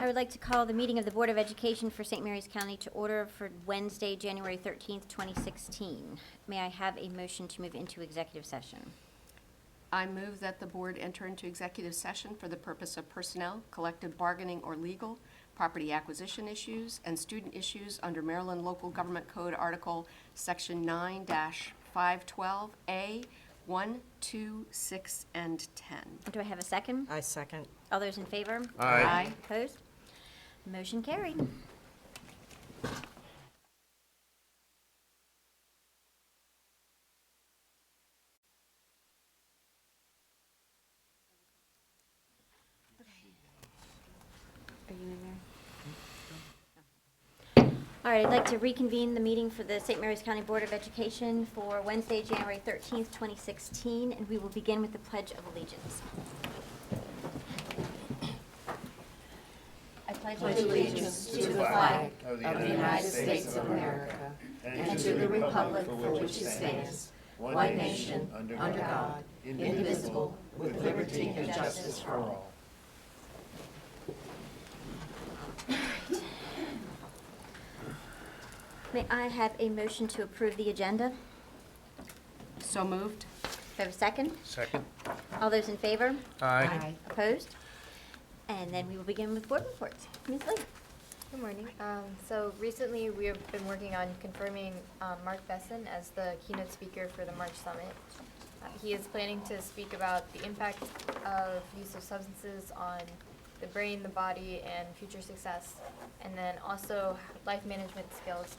I would like to call the meeting of the Board of Education for St. Mary's County to order for Wednesday, January 13th, 2016. May I have a motion to move into executive session? I move that the board enter into executive session for the purpose of personnel, collective bargaining or legal, property acquisition issues, and student issues under Maryland Local Government Code Article Section 9-512A, 1, 2, 6, and 10. Do I have a second? I second. All those in favor? Aye. Opposed? Motion carried. Are you in there? All right, I'd like to reconvene the meeting for the St. Mary's County Board of Education for Wednesday, January 13th, 2016, and we will begin with the Pledge of Allegiance. I pledge Allegiance to the flag of the United States of America and to the republic for which it stands, one nation, under God, indivisible, with liberty and justice for all. May I have a motion to approve the agenda? So moved. Do I have a second? Second. All those in favor? Aye. Opposed? And then we will begin with board reports. Ms. Lee? Good morning. So recently we have been working on confirming Mark Besson as the keynote speaker for the March Summit. He is planning to speak about the impact of use of substances on the brain, the body, and future success, and then also life management skills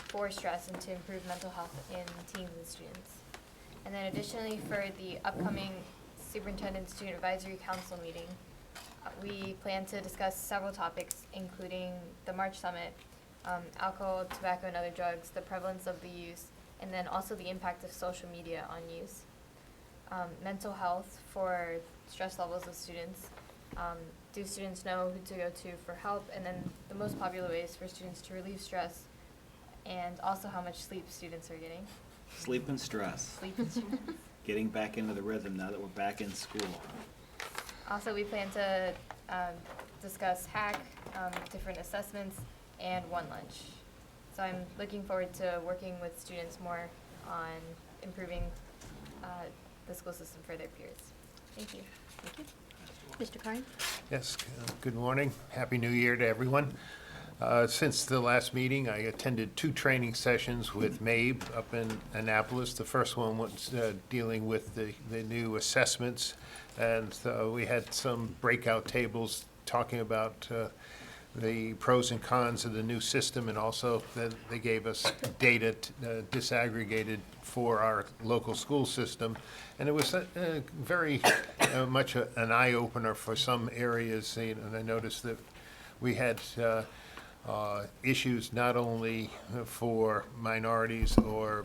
for stress and to improve mental health in teens and students. And then additionally, for the upcoming Superintendent Student Advisory Council meeting, we plan to discuss several topics, including the March Summit, alcohol, tobacco, and other drugs, the prevalence of the use, and then also the impact of social media on use. Mental health for stress levels of students. Do students know who to go to for help? And then the most popular ways for students to relieve stress, and also how much sleep students are getting. Sleep and stress. Sleep and stress. Getting back into the rhythm now that we're back in school. Also, we plan to discuss HACC, different assessments, and one lunch. So I'm looking forward to working with students more on improving the school system for their peers. Thank you. Thank you. Mr. Carney? Yes, good morning. Happy New Year to everyone. Since the last meeting, I attended 2 training sessions with MABE up in Annapolis. The first one was dealing with the new assessments, and we had some breakout tables talking about the pros and cons of the new system, and also that they gave us data disaggregated for our local school system. And it was very much an eye-opener for some areas, and I noticed that we had issues not only for minorities or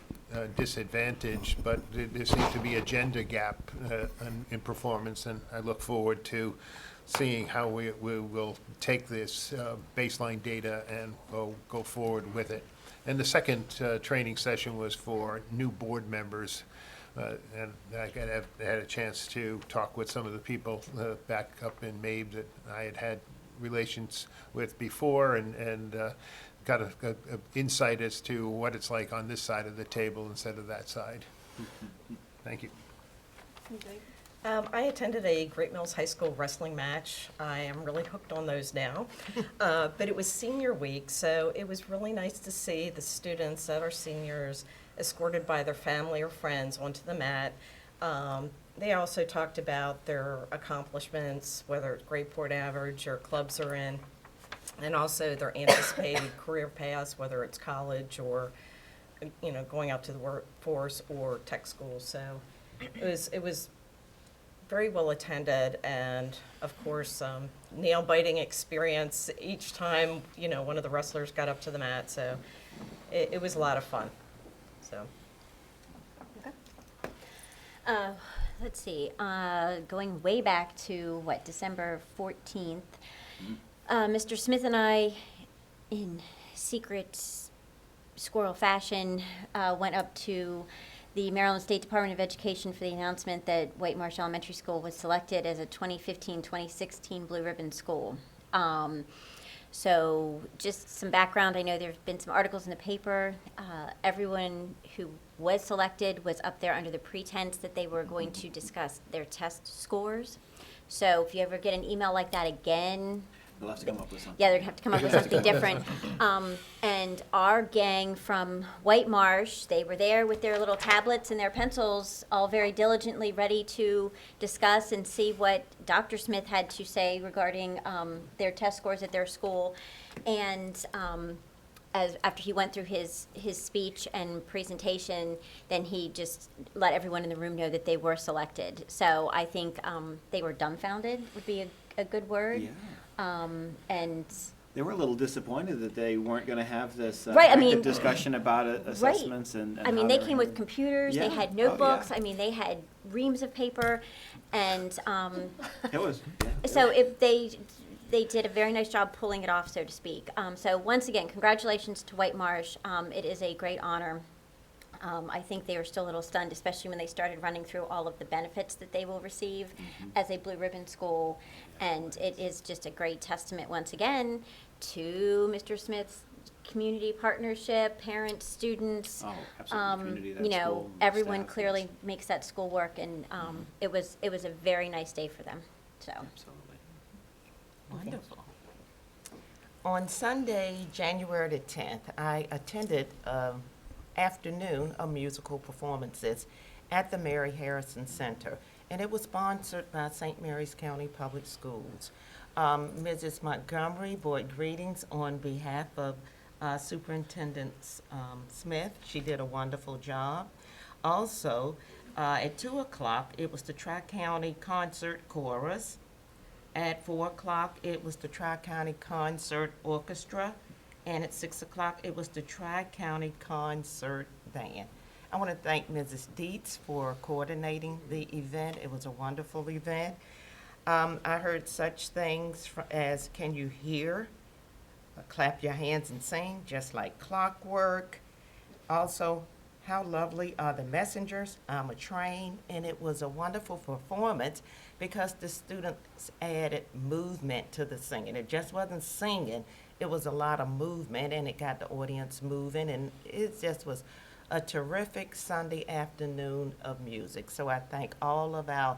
disadvantaged, but there seemed to be a gender gap in performance, and I look forward to seeing how we will take this baseline data and go forward with it. And the second training session was for new board members, and I had a chance to talk with some of the people back up in MABE that I had relations with before, and got a insight as to what it's like on this side of the table instead of that side. Thank you. I attended a Great Mills High School wrestling match. I am really hooked on those now. But it was senior week, so it was really nice to see the students that are seniors escorted by their family or friends onto the mat. They also talked about their accomplishments, whether it's grade point average or clubs are in, and also their anticipated career paths, whether it's college or, going out to the workforce or tech school. So it was very well attended, and of course, nail biting experience each time, one of the wrestlers got up to the mat. So it was a lot of fun. So. Okay. Let's see, going way back to, December 14th, Mr. Smith and I, in secret squirrel fashion, went up to the Maryland State Department of Education for the announcement that White Marsh Elementary School was selected as a 2015-2016 Blue Ribbon School. So just some background, I know there's been some articles in the paper. Everyone who was selected was up there under the pretense that they were going to discuss their test scores. So if you ever get an email like that again, They'll have to come up with something. yeah, they're gonna have to come up with something different. And our gang from White Marsh, they were there with their little tablets and their pencils, all very diligently ready to discuss and see what Dr. Smith had to say regarding their test scores at their school. And after he went through his speech and presentation, then he just let everyone in the room know that they were selected. So I think they were dumbfounded would be a good word. Yeah. And They were a little disappointed that they weren't going to have this Right, I active mean- discussion about assessments and I mean, how they they're came with handling- computers, they Yeah. had Oh, notebooks, yeah. I mean, they had reams of paper, and It was, yeah. so if they did a very nice job pulling it off, so to speak. So once again, congratulations to White Marsh. It is a great honor. I think they were still a little stunned, especially when they started running through all of the benefits that they will receive as a Blue Ribbon school. And it is just a great testament, once again, to Mr. Smith's community partnership, parents, students. Oh, absolutely. Community, that You know, school, everyone staff, clearly yes. makes that school work, and it was a very nice day for them, so. Absolutely. Wonderful. On Sunday, January the 10th, I attended afternoon of musical performances at the Mary Harrison Center, and it was sponsored by St. Mary's County Public Schools. Mrs. Montgomery brought greetings on behalf of Superintendent Smith. She did a wonderful job. Also, at 2 o'clock, it was the Tri-County Concert Chorus. At 4 o'clock, it was the Tri-County Concert Orchestra, and at 6 o'clock, it was the Tri-County Concert Band. I want to thank Mrs. Dietz for coordinating the event. It was a wonderful event. I heard such things as, can you hear? Clap your hands and sing, just like clockwork. Also, how lovely are the messengers? I'm a train, and it was a wonderful performance because the students added movement to the singing. It just wasn't singing, it was a lot of movement, and it got the audience moving, and it just was a terrific Sunday afternoon of music. So I thank all of our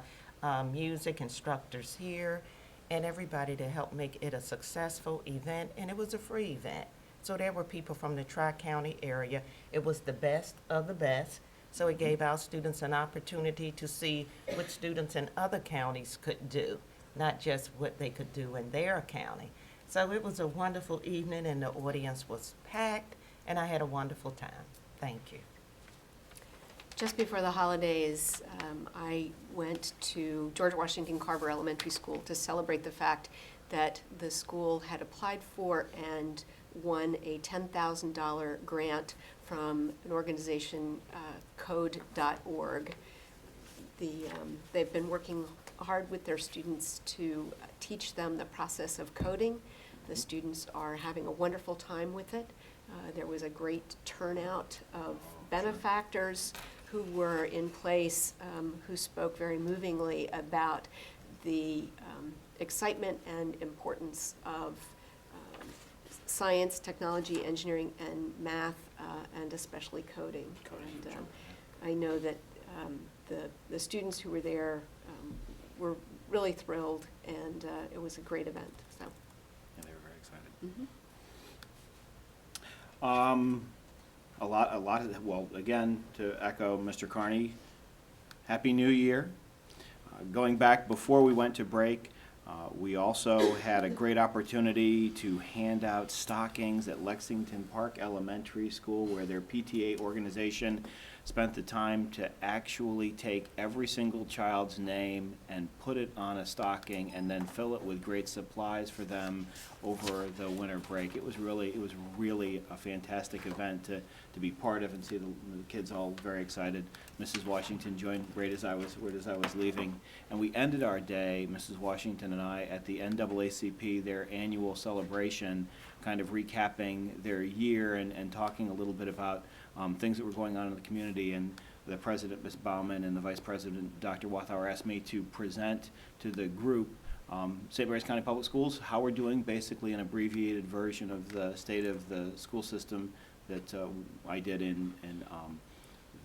music instructors here and everybody that helped make it a successful event, and it was a free event. So there were people from the Tri-County area. It was the best of the best. So it gave our students an opportunity to see what students in other counties could do, not just what they could do in their county. So it was a wonderful evening, and the audience was packed, and I had a wonderful time. Thank you. Just before the holidays, I went to George Washington Carver Elementary School to celebrate the fact that the school had applied for and won a $10,000 grant from an organization, code.org. They've been working hard with their students to teach them the process of coding. The students are having a wonderful time with it. There was a great turnout of benefactors who were in place, who spoke very movingly about the excitement and importance of science, technology, engineering, and math, and especially coding. And I know that the students who were there were really thrilled, and it was a great event, so. Yeah, they were very excited. Mhm. A lot of, well, again, to echo Mr. Carney, Happy New Year. Going back before we went to break, we also had a great opportunity to hand out stockings at Lexington Park Elementary School, where their PTA organization spent the time to actually take every single child's name and put it on a stocking and then fill it with great supplies for them over the winter break. It was really a fantastic event to be part of and see the kids all very excited. Mrs. Washington joined right as I was leaving. And we ended our day, Mrs. Washington and I, at the NAACP, their annual celebration, kind of recapping their year and talking a little bit about things that were going on in the community. And the president, Ms. Bauman, and the vice president, Dr. Wathauer, asked me to present to the group St. Mary's County Public Schools, how we're doing, basically an abbreviated version of the state of the school system that I did in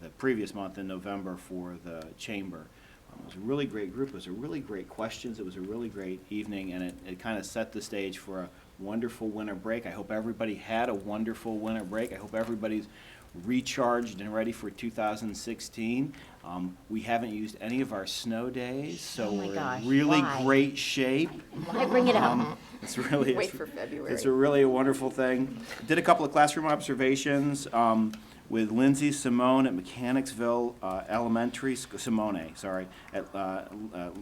the previous month in November for the chamber. It was a really great group. It was a really great questions. It was a really great evening, and it kind of set the stage for a wonderful winter break. I hope everybody had a wonderful winter break. I hope everybody's recharged and ready for 2016. We haven't used any of our snow days, so Oh my we're gosh, in really why? great shape. Why bring it up? It's really Wait for February. It's a really wonderful thing. Did a couple of classroom observations with Lindsay Simone at Mechanicsville Elementary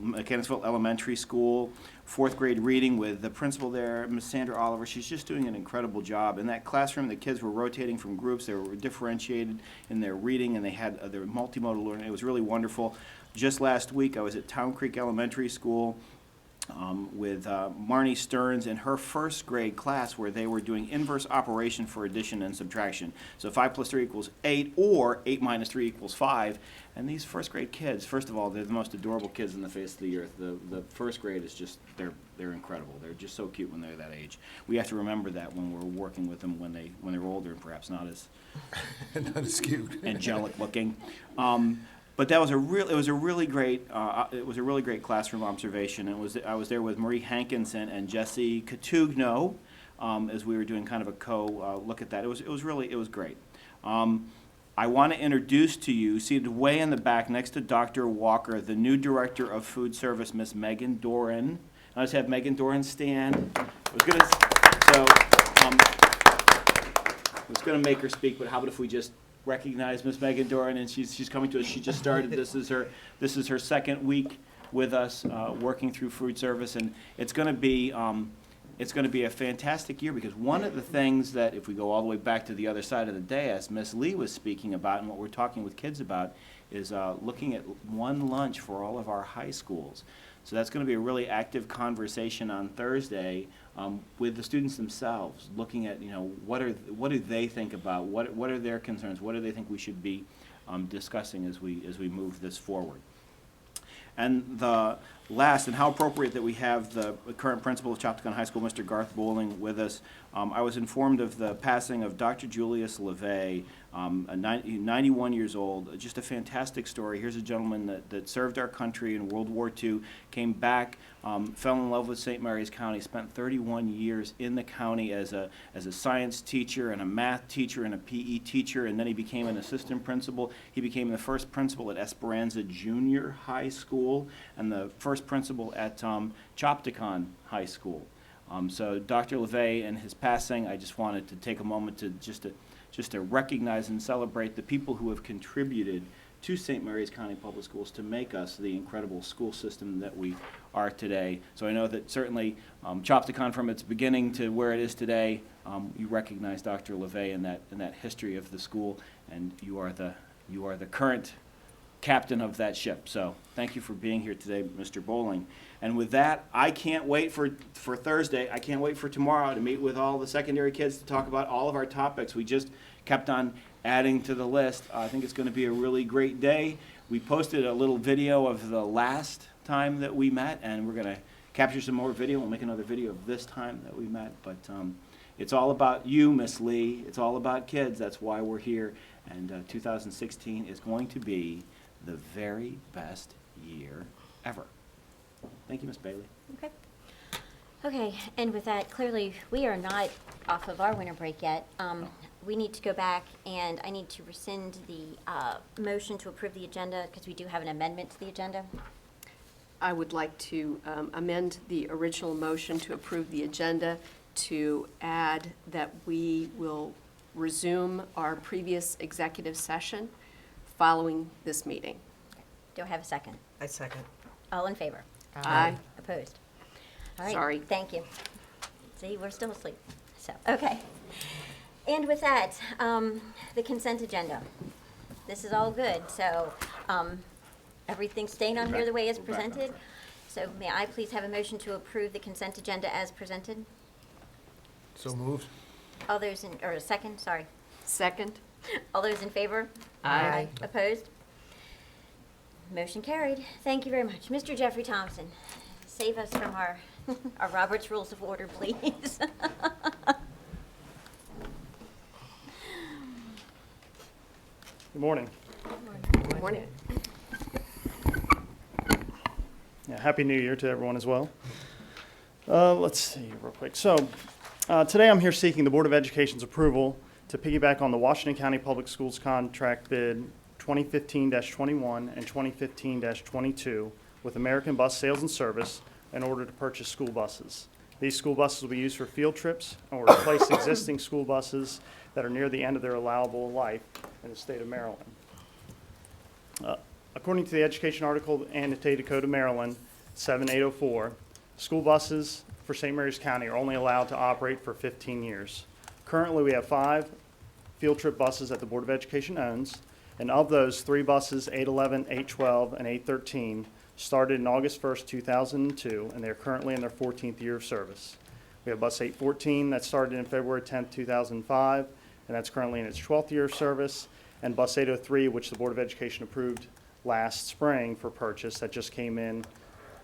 Mechanicsville Elementary School. 4th grade reading with the principal there, Miss Sandra Oliver. She's just doing an incredible job. In that classroom, the kids were rotating from groups. They were differentiated in their reading, and they had their multimodal learning. It was really wonderful. Just last week, I was at Town Creek Elementary School with Marnie Stearns in her 1st grade class, where they were doing inverse operation for addition and subtraction. So 5 plus 3 equals 8, or 8 minus 3 equals 5. And these 1st grade kids, first of all, they're the most adorable kids in the face of the earth. The 1st grade is just, they're incredible. They're just so cute when they're that age. We have to remember that when we're working with them when they're older and perhaps not as Not as cute. angelic looking. But it was a really great classroom observation. I was there with Marie Hankinson and Jesse Catugno as we were doing kind of a look at that. It was great. I want to introduce to you, seated way in the back next to Dr. Walker, the new director of food service, Miss Megan Doran. I just have Megan Doran stand. I was gonna make her speak, but how about if we just recognize Miss Megan Doran, and she's coming to us. She just started. This is her 2nd week with us, working through food service, and it's going to be a fantastic year, because one of the things that, if we go all the way back to the other side of the dais, Miss Lee was speaking about, and what we're talking with kids about, is looking at one lunch for all of our high schools. So that's going to be a really active conversation on Thursday with the students themselves, looking at, what do they think about, what are their concerns, what do they think we should be discussing as we move this forward. And the last, and how appropriate that we have the current principal of Chaptacon High School, Mr. Garth Bowling, with us. I was informed of the passing of Dr. Julius LeVay, 91 years old. Just a fantastic story. Here's a gentleman that served our country in World War II, came back, fell in love with St. Mary's County, spent 31 years in the county as a science teacher and a math teacher and a PE teacher, and then he became an assistant principal. He became the first principal at Esperanza Junior High School and the first principal at Chaptacon High School. So Dr. LeVay and his passing, I just wanted to take a moment to just to recognize and celebrate the people who have contributed to St. Mary's County Public Schools to make us the incredible school system that we are today. So I know that certainly Chaptacon, from its beginning to where it is today, you recognize Dr. LeVay in that history of the school, and you are the current captain of that ship. So thank you for being here today, Mr. Bowling. And with that, I can't wait for Thursday. I can't wait for tomorrow to meet with all the secondary kids to talk about all of our topics. We just kept on adding to the list. I think it's going to be a really great day. We posted a little video of the last time that we met, and we're going to capture some more video. We'll make another video of this time that we met. But it's all about you, Miss Lee. It's all about kids. That's why we're here. And 2016 is going to be the very best year ever. Thank you, Ms. Bailey. Okay, and with that, clearly, we are not off of our winter break yet. We need to go back, and I need to rescind the motion to approve the agenda, because we do have an amendment to the agenda. I would like to amend the original motion to approve the agenda to add that we will resume our previous executive session following this meeting. Do I have a second? I second. All in favor? Aye. Opposed? All right. Sorry. Thank you. See, we're still asleep. So, okay. And with that, the consent agenda. This is all good. So, everything's staying on here the way it's presented. So, may I please have a motion to approve the consent agenda as presented? So moved. All those in, or a second, sorry. Second? All those in favor? Aye. Opposed? Motion carried. Thank you very much. Mr. Jeffrey Thompson, save us from our Robert's Rules of Order, please. Good morning. Good morning. Yeah, Happy New Year to everyone as well. Let's see real quick. So today I'm here seeking the Board of Education's approval to piggyback on the Washington County Public Schools contract bid 2015-21 and 2015-22 with American Bus Sales and Service in order to purchase school buses. These school buses will be used for field trips or replace existing school buses that are near the end of their allowable life in the state of Maryland. According to the education article annotated Code of Maryland 7804, school buses for St. Mary's County are only allowed to operate for 15 years. Currently, we have 5 field trip buses that the Board of Education owns, and of those, 3 buses, 811, 812, and 813, started in August 1st, 2002, and they're currently in their 14th year of service. We have bus 814 that started in February 10th, 2005, and that's currently in its 12th year of service, and bus 803, which the Board of Education approved last spring for purchase, that just came in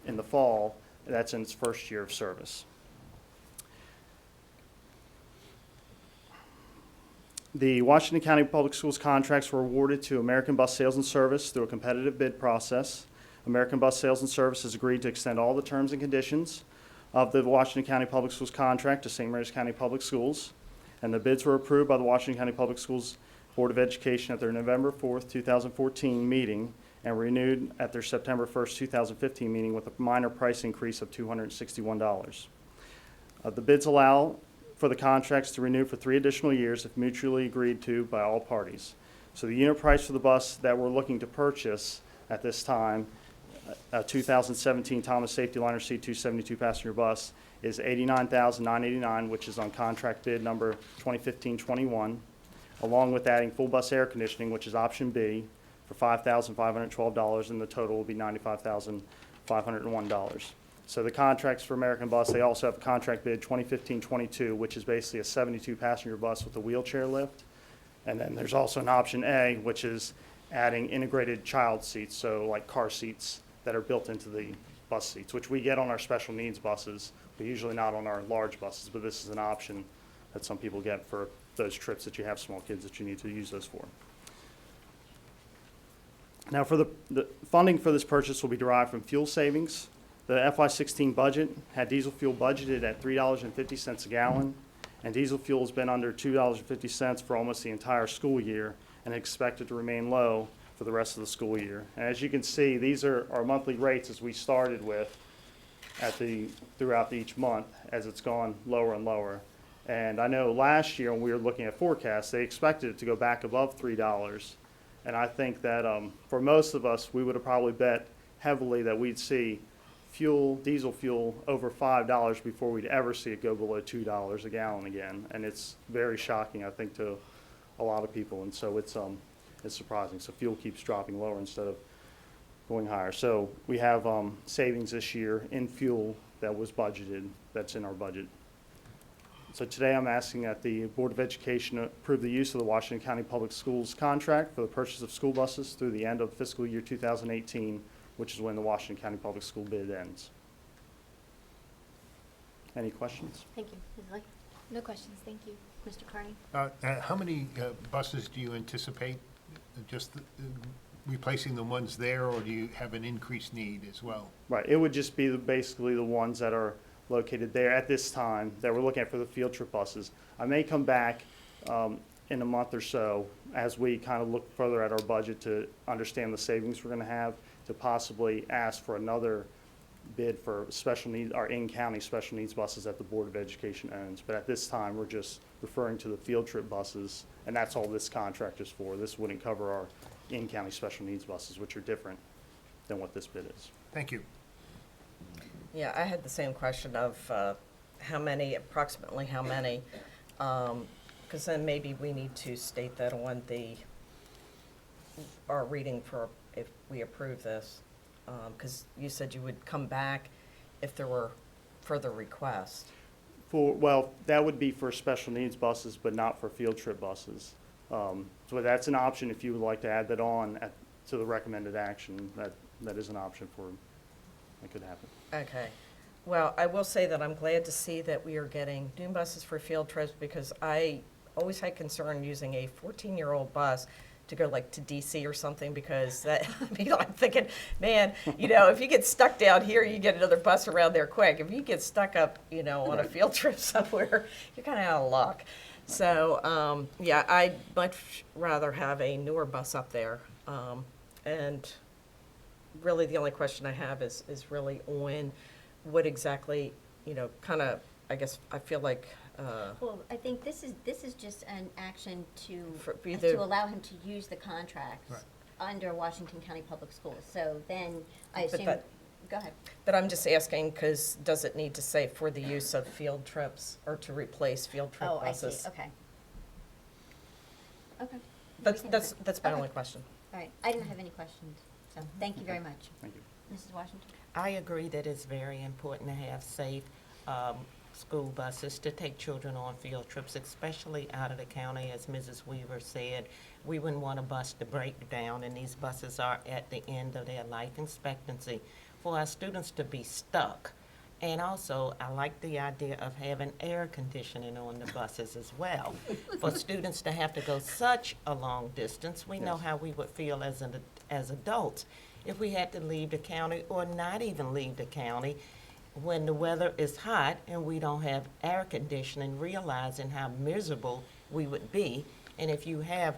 the fall, that's in its first year of service. The Washington County Public Schools contracts were awarded to American Bus Sales and Service through a competitive bid process. American Bus Sales and Service has agreed to extend all the terms and conditions of the Washington County Public Schools contract to St. Mary's County Public Schools, and the bids were approved by the Washington County Public Schools Board of Education at their November 4th, 2014 meeting and renewed at their September 1st, 2015 meeting with a minor price increase of $261. The bids allow for the contracts to renew for 3 additional years if mutually agreed to by all parties. So the unit price for the bus that we're looking to purchase at this time, a 2017 Thomas Safety Liner C272 passenger bus, is $89,989, which is on contract bid number 2015-21, along with adding full bus air conditioning, which is option B, for $5,512, and the total will be $95,501. So the contracts for American Bus, they also have a contract bid 2015-22, which is basically a 72-passenger bus with a wheelchair lift. And then there's also an option A, which is adding integrated child seats, so like car seats that are built into the bus seats, which we get on our special needs buses, but usually not on our large buses, but this is an option that some people get for those trips that you have small kids that you need to use those for. Now, for the funding for this purchase will be derived from fuel savings. The FY16 budget had diesel fuel budgeted at $3.50 a gallon, and diesel fuel has been under $2.50 for almost the entire school year and expected to remain low for the rest of the school year. And as you can see, these are our monthly rates as we started with throughout each month as it's gone lower and lower. And I know last year when we were looking at forecasts, they expected it to go back above $3. And I think that for most of us, we would have probably bet heavily that we'd see diesel fuel over $5 before we'd ever see it go below $2 a gallon again. And it's very shocking, I think, to a lot of people. And so it's surprising. So fuel keeps dropping lower instead of going higher. So we have savings this year in fuel that was budgeted, that's in our budget. So today I'm asking that the Board of Education approve the use of the Washington County Public Schools contract for the purchase of school buses through the end of fiscal year 2018, which is when the Washington County Public School bid ends. Any questions? Thank you. Ms. Lee? No questions, thank you. Mr. Carney? How many buses do you anticipate? Just replacing the ones there, or do you have an increased need as well? Right, it would just be basically the ones that are located there at this time that we're looking at for the field trip buses. I may come back in a month or so as we kind of look further at our budget to understand the savings we're going to have, to possibly ask for another bid for special needs, our in-county special needs buses that the Board of Education owns. But at this time, we're just referring to the field trip buses, and that's all this contract is for. This wouldn't cover our in-county special needs buses, which are different than what this bid is. Thank you. Yeah, I had the same question of approximately how many, because then maybe we need to state that on our reading for if we approve this, because you said you would come back if there were further requests. Well, that would be for special needs buses, but not for field trip buses. So that's an option if you would like to add that on to the recommended action. That is an option that could happen. Okay, Well, I will say that I'm glad to see that we are getting dune buses for field trips, because I always had concern using a 14-year-old bus to go like to DC or something, because that, I'm thinking, man, if you get stuck down here, you get another bus around there quick. If you get stuck up, on a Right. field trip somewhere, you're kind of out of luck. So, yeah, I'd much rather have a newer bus up there. And really the only question I have is really on what exactly, kind of, I guess, I feel like, Well, I think this is just an action For either- to allow him to use the contracts Right. under Washington County Public Schools. So then, I But assume, that- go ahead. but I'm just asking, because does it need to say for the use of field trips or to replace field trip Oh, I see, buses? okay. Okay. That's, We can- that's my okay. only question. All right, I didn't have any questions, so thank you very much. Thank you. Mrs. Washington? I agree that it's very important to have safe school buses to take children on field trips, especially out of the county. As Mrs. Weaver said, we wouldn't want a bus to break down, and these buses are at the end of their life expectancy. For our students to be stuck. And also, I like the idea of having air conditioning on the buses as well. For students to have to go such a long distance, we know Yes. how we would feel as adults if we had to leave the county or not even leave the county when the weather is hot and we don't have air conditioning, realizing how miserable we would be. And if you have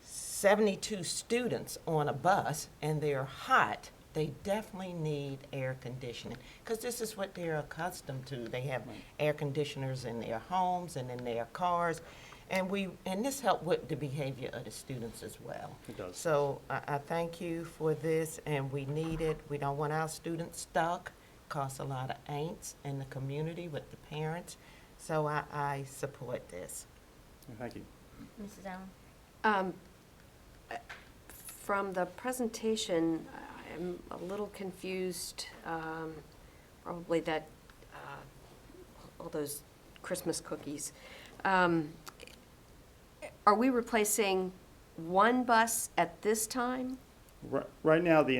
72 students on a bus and they're hot, they definitely need air conditioning, because this is what they're accustomed to. They have air conditioners in their homes and in their cars, and this helps with the behavior of the students as well. It does. So I thank you for this, and we need it. We don't want our students stuck. Costs a lot of angst in the community with the parents, so I support this. Thank you. Mrs. Allen? From the presentation, I'm a little confused, probably that, all those Christmas cookies. Are we replacing one bus at this time? Right now, the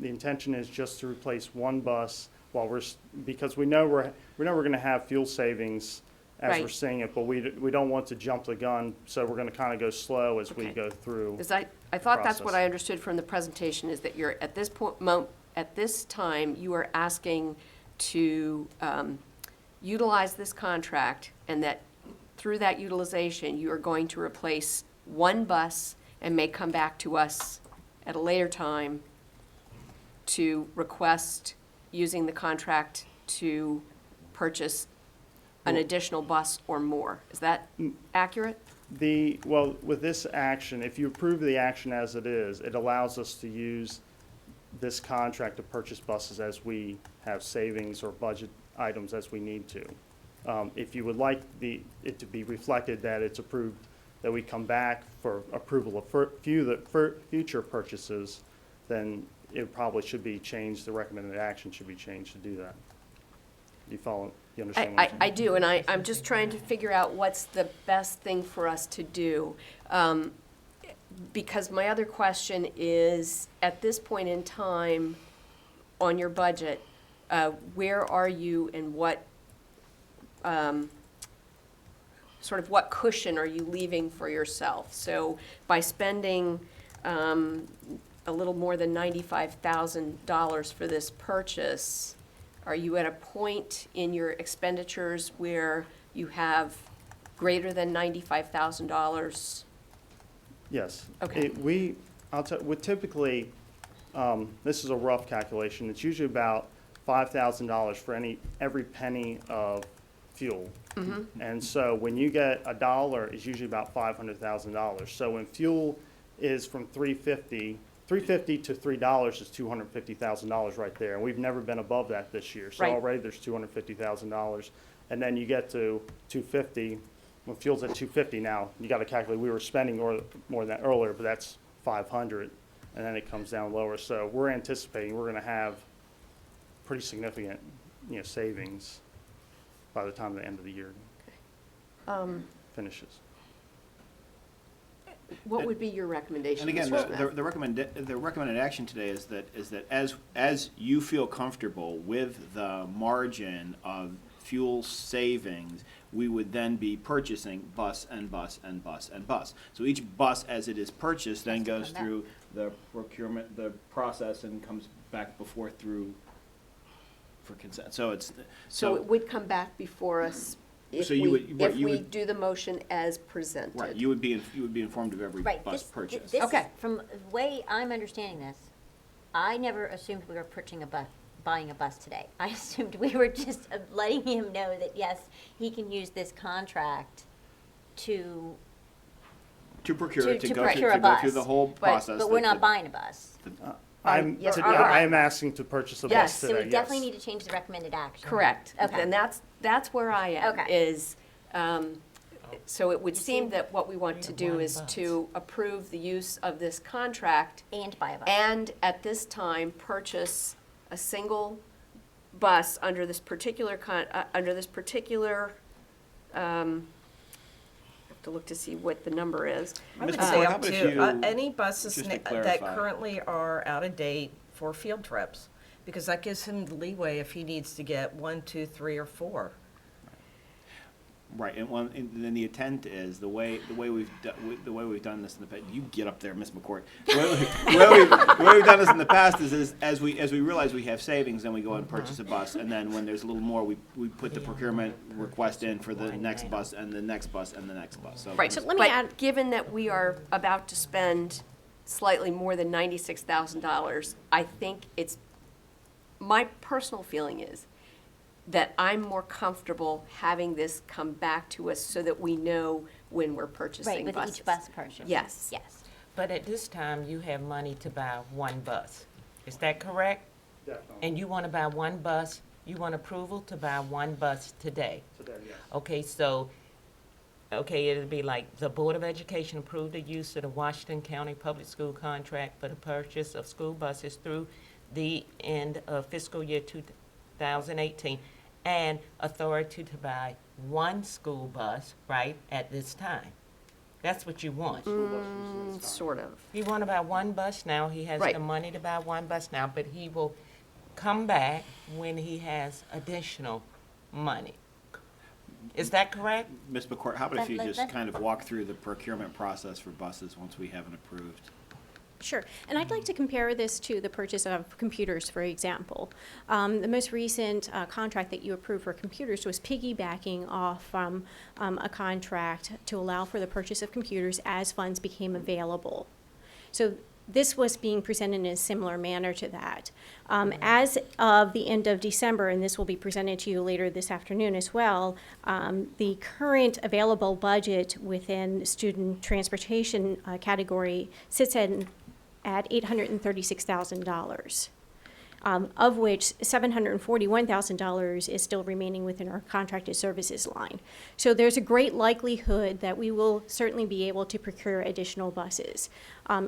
intention is just to replace one bus while because we know we're going to have fuel savings as we're Right. seeing it, but we don't want to jump the gun, so we're going to kind of go slow as we Okay. go through. Because I thought that's what process. I understood from the presentation, is that you're, at this point, at this time, you are asking to utilize this contract, and that through that utilization, you are going to replace one bus and may come back to us at a later time to request using the contract to purchase an additional bus or more. Is that accurate? Well, with this action, if you approve the action as it is, it allows us to use this contract to purchase buses as we have savings or budget items as we need to. If you would like it to be reflected that it's approved, that we come back for approval of future purchases, then it probably should be changed, the recommended action should be changed to do that. You follow, you understand what I'm saying? I do, and I'm just trying to figure out what's the best thing for us to do. Because my other question is, at this point in time, on your budget, where are you and what, sort of what cushion are you leaving for yourself? So by spending a little more than $95,000 for this purchase, are you at a point in your expenditures where you have greater than $95,000? Yes. Okay. Typically, this is a rough calculation, it's usually about $5,000 for every penny of fuel. And so when you get $1, it's usually about $500,000. So when fuel is from $3.50 to $3 is $250,000 right there, and we've never been above that this year. So Right. already there's $250,000, and then you get to $250. When fuel's at $250 now, you got to calculate. We were spending more than that earlier, but that's $500, and then it comes down lower. So we're anticipating we're going to have pretty significant, savings by the time the end of the year finishes. What would be your recommendation, And again, Mr. Smith? the recommended action today is that as you feel comfortable with the margin of fuel savings, we would then be purchasing bus and bus and bus and bus. So each bus, as it is purchased, then Has to goes come back. through the procurement, the process, and comes back before through for consent. So it's, So it would come back before us if So you would- right, if you we would- do the motion as presented. right, you would be informed of every Right, bus this, purchase. this, Okay. from the way I'm understanding this, I never assumed we were purchasing a bus, buying a bus today. I assumed we were just letting him know that, yes, he can use this contract to, To procure, to to go procure a through, to go through bus. the whole process. but we're that- not that- buying a bus. Yes, You're- are. I am asking to purchase a Yes, bus So today, we definitely yes. need to change the recommended action. Correct. Okay. And that's where I am, Okay. is, so it would You seem see- that what we want to do One is bus. to approve the use of this contract And buy a bus. and at this time purchase a single bus under this particular I have to look to see what the number is. I would Ms. say McCord, how up about if to, you- any buses just to that clarify. currently are out of date for field trips, because that gives him the leeway if he needs to get 1, 2, 3, or 4. Right, and then the intent is, the way we've done this in the past, you get up there, Ms. McCourt. The way we've done this in the past is as we realize we have savings, then we go and purchase a bus, and then when there's a little more, we put the procurement request in for the next bus, and the next bus, and the next bus, so. Right, So let me add- but given that we are about to spend slightly more than $96,000, I think it's, my personal feeling is that I'm more comfortable having this come back to us so that we know when we're purchasing Right, with buses. each bus purchase. Yes. Yes. But at this time, you have money to buy one bus. Is that correct? Definitely. And you want to buy one bus, you want approval to buy one bus today? Today, yes. Okay, so, it'll be like, the Board of Education approved the use of the Washington County Public School contract for the purchase of school buses through the end of fiscal year 2018, and authority to buy one school bus, right, at this time. That's what you want. Sort of. You want to buy one bus now, he has Right. the money to buy one bus now, but he will come back when he has additional money. Is that correct? Ms. McCourt, how about if you Let- just let- kind of walk through the procurement process for buses once we have it approved? Sure, and I'd like to compare this to the purchase of computers, for example. The most recent contract that you approved for computers was piggybacking off from a contract to allow for the purchase of computers as funds became available. So this was being presented in a similar manner to that. As of the end of December, and this will be presented to you later this afternoon as well, the current available budget within the student transportation category sits at $836,000, of which $741,000 is still remaining within our contracted services line. So there's a great likelihood that we will certainly be able to procure additional buses.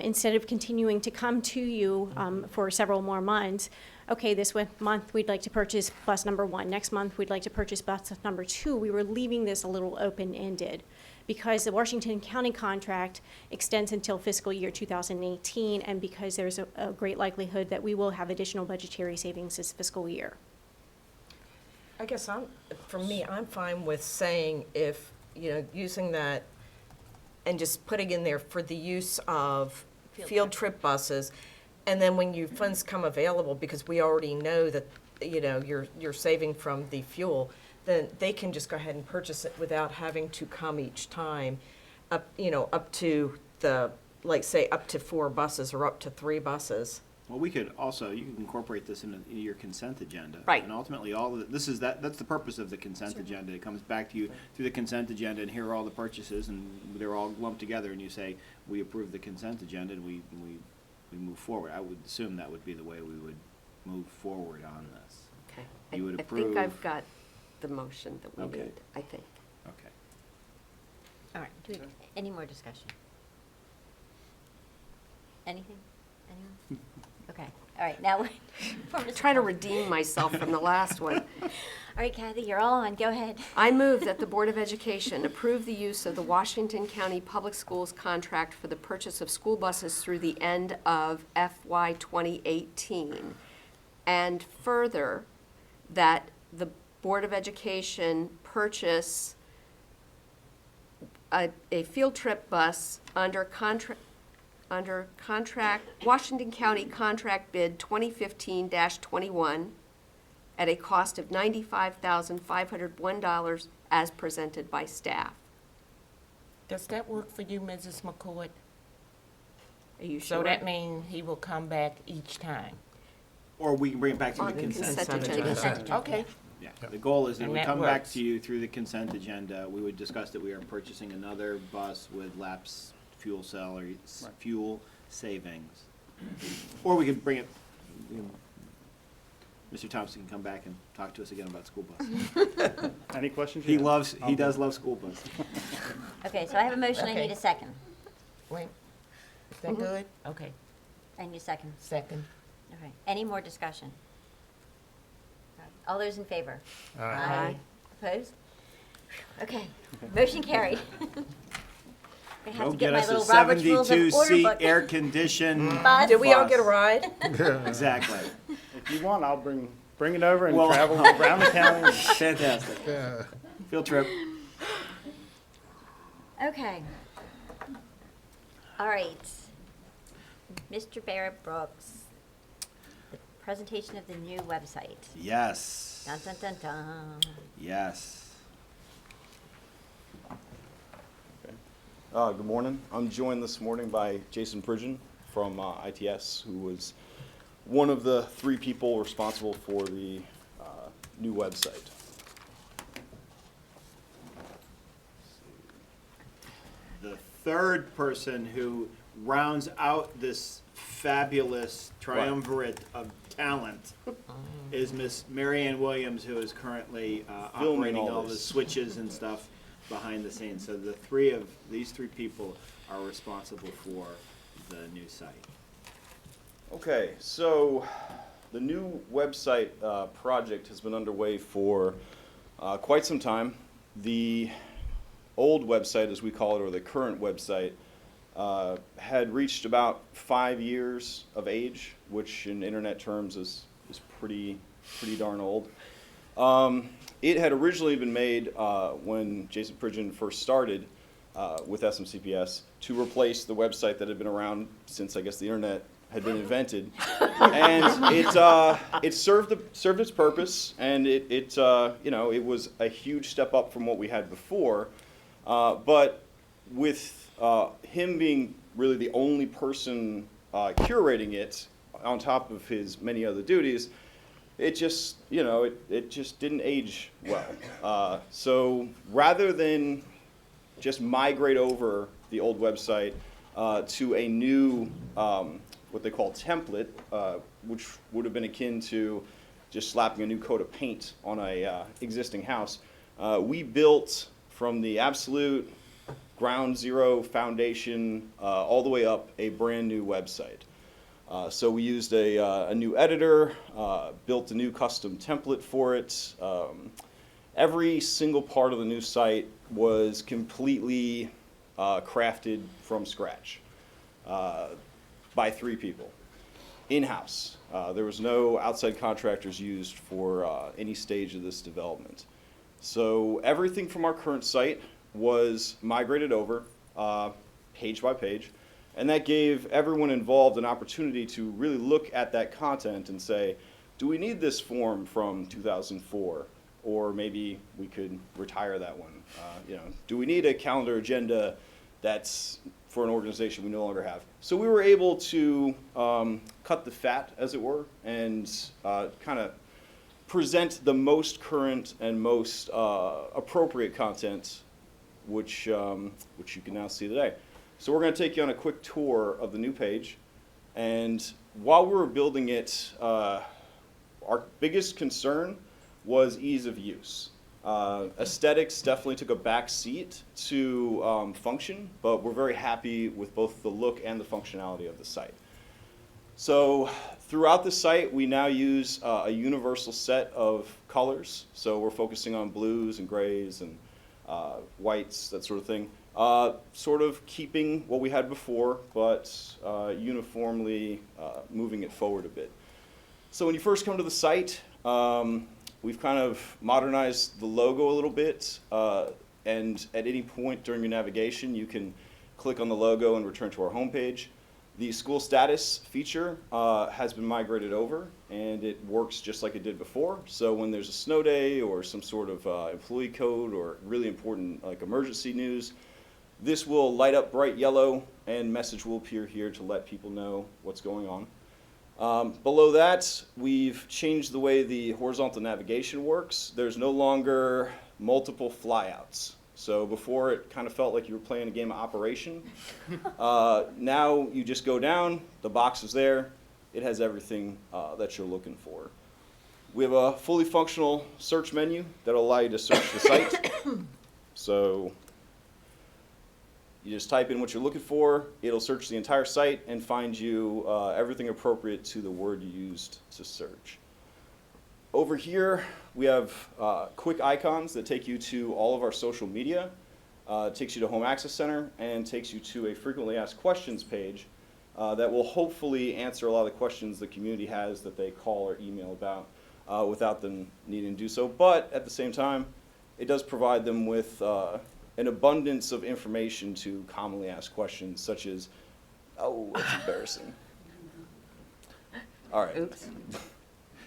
Instead of continuing to come to you for several more months, okay, this month we'd like to purchase bus number 1, next month we'd like to purchase bus number 2, we were leaving this a little open-ended, because the Washington County contract extends until fiscal year 2018, and because there's a great likelihood that we will have additional budgetary savings this fiscal year. I guess for me, I'm fine with saying if, using that and just putting in there for the use of field trip buses, and then when funds come available, because we already know that, you're saving from the fuel, then they can just go ahead and purchase it without having to come each time up to say, up to 4 buses or up to 3 buses. Well, you can incorporate this into your consent agenda. Right. And ultimately, that's the purpose of the consent agenda. It comes back to you through the consent agenda, and here are all the purchases, and they're all lumped together, and you say, we approve the consent agenda, and we move forward. I would assume that would be the way we would move forward on this. Okay. You would I think approve- I've got the motion that we Okay. need, I think. Okay. All right, do we, any more discussion? Anything? Anyone? Okay, all right, now, I'm trying to redeem myself from the last one. all right, Kathy, you're all on, go ahead. I move that the Board of Education approve the use of the Washington County Public Schools contract for the purchase of school buses through the end of FY 2018. And further, that the Board of Education purchase a field trip bus under contract, Washington County Contract Bid 2015-21 at a cost of $95,501 as presented by staff. Does that work for you, Mrs. McCoy? Are you sure? So that means he will come back each time? Or we can bring it back to On the the consent consent agenda. agenda. Consent agenda. Okay. Yeah, the goal is that And we that come back works. to you through the consent agenda. We would discuss that we are purchasing another bus with lapsed fuel cell or fuel savings. Or we could bring it, you know, Mr. Thompson can come back and talk to us again about school buses. Any questions? He Yeah. he does love school buses. Okay, so I have a motion, I Okay. need a second. Wait, is that good? Okay, I need a second. second. All right, any more discussion? All those in favor? Aye. Opposed? Okay, motion carried. I have Go to get get my us a little Robert's Rules of Order 72-seat book. air-conditioned Bus. Did we all bus. get a ride? Exactly. If you want, I'll bring it over and Well- travel around the county. Fantastic. Field trip. Okay. All right. Mr. Barrett Brooks, the presentation of the new website. Yes. Dun, dun, dun, dun. Yes. Good morning. I'm joined this morning by Jason Pridgeon from ITS, who was one of the 3 people responsible for the new website. The third person who rounds out this fabulous triumvirate of talent is Miss Mary Ann Williams, who is currently Filming operating all all the this. switches and stuff behind the scenes. So these three people are responsible for the new site. Okay, so the new website project has been underway for quite some time. The old website, as we call it, or the current website, had reached about 5 years of age, which in internet terms is pretty darn old. It had originally been made when Jason Pridgeon first started with SMCPS to replace the website that had been around since, I guess, the internet had been invented, and it served its purpose, and it was a huge step up from what we had before, but with him being really the only person curating it on top of his many other duties, it just didn't age well. So rather than just migrate over the old website to a new what they call template, which would have been akin to just slapping a new coat of paint on a existing house, we built from the absolute ground zero foundation all the way up a brand new website. So we used a new editor, built a new custom template for it. Every single part of the new site was completely crafted from scratch by 3 people, in-house. There was no outside contractors used for any stage of this development. So everything from our current site was migrated over page by page, and that gave everyone involved an opportunity to really look at that content and say, do we need this form from 2004? Or maybe we could retire that one. Do we need a calendar agenda that's for an organization we no longer have? So we were able to cut the fat, as it were, and kind of present the most current and most appropriate content, which you can now see today. So we're going to take you on a quick tour of the new page. And while we were building it, our biggest concern was ease of use. Aesthetics definitely took a back seat to function, but we're very happy with both the look and the functionality of the site. So throughout the site, we now use a universal set of colors. So we're focusing on blues and grays and whites, that sort of thing. Sort of keeping what we had before, but uniformly moving it forward a bit. So when you first come to the site, we've kind of modernized the logo a little bit, and at any point during your navigation, you can click on the logo and return to our homepage. The school status feature has been migrated over, and it works just like it did before. So when there's a snow day or some sort of employee code or really important like emergency news, this will light up bright yellow and message will appear here to let people know what's going on. Below that, we've changed the way the horizontal navigation works. There's no longer multiple flyouts. So before it kind of felt like you were playing a game of Operation. Now you just go down, the box is there, it has everything that you're looking for. We have a fully functional search menu that'll allow you to search the site. So you just type in what you're looking for, it'll search the entire site and find you everything appropriate to the word you used to search. Over here, we have quick icons that take you to all of our social media, takes you to Home Access Center, and takes you to a frequently asked questions page that will hopefully answer a lot of the questions the community has that they call or email about without them needing to do so. But at the same time, it does provide them with an abundance of information to commonly asked questions, such as, oh, that's embarrassing. All right. Oops.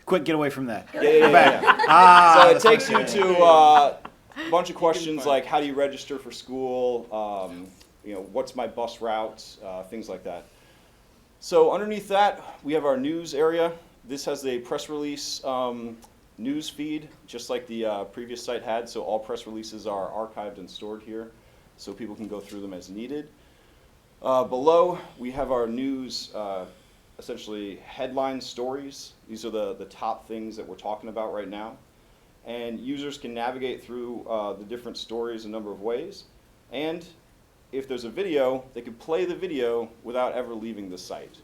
Quick, get away from that. Yeah. So it takes you to a bunch of questions like, how do you register for school? What's my bus route? Things like that. So underneath that, we have our news area. This has a press release news feed, just like the previous site had. So all press releases are archived and stored here, so people can go through them as needed. Below, we have our news, essentially headline stories. These are the top things that we're talking about right now. And users can navigate through the different stories a number of ways. And if there's a video, they can play the video without ever leaving the site,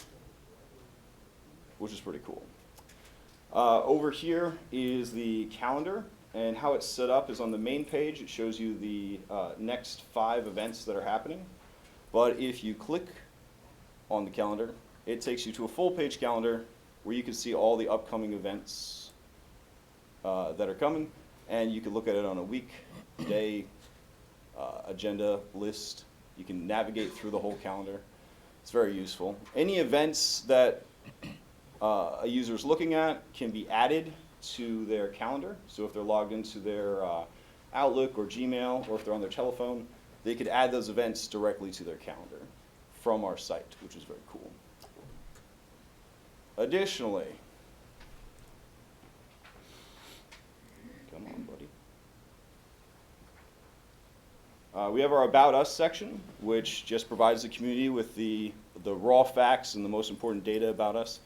which is pretty cool. Over here is the calendar, and how it's set up is on the main page. It shows you the next 5 events that are happening. But if you click on the calendar, it takes you to a full-page calendar where you can see all the upcoming events that are coming, and you can look at it on a week, day, agenda, list. You can navigate through the whole calendar. It's very useful. Any events that a user is looking at can be added to their calendar. So if they're logged into their Outlook or Gmail, or if they're on their telephone, they could add those events directly to their calendar from our site, which is very cool. Additionally, come on, buddy. We have our About Us section, which just provides the community with the raw facts and the most important data about us.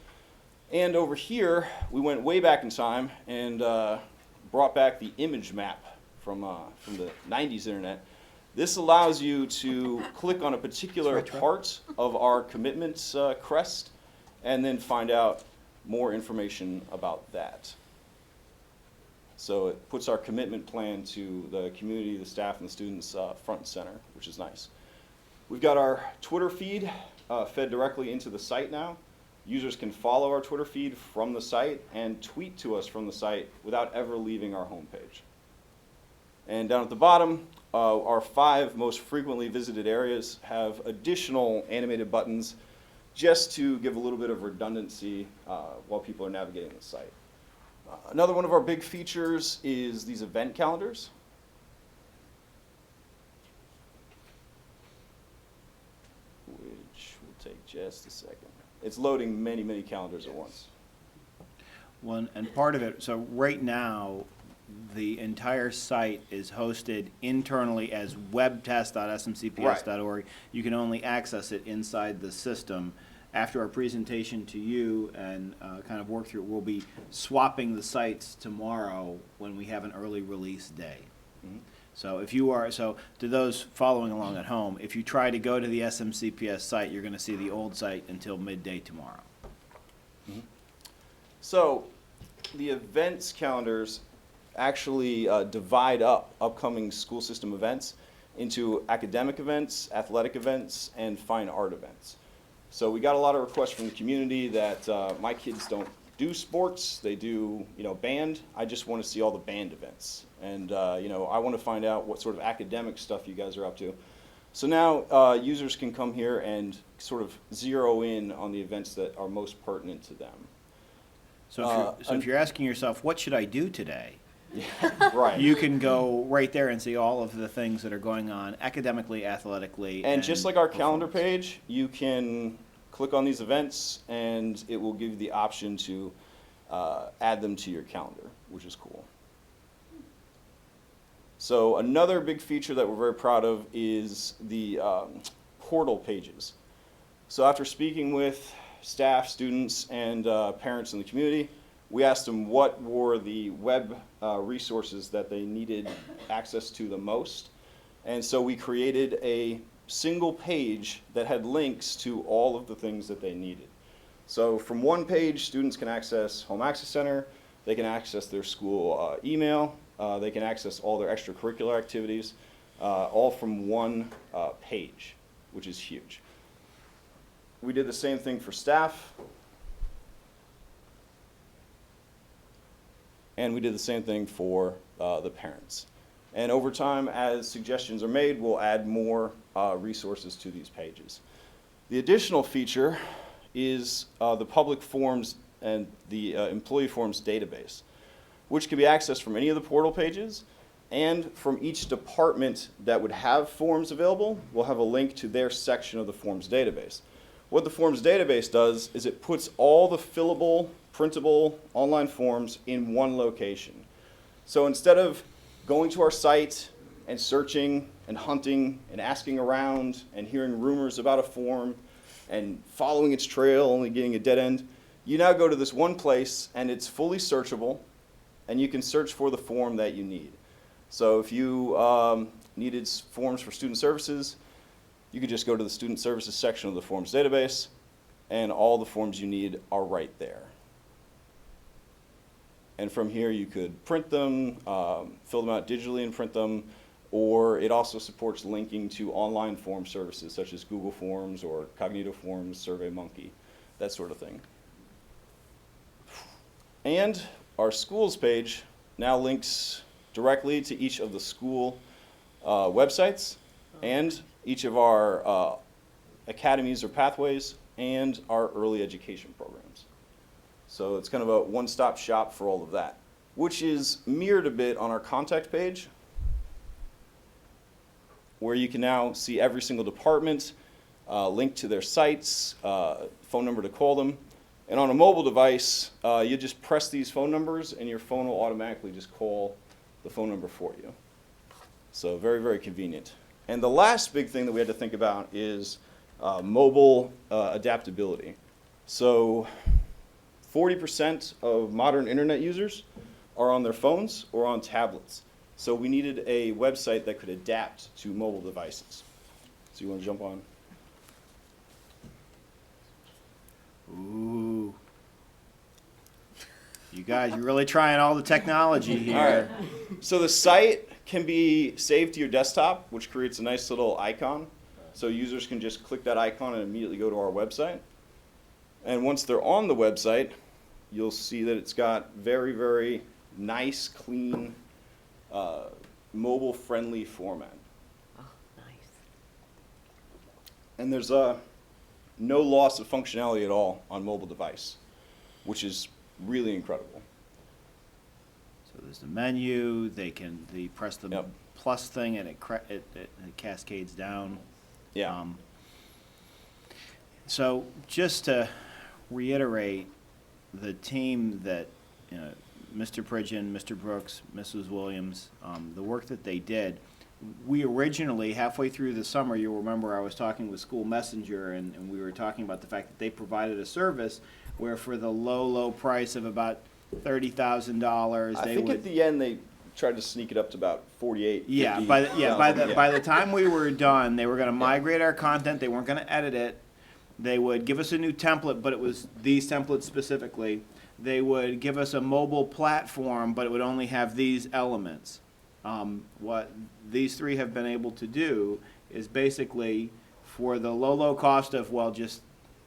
And over here, we went way back in time and brought back the image map from the 90s internet. This allows you to click on a particular part of our commitment crest and then find out more information about that. So it puts our commitment plan to the community, the staff, and the students front and center, which is nice. We've got our Twitter feed fed directly into the site now. Users can follow our Twitter feed from the site and tweet to us from the site without ever leaving our homepage. And down at the bottom, our 5 most frequently visited areas have additional animated buttons just to give a little bit of redundancy while people are navigating the site. Another one of our big features is these event calendars. Which will take just a second. It's loading many, many calendars at once. One, and part of it, so right now, the entire site is hosted internally as webtest.smcps.org. You can only access it inside the system. After our presentation to you and kind of work through it, we'll be swapping the sites tomorrow when we have an early release day. Mm-hmm. So if you are, so to those following along at home, if you try to go to the SMCPS site, you're going to see the old site until midday tomorrow. So, the events calendars actually divide up upcoming school system events into academic events, athletic events, and fine art events. So we got a lot of requests from the community that my kids don't do sports, they do, band. I just want to see all the band events. And, I want to find out what sort of academic stuff you guys are up to. So now users can come here and sort of zero in on the events that are most pertinent to them. So if you're asking yourself, what should I do today? Right. You can go right there and see all of the things that are going on academically, athletically. And just like our calendar performance. page, you can click on these events and it will give you the option to add them to your calendar, which is cool. So another big feature that we're very proud of is the portal pages. So after speaking with staff, students, and parents in the community, we asked them what were the web resources that they needed access to the most. And so we created a single page that had links to all of the things that they needed. So from one page, students can access Home Access Center, they can access their school email, they can access all their extracurricular activities, all from one page, which is huge. We did the same thing for staff. And we did the same thing for the parents. And over time, as suggestions are made, we'll add more resources to these pages. The additional feature is the public forms and the employee forms database, which can be accessed from any of the portal pages and from each department that would have forms available. We'll have a link to their section of the forms database. What the forms database does is it puts all the fillable, printable online forms in one location. So instead of going to our site and searching and hunting and asking around and hearing rumors about a form and following its trail, only getting a dead end, you now go to this one place and it's fully searchable and you can search for the form that you need. So if you needed forms for student services, you could just go to the student services section of the forms database and all the forms you need are right there. And from here you could print them, fill them out digitally and print them, or it also supports linking to online form services such as Google Forms or Cognito Forms, SurveyMonkey, that sort of thing. And our schools page now links directly to each of the school websites and each of our academies or pathways and our early education programs. So it's kind of a one-stop shop for all of that, which is mirrored a bit on our contact page, where you can now see every single department, link to their sites, phone number to call them. And on a mobile device, you just press these phone numbers and your phone will automatically just call the phone number for you. So very, very convenient. And the last big thing that we had to think about is mobile adaptability. So 40% of modern internet users are on their phones or on tablets. So we needed a website that could adapt to mobile devices. So you want to jump on? Ooh. You guys, you're really trying all the technology here. All right. So the site can be saved to your desktop, which creates a nice little icon. So users can just click that icon and immediately go to our website. And once they're on the website, you'll see that it's got very, very nice, clean, mobile-friendly format. Oh, nice. And there's no loss of functionality at all on mobile device, which is really incredible. So there's the menu. They press the Yep. plus thing and it cascades down. Yeah. So just to reiterate, the team that Mr. Pridgeon, Mr. Brooks, Mrs. Williams, the work that they did, we originally, halfway through the summer, you'll remember I was talking with School Messenger and we were talking about the fact that they provided a service where for the low price of about $30,000, I they think would... at the end they tried to sneak it up to about 48. Yeah, 50, by the yeah. time we were done, they were going to migrate our content. They weren't going to edit it, They would give us a new template, but it was these templates specifically. They would give us a mobile platform, but it would only have these elements. What these three have been able to do is basically, for the low cost of, well, just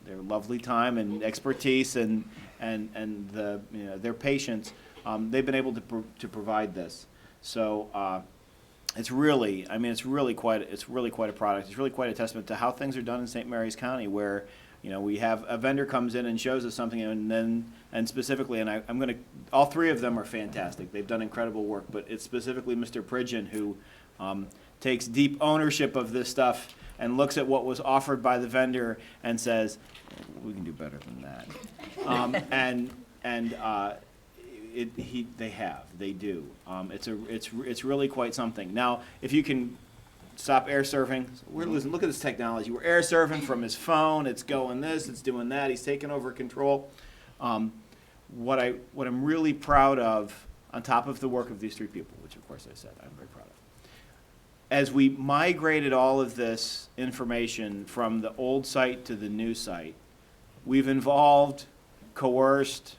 their lovely time and expertise and the, you know, their patience, they've been able to provide this. So it's really, I mean, it's really quite a product. It's really quite a testament to how things are done in St. Mary's County, where, you know, we have a vendor comes in and shows us something, and specifically, and I'm going to, all three of them are fantastic. They've done incredible work, but it's specifically Mr. Pridgeon who takes deep ownership of this stuff and looks at what was offered by the vendor and says, we can do better than that. They do. It's really quite something. Now, if you can stop air surfing, listen, look at this technology. We're air surfing from his phone. It's going this, it's doing that. He's taking over control. What I'm really proud of, on top of the work of these three people, which of course I said I'm very proud of, as we migrated all of this information from the old site to the new site, we've involved, coerced,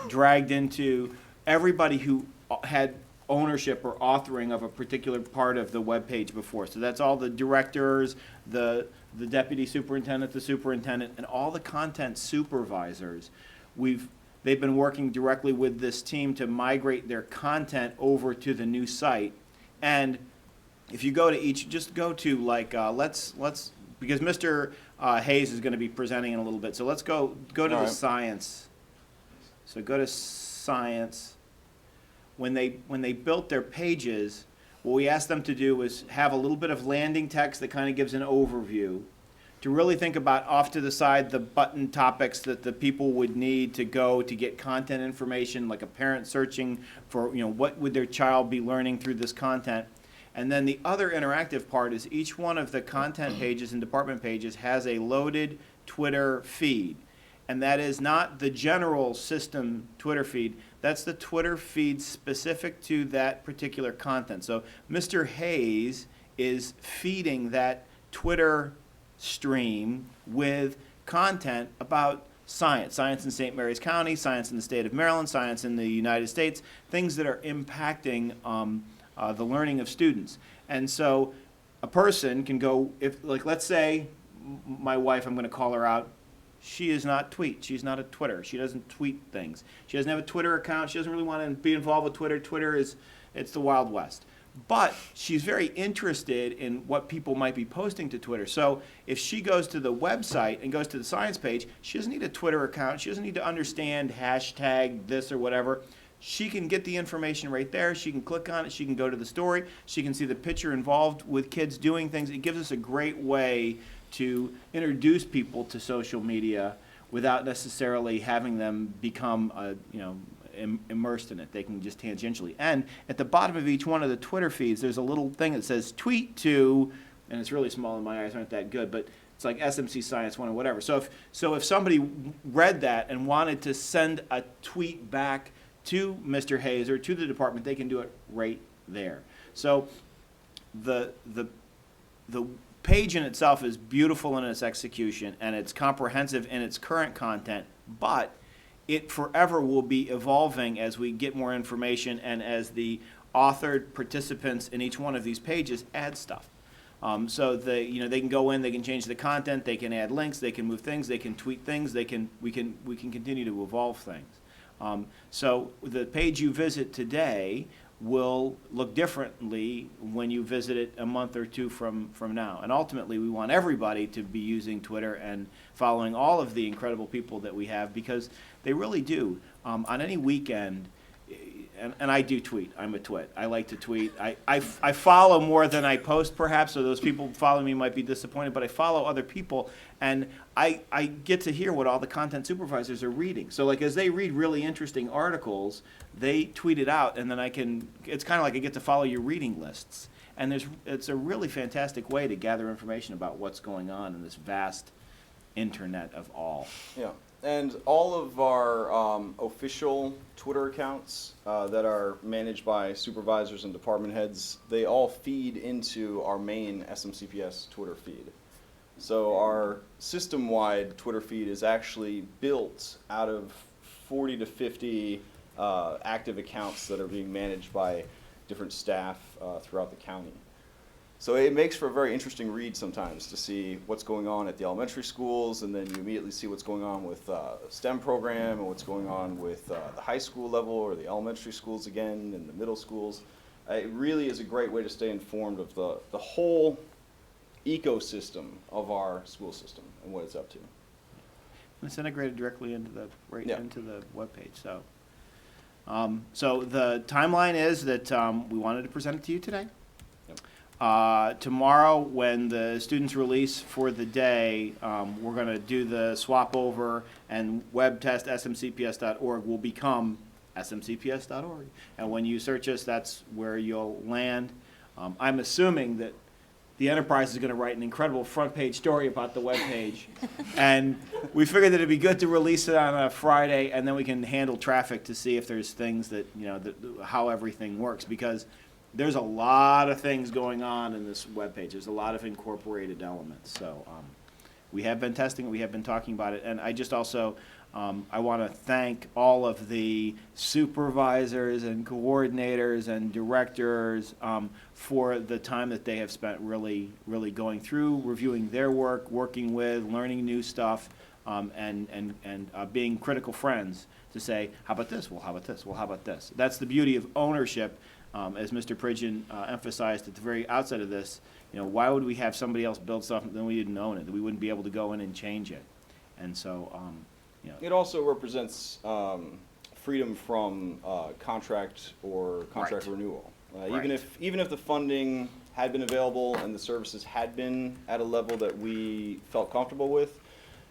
dragged into everybody who had ownership or authoring of a particular part of the web page before. So that's all the directors, the deputy superintendent, the superintendent, and all the content supervisors. They've been working directly with this team to migrate their content over to the new site. And if you go to each, just go to like, let's because Mr. Hayes is going to be presenting in a little bit. So let's go to the science. So go to science. When they built their pages, what we asked them to do was have a little bit of landing text that kind of gives an overview, to really think about off to the side the button topics that the people would need to go to get content information, like a parent searching for, you know, what would their child be learning through this content. And then the other interactive part is each one of the content pages and department pages has a loaded Twitter feed. And that is not the general system Twitter feed. That's the Twitter feed specific to that particular content. So Mr. Hayes is feeding that Twitter stream with content about science in St. Mary's County, science in the state of Maryland, science in the United States, things that are impacting the learning of students. And so a person can go, if, like, let's say my wife, I'm going to call her out, she is not tweet. She's not a Twitter. She doesn't tweet things. She doesn't have a Twitter account. She doesn't really want to be involved with Twitter. Twitter it's the Wild West. But she's very interested in what people might be posting to Twitter. So if she goes to the website and goes to the science page, she doesn't need a Twitter account. She doesn't need to understand hashtag this or whatever. She can get the information right there. She can click on it. She can go to the story. She can see the picture involved with kids doing things. It gives us a great way to introduce people to social media without necessarily having them become, immersed in it. They can just tangentially. And at the bottom of each one of the Twitter feeds, there's a little thing that says tweet to, and it's really small and my eyes aren't that good, but it's like SMC Science 1 or whatever. So if somebody read that and wanted to send a tweet back to Mr. Hayes or to the department, they can do it right there. So the page in itself is beautiful in its execution and it's comprehensive in its current content, but it forever will be evolving as we get more information and as the authored participants in each one of these pages add stuff. So they can go in, they can change the content, they can add links, they can move things, they can tweet things, we can continue to evolve things. So the page you visit today will look differently when you visit it a month or two from now. And ultimately, we want everybody to be using Twitter and following all of the incredible people that we have, because they really do. On any weekend, and I do tweet. I'm a twit. I like to tweet. I follow more than I post, perhaps, so those people following me might be disappointed, but I follow other people, and I get to hear what all the content supervisors are reading. So, like, as they read really interesting articles, they tweet it out, and then it's kind of like I get to follow your reading lists. And it's a really fantastic way to gather information about what's going on in this vast internet of all. Yeah. And all of our official Twitter accounts that are managed by supervisors and department heads, they all feed into our main SMCPS Twitter feed. So our system-wide Twitter feed is actually built out of 40 to 50 active accounts that are being managed by different staff throughout the county. So it makes for a very interesting read sometimes to see what's going on at the elementary schools, and then you immediately see what's going on with STEM program and what's going on with the high school level or the elementary schools again and the middle schools. It really is a great way to stay informed of the whole ecosystem of our school system and what it's up to. It's integrated directly into the, Yeah. into the webpage, so. So the timeline is that we wanted to present it to you today. Tomorrow, when the students release for the day, we're going to do the swap over, and web test smcps.org will become smcps.org. And when you search us, that's where you'll land. I'm assuming that the Enterprise is going to write an incredible front page story about the web page. And we figured that it'd be good to release it on a Friday, and then we can handle traffic to see if there's things that, how everything works. Because there's a lot of things going on in this webpage. There's a lot of incorporated elements. So we have been testing it. We have been talking about it. And I just also, I want to thank all of the supervisors and coordinators and directors for the time that they have spent really going through, reviewing their work, working with, learning new stuff, and being critical friends to say, how about this? Well, how about this? Well, how about this? That's the beauty of ownership. As Mr. Pridgeon emphasized at the very outset of this, why would we have somebody else build something that we didn't own it, that we wouldn't be able to go in and change it? And so, It also represents freedom from contract or contract Right. renewal. Right. Even if the funding had been available and the services had been at a level that we felt comfortable with,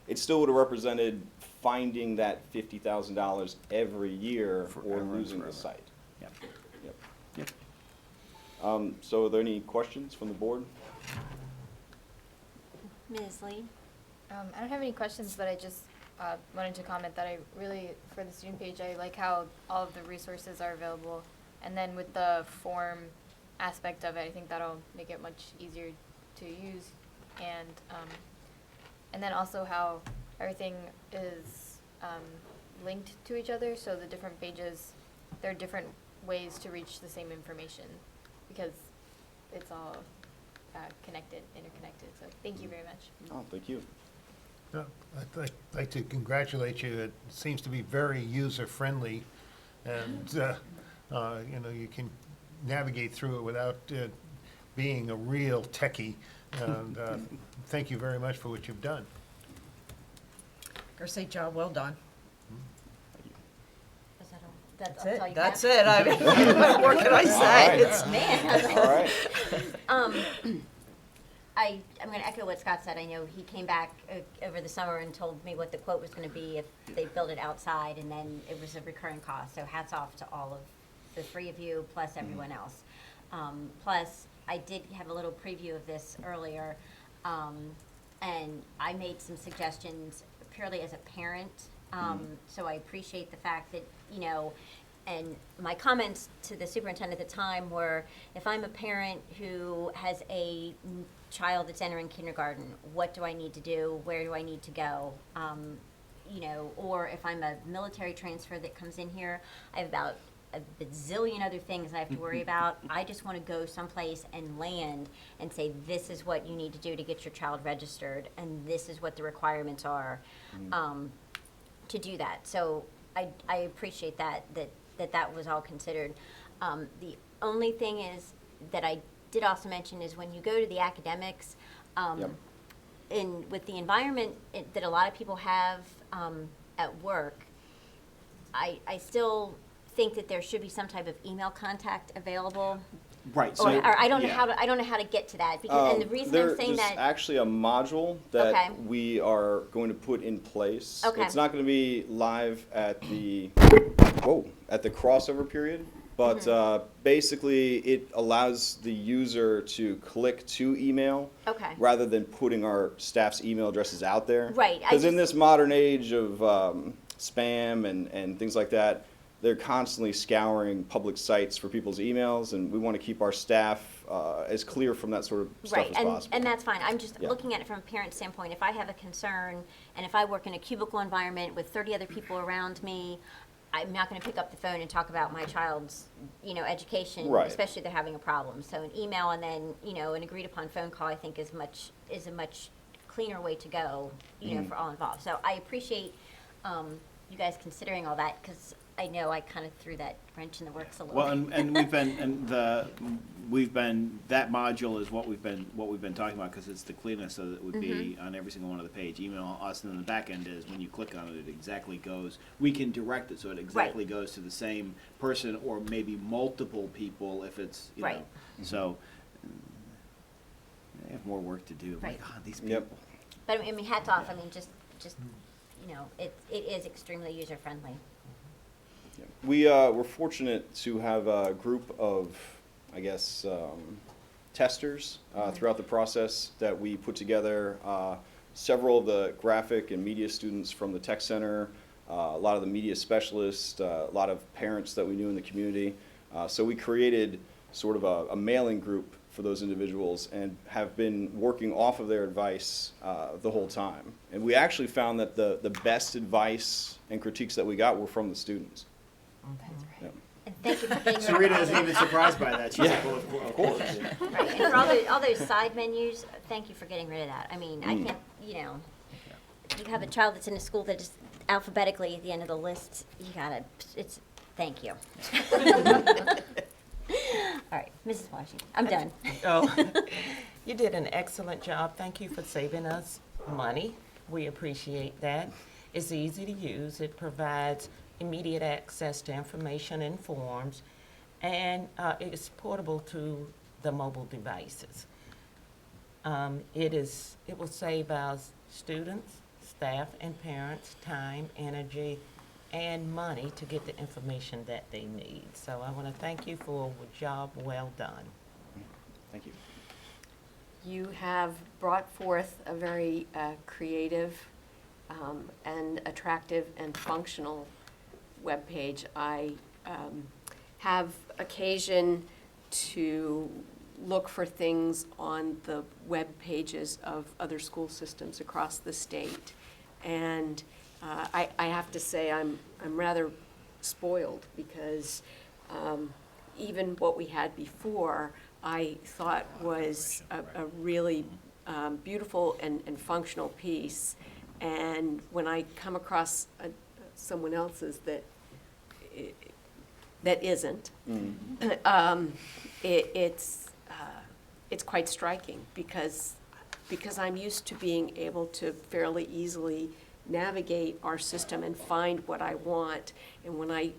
it still would have represented finding that $50,000 every year Forever or and losing the forever. site. Yep. Yep. Yep. So are there any questions from the board? Ms. Lee? I don't have any questions, but I just wanted to comment that I really, for the student page, I like how all of the resources are available. And then with the form aspect of it, I think that'll make it much easier to use. And then also how everything is linked to each other, so the different pages, there are different ways to reach the same information because it's all interconnected. So thank you very much. Oh, thank you. I'd like to congratulate you. It seems to be very user-friendly, and you can navigate through it without being a real techie. And thank you very much for what you've done. Or say, job well done. Is that all? That's all it. you That's got? it. I mean, what more can I say? right. It's Man. All right. I'm going to echo what Scott said. I know he came back over the summer and told me what the quote was going to be if they built it outside, and then it was a recurring cost. So hats off to all of the three of you, plus everyone else. Plus, I did have a little preview of this earlier, and I made some suggestions purely as a parent. So I appreciate the fact that, and my comments to the superintendent at the time were, if I'm a parent who has a child that's entering kindergarten, what do I need to do? Where do I need to go? Or if I'm a military transfer that comes in here, I have about a bazillion other things I have to worry about. I just want to go someplace and land and say, this is what you need to do to get your child registered, and this is what the requirements are to do that. So I appreciate that was all considered. The only thing is that I did also mention is when you go to the academics, with the environment that a lot of people have at work, I still think that there should be some type of email contact available. Right. Or I don't know yeah. how to get to that, because and the reason I'm saying There's that. actually a module that Okay. we are going to put in place. Okay. It's not going to be live at the crossover period, but Mm-hmm. basically it allows the user to click to email Okay. rather than putting our staff's email addresses out there. Right, I Because in just- this modern age of spam and things like that, they're constantly scouring public sites for people's emails, and we want to keep our staff as clear from that sort of stuff Right, as and, possible. and that's fine. I'm just Yeah. looking at it from a parent standpoint. If I have a concern, and if I work in a cubicle environment with 30 other people around me, I'm not gonna pick up the phone and talk about my child's, education, Right. especially if they're having a problem. So an email and then, an agreed upon phone call, I think is a much cleaner way to go, for all involved. So I appreciate, you guys considering all that, because I know I kind of threw that wrench in the works a little Well, bit. and we've been, that module is what we've been talking about, because it's the cleanest, so that it would be on every single one of the page. Email us, and then the back end is, when you click on it, it exactly goes, we can direct it so it exactly goes to the same person, or maybe multiple people if it's, Right. So, they have more work to do. My Right. God, these Yep. people. But I mean, hats off, I mean, just, it is extremely user-friendly. We're fortunate to have a group of, I guess, testers throughout the process that we put together. Several of the graphic and media students from the tech center, a lot of the media specialists, a lot of parents that we knew in the community. So we created sort of a mailing group for those individuals and have been working off of their advice the whole time. And we actually found that the best advice and critiques that we got were from the students. Yeah. And thank you for getting rid of Sarita all isn't even surprised by that. She's like, well, of course. Right, and for all those side menus, thank you for getting rid of that. I mean, I can't, you have a child that's in a school that is alphabetically at the end of the list, thank you. All right, Mrs. Washington, I'm done. Oh, you did an excellent job. Thank you for saving us money. We appreciate that. It's easy to use. It provides immediate access to information and forms, and it is portable to the mobile devices. It will save our students, staff, and parents time, energy, and money to get the information that they need. So I want to thank you for a job well done. Thank you. You have brought forth a very creative and attractive and functional webpage. I have occasion to look for things on the web pages of other school systems across the state. And I have to say I'm rather spoiled, because even what we had before I thought was a really beautiful and functional piece. And when I come across someone else's that isn't, it's quite striking, because I'm used to being able to fairly easily navigate our system and find what I want. And when I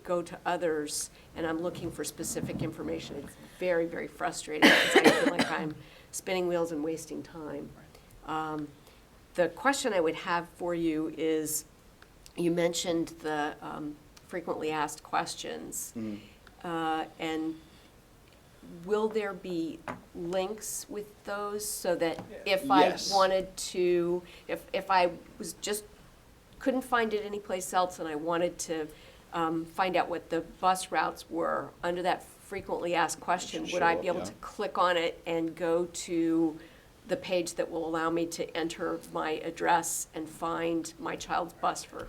go to others and I'm looking for specific information, it's very, very frustrating, because I feel like I'm spinning wheels and wasting time. The question I would have for you is, you mentioned the frequently asked questions. And will there be links with those, so that if Yes. I wanted to, if I was just, couldn't find it anyplace else, and I wanted to find out what the bus routes were under that frequently asked question, would I be able to click on it and go to the page that will allow me to enter my address and find my child's bus for?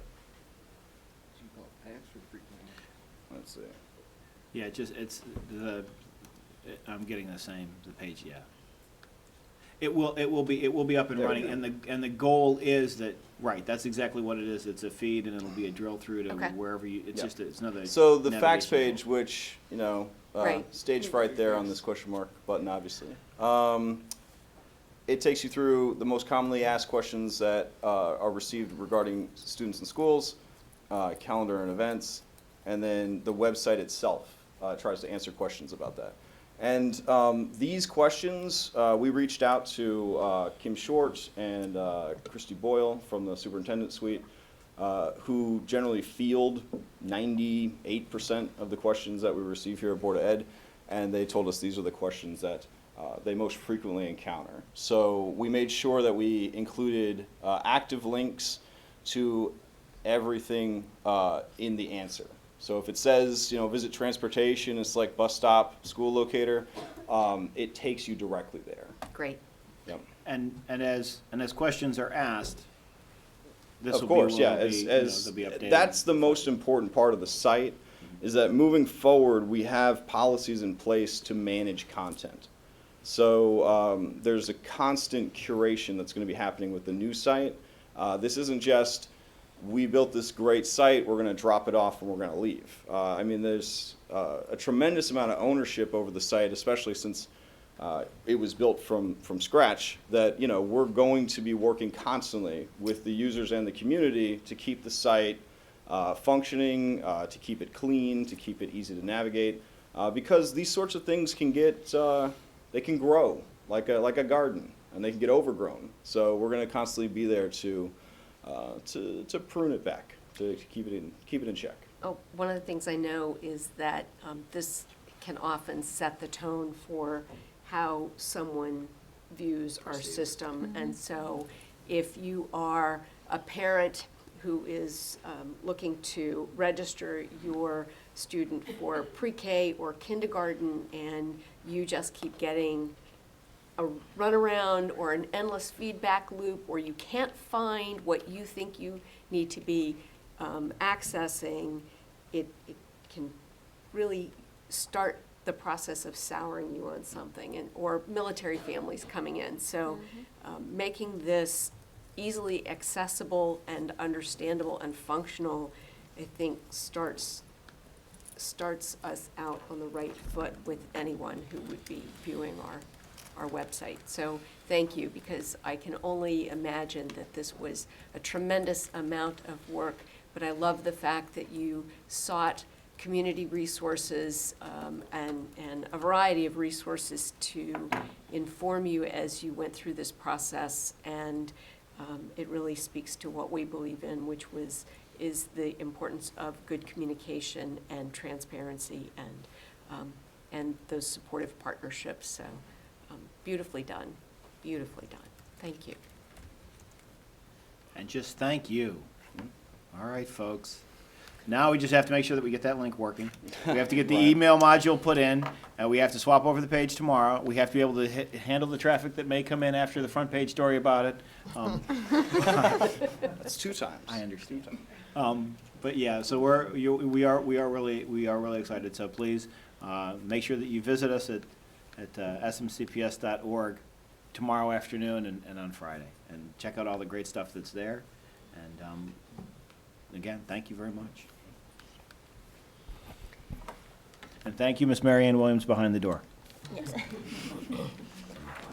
Let's see. Yeah, I'm getting the page, yeah. It will be up and There we running, go. and the goal is that, right, that's exactly what it is. It's a feed, and it'll be a drill through to Okay. wherever you, it's Yeah. just, it's another. So the facts navigation page, tool. which, Right. stage fright there on this question mark button, obviously. It takes you through the most commonly asked questions that are received regarding students in schools, calendar and events, and then the website itself tries to answer questions about that. And these questions, we reached out to Kim Short and Christy Boyle from the superintendent suite, who generally field 98% of the questions that we receive here at Board of Ed, and they told us these are the questions that they most frequently encounter. So we made sure that we included active links to everything in the answer. So if it says, visit transportation, it's like bus stop, school locator, it takes you directly there. Great. Yep. And as questions are asked, this will Of be, course, will yeah, be, they'll be updated. that's the most important part of the site, is that moving forward, we have policies in place to manage content. So there's a constant curation that's going to be happening with the new site. This isn't just, we built this great site, we're going to drop it off and we're going to leave. I mean, there's a tremendous amount of ownership over the site, especially since it was built from scratch, that we're going to be working constantly with the users and the community to keep the site functioning, to keep it clean, to keep it easy to navigate, because these sorts of things can get, they can grow like a garden, and they can get overgrown. So we're going to constantly be there to prune it back, to keep it in check. Oh, one of the things I know is that this can often set the tone for how someone views our system. And so if you are a parent who is looking to register your student for pre-K or kindergarten, and you just keep getting a runaround or an endless feedback loop, or you can't find what you think you need to be accessing, it can really start the process of souring you on something, or military families coming in. So making this easily accessible and understandable and functional, I think starts us out on the right foot with anyone who would be viewing our website. So thank you, because I can only imagine that this was a tremendous amount of work, but I love the fact that you sought community resources and a variety of resources to inform you as you went through this process, and it really speaks to what we believe in, which is the importance of good communication and transparency and those supportive partnerships. So beautifully done, beautifully done. Thank you. And just thank you. All right, folks. Now we just have to make sure that we get that link working. We have to get the email module put in, and we have to swap over the page tomorrow. We have to be able to handle the traffic that may come in after the front page story about it. That's 2 times. I understand. But yeah, so we are really excited. So please make sure that you visit us at smcps.org tomorrow afternoon and on Friday, and check out all the great stuff that's there. And again, thank you very much. And thank you, Miss Marianne Williams behind the door. Yes. All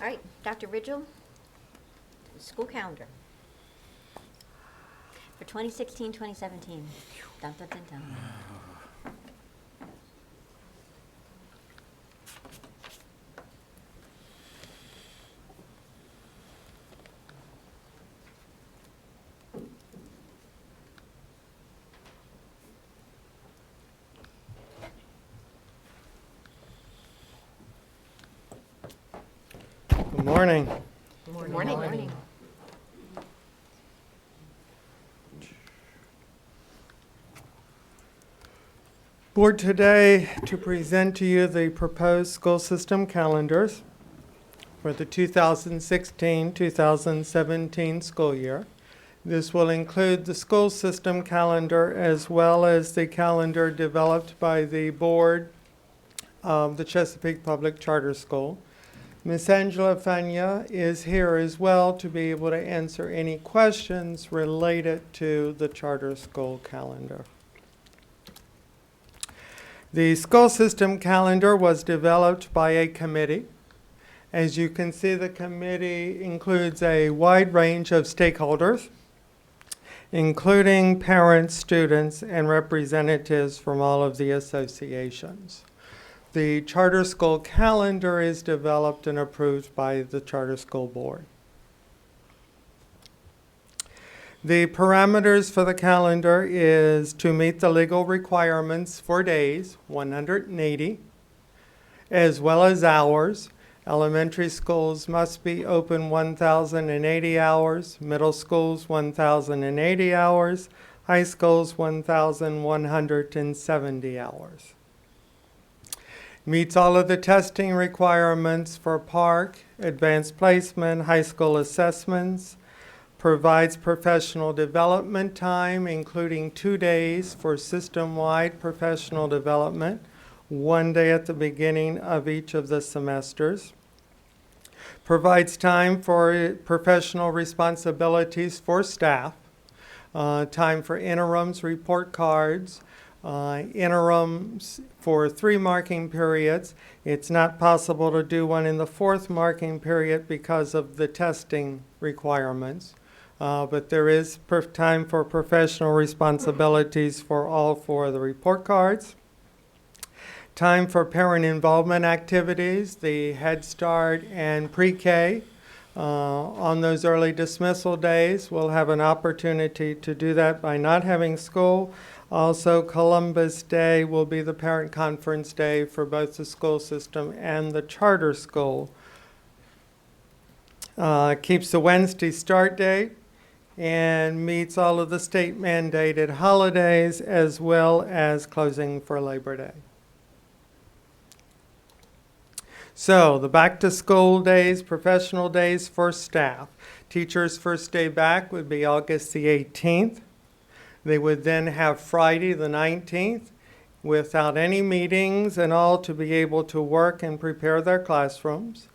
right, Dr. Ridgel, school calendar for 2016, 2017. Dun, dun, dun, dun. Good morning. Good morning. Board, today to present to you the proposed school system calendars for the 2016-2017 school year. This will include the school system calendar as well as the calendar developed by the board of the Chesapeake Public Charter School. Ms. Angela Fania is here as well to be able to answer any questions related to the charter school calendar. The school system calendar was developed by a committee. As you can see, the committee includes a wide range of stakeholders, including parents, students, and representatives from all of the associations. The charter school calendar is developed and approved by the charter school board. The parameters for the calendar is to meet the legal requirements for days, 180, as well as hours. Elementary schools must be open 1,080 hours, middle schools 1,080 hours, high school's 1,170 hours. Meets all of the testing requirements for Park, advanced placement, high school assessments, provides professional development time, including 2 days for system-wide professional development, 1 day at the beginning of each of the semesters. Provides time for professional responsibilities for staff, time for interims, report cards, interims for 3 marking periods. It's not possible to do one in the 4th marking period because of the testing requirements. But there is time for professional responsibilities for all 4 of the report cards. Time for parent involvement activities, the Head Start and pre-K. On those early dismissal days, we'll have an opportunity to do that by not having school. Also, Columbus Day will be the parent conference day for both the school system and the charter school. Keeps the Wednesday start date and meets all of the state mandated holidays as well as closing for Labor Day. So the back to school days, professional days for staff. Teachers' first day back would be August the 18th. They would then have Friday the 19th without any meetings and all to be able to work and prepare their classrooms.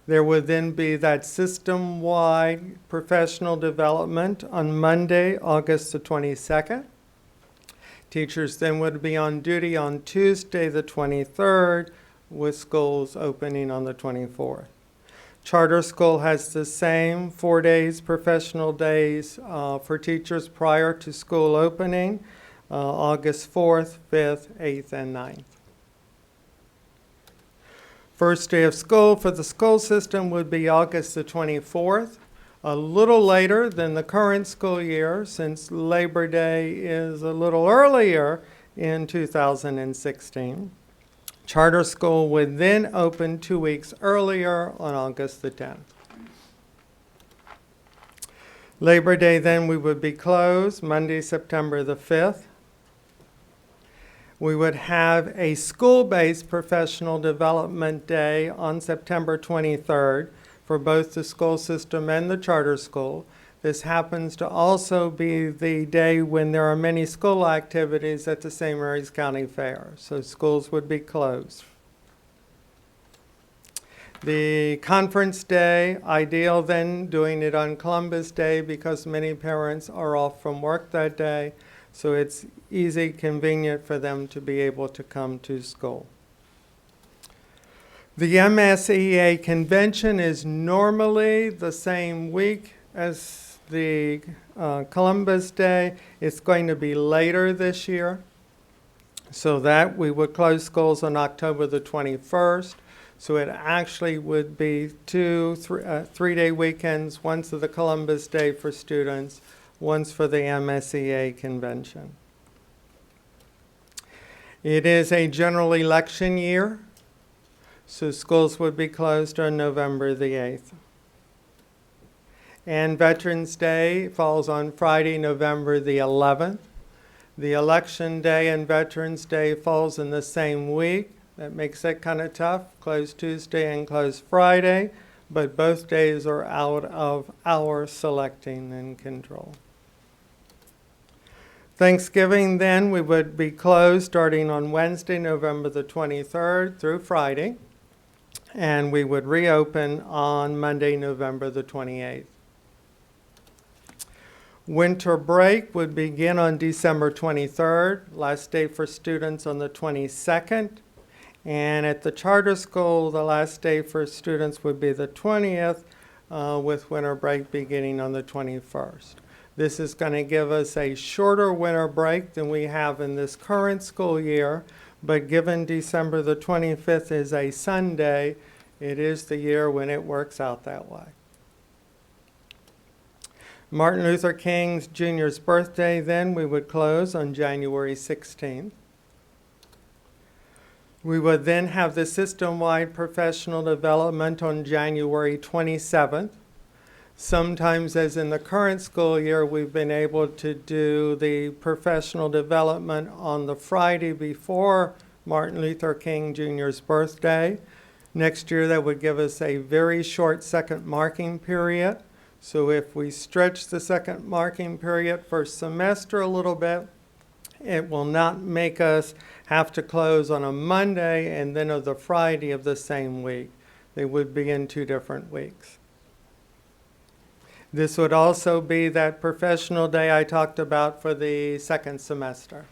There would then be that system-wide professional development on Monday, August the 22nd. Teachers then would be on duty on Tuesday the 23rd, with schools opening on the 24th. Charter school has the same 4 days, professional days for teachers prior to school opening, August 4th, 5th, 8th, and 9th. First day of school for the school system would be August the 24th, a little later than the current school year since Labor Day is a little earlier in 2016. Charter school would then open 2 weeks earlier on August the 10th. Labor Day then we would be closed Monday, September the 5th. We would have a school-based professional development day on September 23rd for both the school system and the charter school. This happens to also be the day when there are many school activities at the St. Mary's County Fair, so schools would be closed. The conference day, ideal then doing it on Columbus Day because many parents are off from work that day, so it's easy, convenient for them to be able to come to school. The MSEA convention is normally the same week as the Columbus Day. It's going to be later this year, so that we would close schools on October the 21st. So it actually would be 3-day weekends, once for the Columbus Day for students, once for the MSEA convention. It is a general election year, so schools would be closed on November the 8th. And Veterans Day falls on Friday, November the 11th. The Election Day and Veterans Day falls in the same week. That makes it kind of tough. Close Tuesday and close Friday, but both days are out of our selecting and control. Thanksgiving then we would be closed starting on Wednesday, November the 23rd through Friday, and we would reopen on Monday, November the 28th. Winter break would begin on December 23rd, last day for students on the 22nd, and at the charter school, the last day for students would be the 20th, with winter break beginning on the 21st. This is going to give us a shorter winter break than we have in this current school year, but given December the 25th is a Sunday, it is the year when it works out that way. Martin Luther King Jr.'s birthday, then, we would close on January 16th. We would then have the system-wide professional development on January 27th. Sometimes, as in the current school year, we've been able to do the professional development on the Friday before Martin Luther King Jr.'s birthday. Next year, that would give us a very short second marking period. So if we stretch the second marking period for semester a little bit, it will not make us have to close on a Monday and then on the Friday of the same week. They would be in 2 different weeks. This would also be that professional day I talked about for the second semester.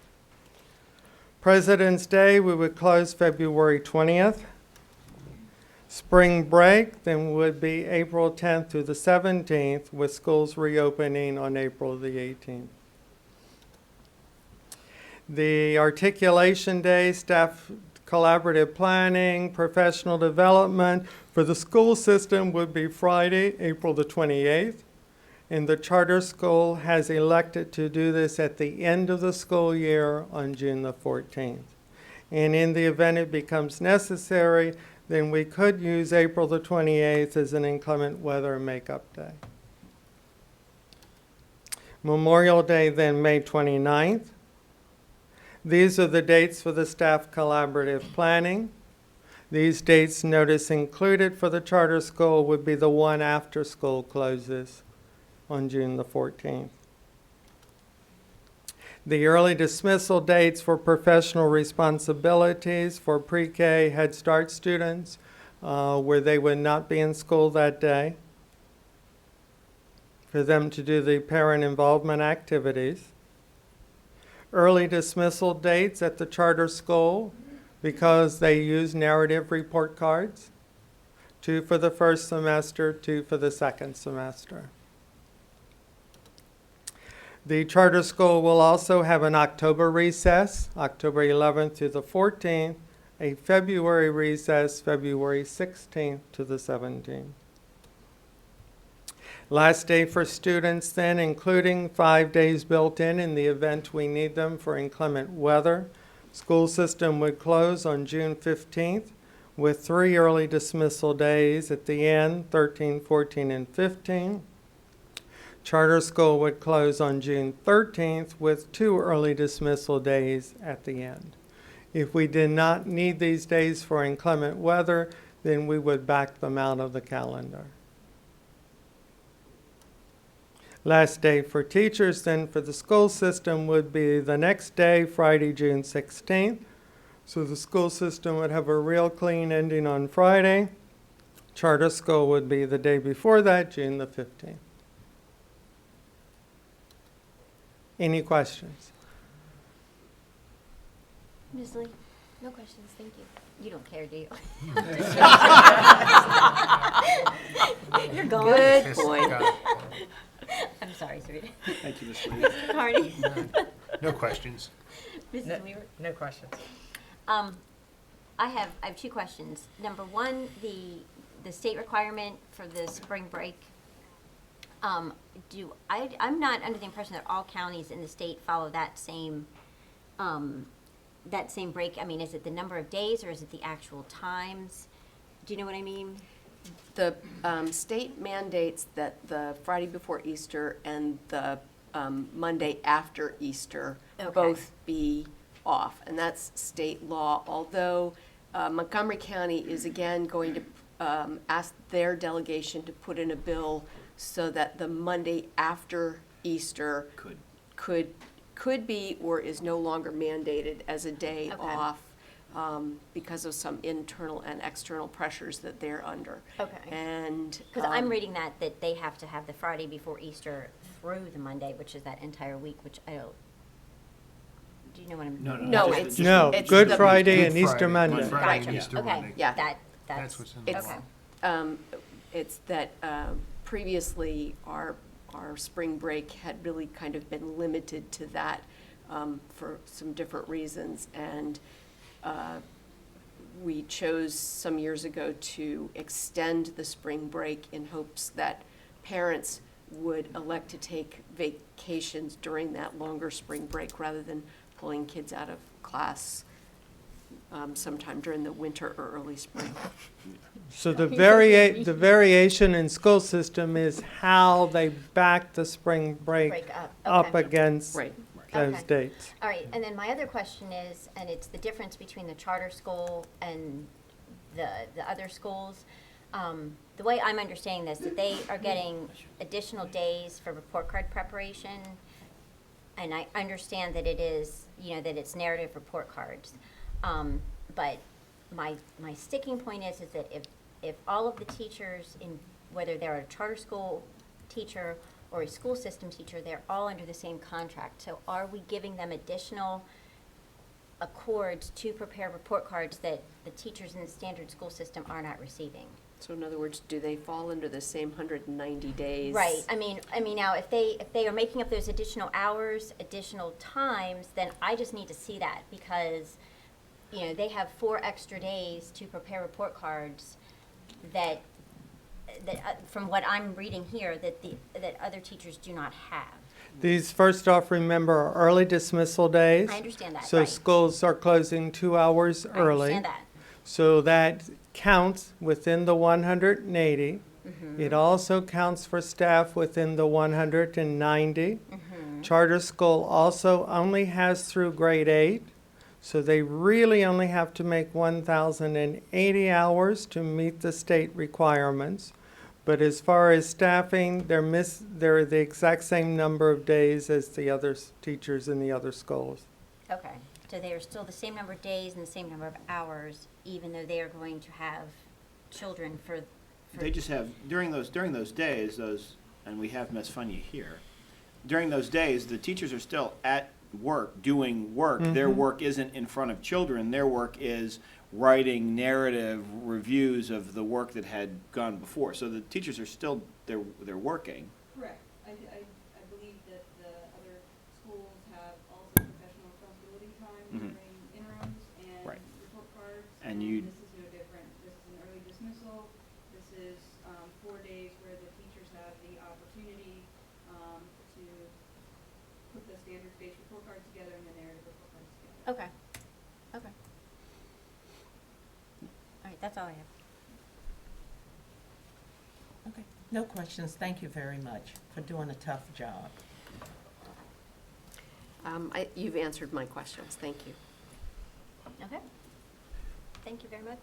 President's Day, we would close February 20th. Spring break then would be April 10th through the 17th, with schools reopening on April the 18th. The articulation day, staff collaborative planning, professional development for the school system would be Friday, April the 28th. And the charter school has elected to do this at the end of the school year on June the 14th. And in the event it becomes necessary, then we could use April the 28th as an inclement weather makeup day. Memorial Day, then May 29th. These are the dates for the staff collaborative planning. These dates, notice included for the charter school, would be the one after school closes on June the 14th. The early dismissal dates for professional responsibilities for pre-K Head Start students, where they would not be in school that day, for them to do the parent involvement activities. Early dismissal dates at the charter school, because they use narrative report cards, 2 for the first semester, 2 for the second semester. The charter school will also have an October recess, October 11th to the 14th, a February recess, February 16th to the 17th. Last day for students then, including 5 days built in the event we need them for inclement weather. School system would close on June 15th with 3 early dismissal days at the end, 13, 14, and 15. Charter school would close on June 13th with 2 early dismissal days at the end. If we did not need these days for inclement weather, then we would back them out of the calendar. Last day for teachers then for the school system would be the next day, Friday, June 16th. So the school system would have a real clean ending on Friday. Charter school would be the day before that, June the 15th. Any questions? Ms. Lee? No questions, thank you. You don't care, do you? You're gone. Good Yes, point. got it. I'm sorry, Sarita. Thank you, Mr. Lee. Mr. Carney? No questions. Mrs. Weaver? No questions. I have 2 questions. Number 1, the state requirement for the spring break. I'm not under the impression that all counties in the state follow that same break. I mean, is it the number of days or is it the actual times? Do you know what I mean? The state mandates that the Friday before Easter and the Monday after Easter Okay. both be off, and that's state law, although Montgomery County is again going to ask their delegation to put in a bill so that the Monday after Easter could be or is no longer mandated as a day Okay. off because of some internal and external pressures that they're under. Okay. And Because I'm reading that they have to have the Friday before Easter through the Monday, which is that entire week, which I don't. Do you know what I'm? No, it's No, it's Good the- Friday Good and Easter Friday. Monday. Good Friday and Gotcha. Easter Okay. Monday. Yeah. That's what's in It's, okay. it's that previously our spring break had really kind of been limited to that for some different reasons. And we chose some years ago to extend the spring break in hopes that parents would elect to take vacations during that longer spring break rather than pulling kids out of class sometime during the winter or early spring. So the variation in school system is how they back the spring break Break up, up okay. against Right. those Okay. dates. All right, and then my other question is, and it's the difference between the charter school and the other schools. The way I'm understanding this, that they are getting additional days for report card preparation, and I understand that it is, that it's narrative report cards. But my sticking point is that if all of the teachers whether they're a charter school teacher or a school system teacher, they're all under the same contract. So are we giving them additional accords to prepare report cards that the teachers in the standard school system are not receiving? So in other words, do they fall under the same 190 days? Right. I mean now if they are making up those additional hours, additional times, then I just need to see that, because they have 4 extra days to prepare report cards that from what I'm reading here, that other teachers do not have. These, first off, remember, are early dismissal days. I understand that, So right. schools are closing 2 hours I early. understand that. So that counts within the 180. Mm-hmm. It also counts for staff within the 190. Mm-hmm. Charter school also only has through grade 8. So they really only have to make 1,080 hours to meet the state requirements. But as far as staffing, they're the exact same number of days as the other teachers in the other schools. Okay, so they are still the same number of days and the same number of hours, even though they are going to have children for They just have, during those days, and we have Ms. Funya here, during those days, the teachers are still at work, doing work. Their work isn't in front of children. Their work is writing narrative reviews of the work that had gone before. So the teachers are still, they're working. Correct. I believe that the other schools have also professional responsibility time Mhm. during interims and Right. report cards. And you- This is no different. This is an early dismissal. This is 4 days where the teachers have the opportunity to put the standards-based report cards together and the narrative report cards together. Okay. Okay. All right, that's all I have. Okay, no questions. Thank you very much for doing a tough job. You've answered my questions. Thank you. Okay. Thank you very much.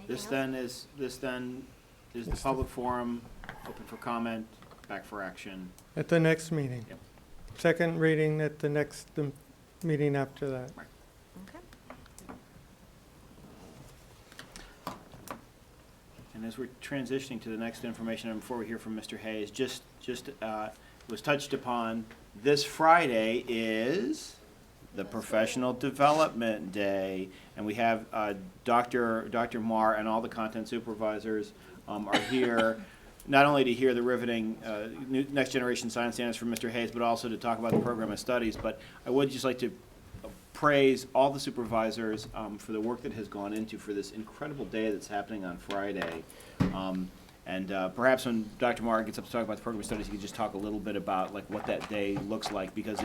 This Anything else? then is the public forum, open for comment, back for action. At the next meeting. Yep. Second reading at the next meeting after that. Okay. And as we're transitioning to the next information, and before we hear from Mr. Hayes, just was touched upon, this Friday is the Professional Development Day, and we have Dr. Marr and all the content supervisors are here, not only to hear the riveting next generation science standards from Mr. Hayes, but also to talk about the program of studies. But I would just like to praise all the supervisors for the work that has gone into for this incredible day that's happening on Friday. And perhaps when Dr. Marr gets up to talk about the program of studies, he could just talk a little bit about like what that day looks like, because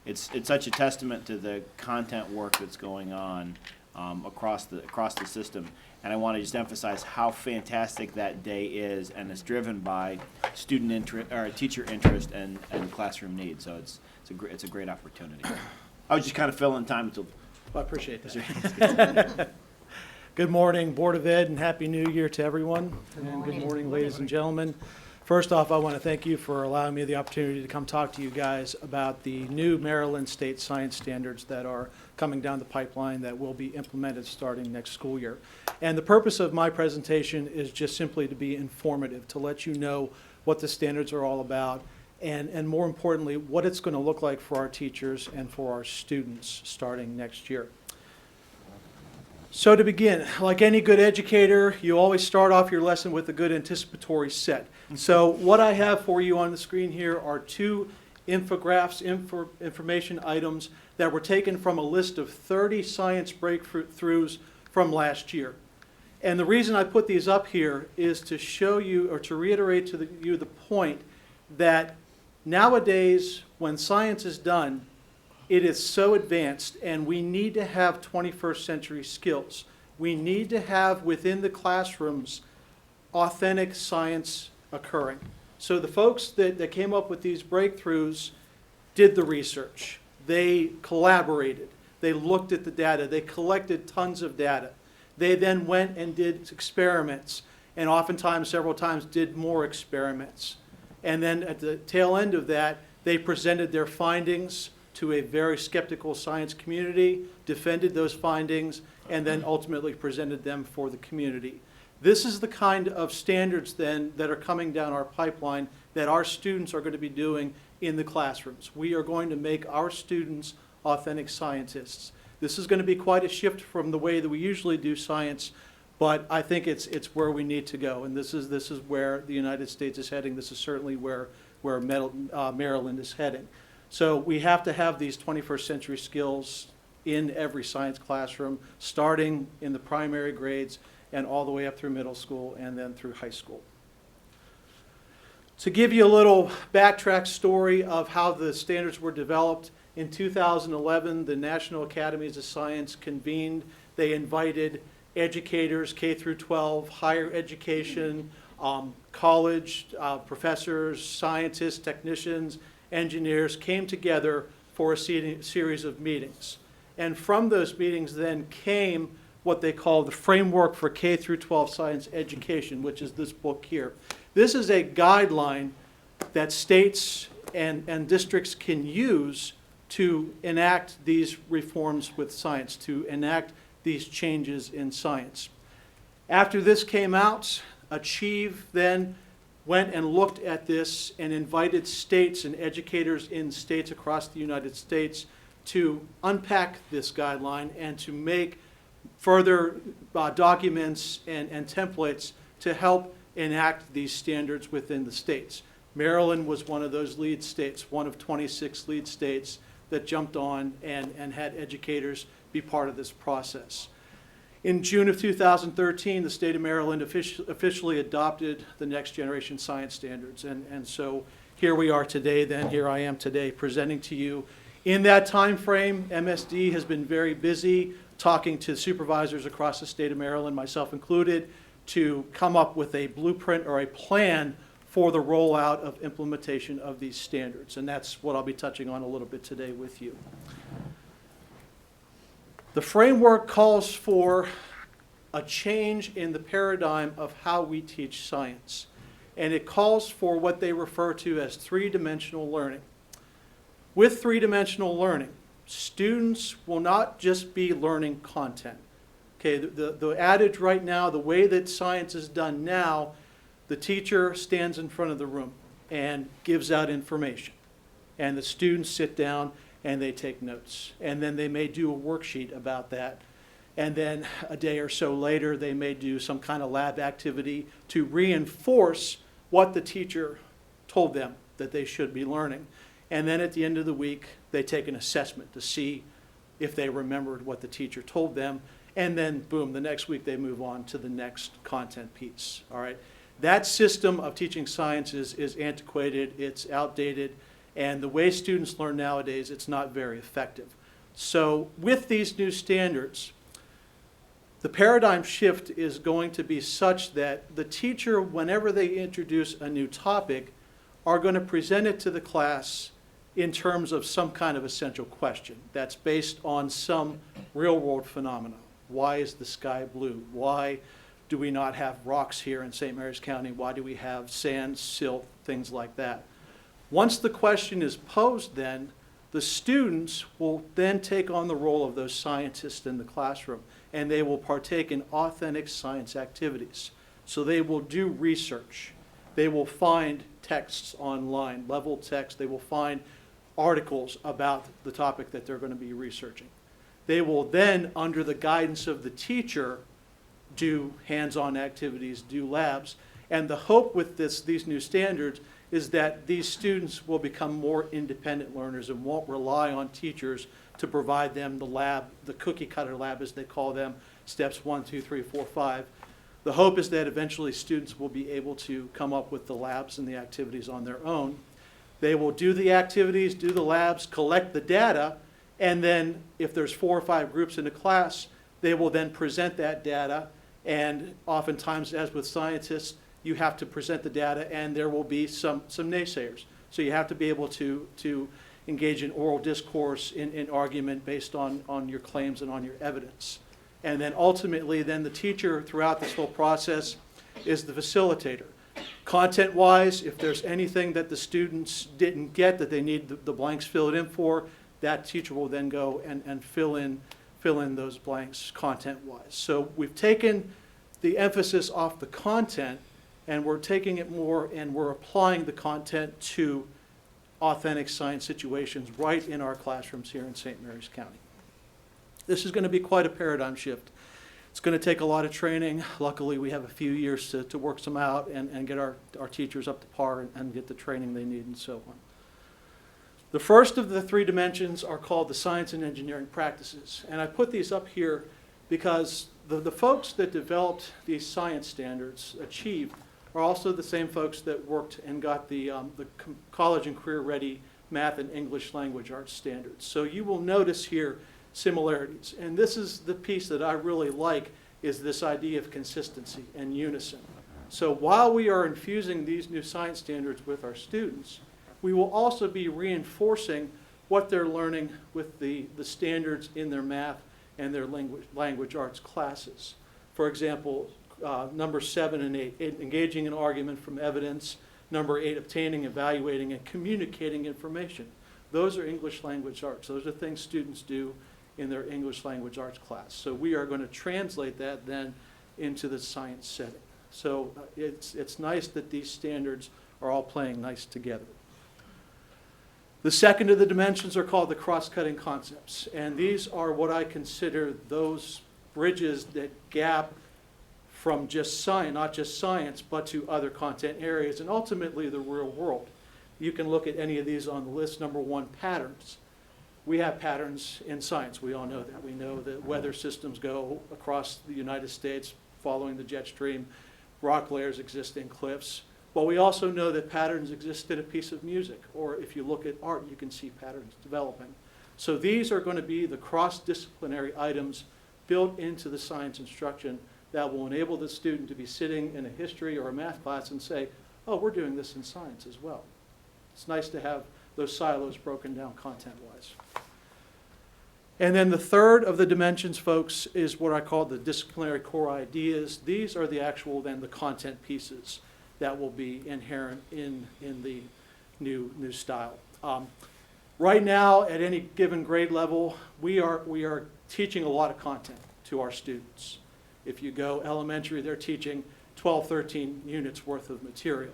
it's such a testament to the content work that's going on across the system. And I want to just emphasize how fantastic that day is, and it's driven by student interest, or teacher interest, and classroom needs. So it's a great opportunity. I was just kind of filling time until. I appreciate that. Good morning, Board of Ed, and Happy New Year to everyone. And good morning, ladies and gentlemen. First off, I want to thank you for allowing me the opportunity to come talk to you guys about the new Maryland State Science Standards that are coming down the pipeline that will be implemented starting next school year. And the purpose of my presentation is just simply to be informative, to let you know what the standards are all about, and more importantly, what it's going to look like for our teachers and for our students starting next year. So to begin, like any good educator, you always start off your lesson with a good anticipatory set. So what I have for you on the screen here are 2 infographics, information items that were taken from a list of 30 science breakthroughs from last year. And the reason I put these up here is to show you, or to reiterate to you the point that nowadays, when science is done, it is so advanced, and we need to have 21st century skills. We need to have within the classrooms authentic science occurring. So the folks that came up with these breakthroughs did the research. They collaborated. They looked at the data. They collected tons of data. They then went and did experiments, and oftentimes, several times, did more experiments. And then at the tail end of that, they presented their findings to a very skeptical science community, defended those findings, and then ultimately presented them for the community. This is the kind of standards then that are coming down our pipeline that our students are going to be doing in the classrooms. We are going to make our students authentic scientists. This is going to be quite a shift from the way that we usually do science, but I think it's where we need to go, and this is where the United States is heading. This is certainly where Maryland is heading. So we have to have these 21st century skills in every science classroom, starting in the primary grades and all the way up through middle school and then through high school. To give you a little backtrack story of how the standards were developed, in 2011, the National Academies of Science convened. They invited educators, K through 12, higher education, college professors, scientists, technicians, engineers came together for a series of meetings. And from those meetings then came what they call the Framework for K through 12 Science Education, which is this book here. This is a guideline that states and districts can use to enact these reforms with science, to enact these changes in science. After this came out, Achieve then went and looked at this and invited states and educators in states across the United States to unpack this guideline and to make further documents and templates to help enact these standards within the states. Maryland was one of those lead states, one of 26 lead states that jumped on and had educators be part of this process. In June of 2013, the state of Maryland officially adopted the Next Generation Science Standards. And so here we are today, then here I am today presenting to you. In that time frame, MSD has been very busy talking to supervisors across the state of Maryland, myself included, to come up with a blueprint or a plan for the rollout of implementation of these standards. And that's what I'll be touching on a little bit today with you. The framework calls for a change in the paradigm of how we teach science. And it calls for what they refer to as three-dimensional learning. With three-dimensional learning, students will not just be learning content. Okay, the adage right now, the way that science is done now, the teacher stands in front of the room and gives out information. And the students sit down and they take notes. And then they may do a worksheet about that. And then a day or so later, they may do some kind of lab activity to reinforce what the teacher told them that they should be learning. And then at the end of the week, they take an assessment to see if they remembered what the teacher told them. And then, boom, the next week they move on to the next content piece. All right. That system of teaching science is antiquated, it's outdated, and the way students learn nowadays, it's not very effective. So with these new standards, the paradigm shift is going to be such that the teacher, whenever they introduce a new topic, are going to present it to the class in terms of some kind of essential question that's based on some real-world phenomena. Why is the sky blue? Why do we not have rocks here in St. Mary's County? Why do we have sand, silt, things like that? Once the question is posed then, the students will then take on the role of those scientists in the classroom, and they will partake in authentic science activities. So they will do research. They will find texts online, level text. They will find articles about the topic that they're going to be researching. They will then, under the guidance of the teacher, do hands-on activities, do labs. And the hope with these new standards is that these students will become more independent learners and won't rely on teachers to provide them the lab, the cookie cutter lab as they call them, steps 1, 2, 3, 4, 5. The hope is that eventually students will be able to come up with the labs and the activities on their own. They will do the activities, do the labs, collect the data, And then if there's 4 or 5 groups in a class, they will then present that data. And oftentimes, as with scientists, you have to present the data and there will be some naysayers. So you have to be able to engage in oral discourse, in argument based on your claims and on your evidence. And then ultimately, then the teacher throughout this whole process is the facilitator. Content-wise, if there's anything that the students didn't get that they need the blanks filled in for, that teacher will then go and fill in those blanks content-wise. So we've taken the emphasis off the content and we're taking it more and we're applying the content to authentic science situations right in our classrooms here in St. Mary's County. This is going to be quite a paradigm shift. It's going to take a lot of training. Luckily, we have a few years to work some out and get our teachers up to par and get the training they need and so on. The first of the 3 dimensions are called the science and engineering practices. And I put these up here because the folks that developed these science standards, achieved, are also the same folks that worked and got the college and career ready math and English language arts standards. So you will notice here similarities. And this is the piece that I really like, is this idea of consistency and unison. So while we are infusing these new science standards with our students, we will also be reinforcing what they're learning with the standards in their math and their language arts classes. For example, number 7 and 8, engaging in argument from evidence. Number 8, obtaining, evaluating, and communicating information. Those are English language arts. Those are things students do in their English language arts class. So we are going to translate that then into the science setting. So it's nice that these standards are all playing nice together. The second of the dimensions are called the cross-cutting concepts. And these are what I consider those bridges that gap from just science, not just science, but to other content areas and ultimately the real world. You can look at any of these on the list. Number 1, patterns. We have patterns in science. We all know that. We know that weather systems go across the United States following the jet stream. Rock layers exist in cliffs. But we also know that patterns exist in a piece of music. Or if you look at art, you can see patterns developing. So these are going to be the cross-disciplinary items built into the science instruction that will enable the student to be sitting in a history or a math class and say, oh, we're doing this in science as well. It's nice to have those silos broken down content-wise. And then the third of the dimensions, folks, is what I call the disciplinary core ideas. These are the actual, then, the content pieces that will be inherent in the new style. Right now, at any given grade level, we are teaching a lot of content to our students. If you go elementary, they're teaching 12, 13 units worth of material.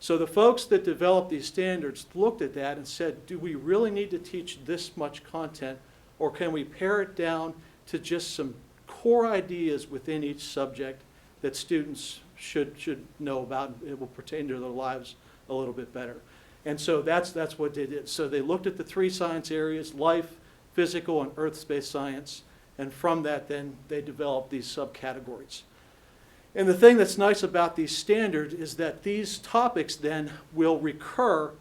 So the folks that developed these standards looked at that and said, do we really need to teach this much content, or can we pare it down to just some core ideas within each subject that students should know about, and it will pertain to their lives a little bit better. And so that's what they did. So they looked at the 3 science areas, life, physical, and earth-space science, and from that then they developed these subcategories. And the thing that's nice about these standards is that these topics then will recur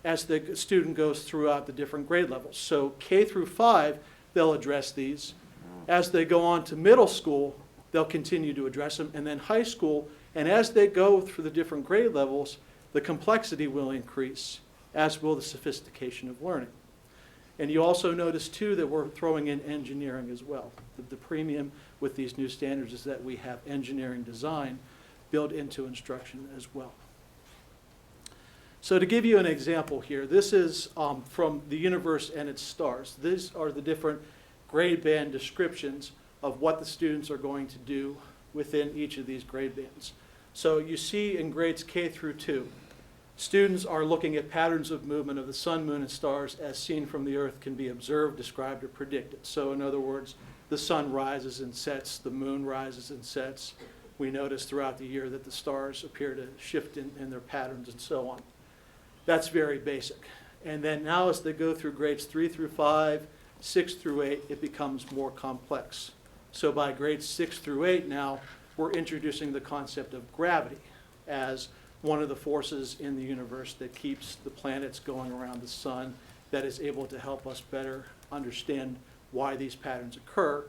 as the student goes throughout the different grade levels. So K through 5, they'll address these. As they go on to middle school, they'll continue to address them, and then high school, and as they go through the different grade levels, the complexity will increase, as will the sophistication of learning. And you also notice, too, that we're throwing in engineering as well. The premium with these new standards is that we have engineering design built into instruction as well. So to give you an example here, this is from the universe and its stars. These are the different grade band descriptions of what the students are going to do within each of these grade bands. So you see in grades K through 2, students are looking at patterns of movement of the sun, moon, and stars as seen from the earth can be observed, described, or predicted. So in other words, the sun rises and sets, the moon rises and sets. We notice throughout the year that the stars appear to shift in their patterns and so on. That's very basic. And then now as they go through grades 3 through 5, 6 through 8, it becomes more complex. So by grades 6 through 8 now, we're introducing the concept of gravity as one of the forces in the universe that keeps the planets going around the sun that is able to help us better understand why these patterns occur.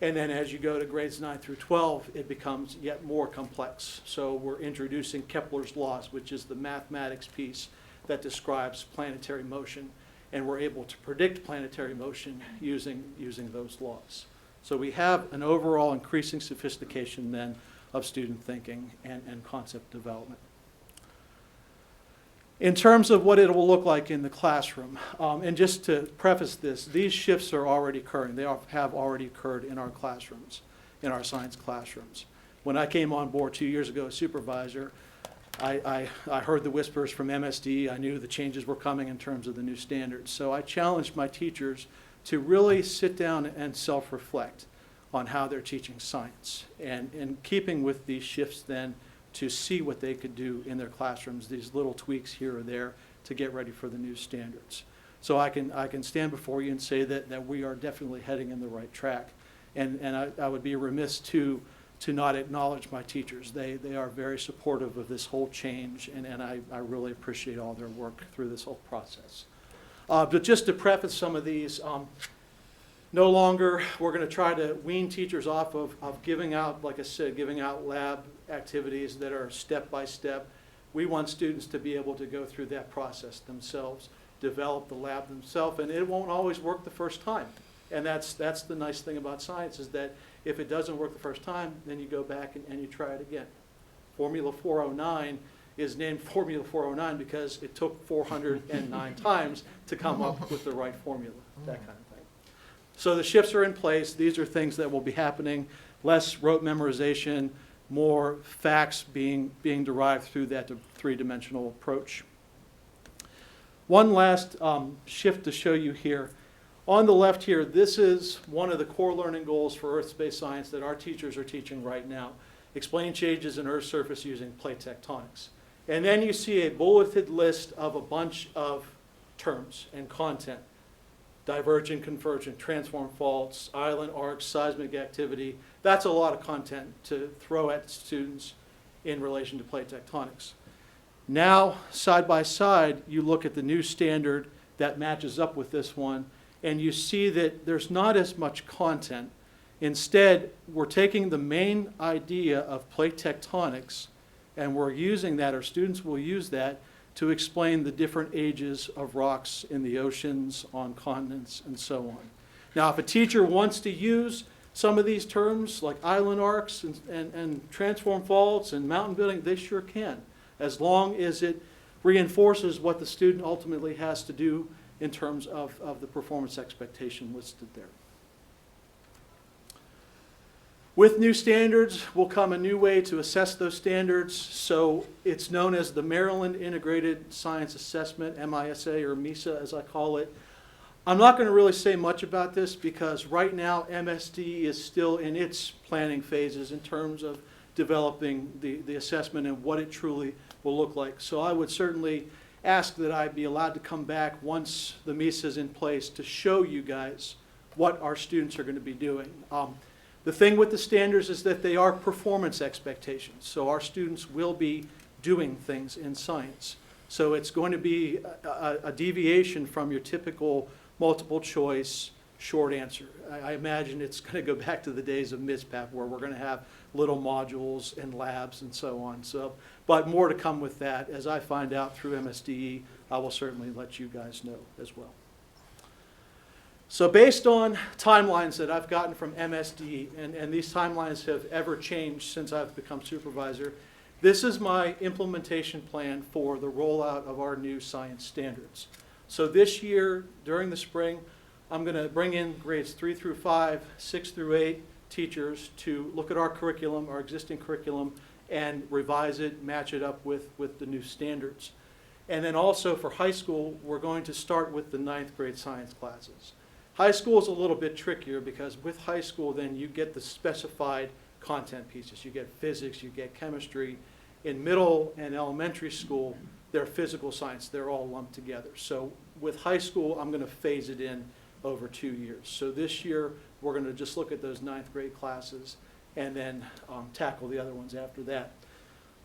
And then as you go to grades 9 through 12, it becomes yet more complex. So we're introducing Kepler's laws, which is the mathematics piece that describes planetary motion. And we're able to predict planetary motion using those laws. So we have an overall increasing sophistication then of student thinking and concept development. In terms of what it will look like in the classroom, and just to preface this, these shifts are already occurring. They have already occurred in our classrooms, in our science classrooms. When I came on board 2 years ago as supervisor, I heard the whispers from MSD. I knew the changes were coming in terms of the new standards. So I challenged my teachers to really sit down and self-reflect on how they're teaching science. And in keeping with these shifts then, to see what they could do in their classrooms, these little tweaks here or there to get ready for the new standards. So I can stand before you and say that we are definitely heading in the right track. And I would be remiss to not acknowledge my teachers. They are very supportive of this whole change, and I really appreciate all their work through this whole process. But just to preface some of these, no longer we're going to try to wean teachers off of giving out, like I said, giving out lab activities that are step by step. We want students to be able to go through that process themselves, develop the lab themselves, and it won't always work the first time. And that's the nice thing about science, is that if it doesn't work the first time, then you go back and you try it again. Formula 409 is named Formula 409 because it took 409 times to come up with the right formula, that kind of thing. So the shifts are in place. These are things that will be happening. Less rote memorization, more facts being derived through that three-dimensional approach. One last shift to show you here. On the left here, this is one of the core learning goals for Earth Space Science that our teachers are teaching right now. Explain changes in Earth's surface using plate tectonics. And then you see a bulleted list of a bunch of terms and content. Divergent, convergent, transform faults, island arcs, seismic activity. That's a lot of content to throw at students in relation to plate tectonics. Now, side by side, you look at the new standard that matches up with this one, and you see that there's not as much content. Instead, we're taking the main idea of plate tectonics, and we're using that, or students will use that, to explain the different ages of rocks in the oceans, on continents, and so on. Now, if a teacher wants to use some of these terms, like island arcs and transform faults and mountain building, they sure can, as long as it reinforces what the student ultimately has to do in terms of the performance expectation listed there. With new standards will come a new way to assess those standards. So it's known as the Maryland Integrated Science Assessment, MISA, or MISA as I call it. I'm not going to really say much about this because right now MSD is still in its planning phases in terms of developing the assessment and what it truly will look like. So I would certainly ask that I be allowed to come back once the MISA is in place to show you guys what our students are going to be doing. The thing with the standards is that they are performance expectations. So our students will be doing things in science. So it's going to be a deviation from your typical multiple choice short answer. I imagine it's going to go back to the days of MISPAP where we're going to have little modules and labs and so on. So, but more to come with that. As I find out through MSDE, I will certainly let you guys know as well. So based on timelines that I've gotten from MSD, and these timelines have ever changed since I've become supervisor, this is my implementation plan for the rollout of our new science standards. So this year, during the spring, I'm going to bring in grades 3 through 5, 6 through 8 teachers to look at our curriculum, our existing curriculum, and revise it, match it up with the new standards. And then also for high school, we're going to start with the 9th grade science classes. High school is a little bit trickier because with high school then you get the specified content pieces. You get physics, you get chemistry. In middle and elementary school, they're physical science. They're all lumped together. So with high school, I'm going to phase it in over 2 years. So this year, we're going to just look at those 9th grade classes and then tackle the other ones after that.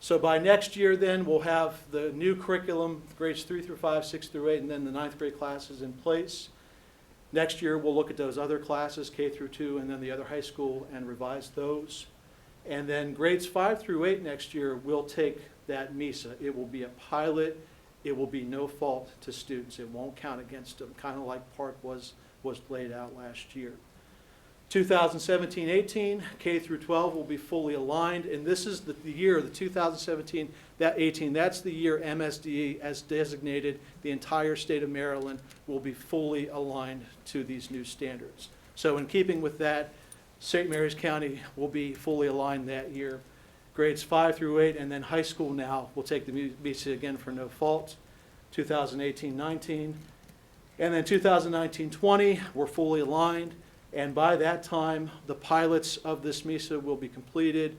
So by next year then, we'll have the new curriculum, grades 3 through 5, 6 through 8, and then the 9th grade classes in place. Next year, we'll look at those other classes, K through 2, and then the other high school, and revise those. And then grades 5 through 8 next year, we'll take that MISA. It will be a pilot. It will be no fault to students. It won't count against them, kind of like Park was laid out last year. 2017-18, K through 12 will be fully aligned, and this is the year, the 2017, that 18, that's the year MSDE, as designated, the entire state of Maryland will be fully aligned to these new standards. So in keeping with that, St. Mary's County will be fully aligned that year. Grades 5 through 8, and then high school now will take the MISA again for no fault. 2018-19, and then 2019-20, we're fully aligned. And by that time, the pilots of this MISA will be completed.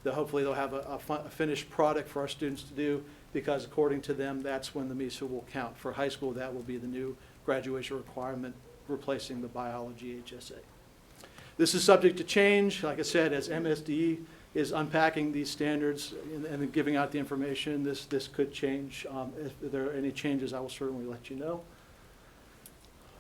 Hopefully they'll have a finished product for our students to do, because according to them, that's when the MISA will count. For high school, that will be the new graduation requirement, replacing the biology HSA. This is subject to change. Like I said, as MSDE is unpacking these standards and giving out the information, this could change. If there are any changes, I will certainly let you know.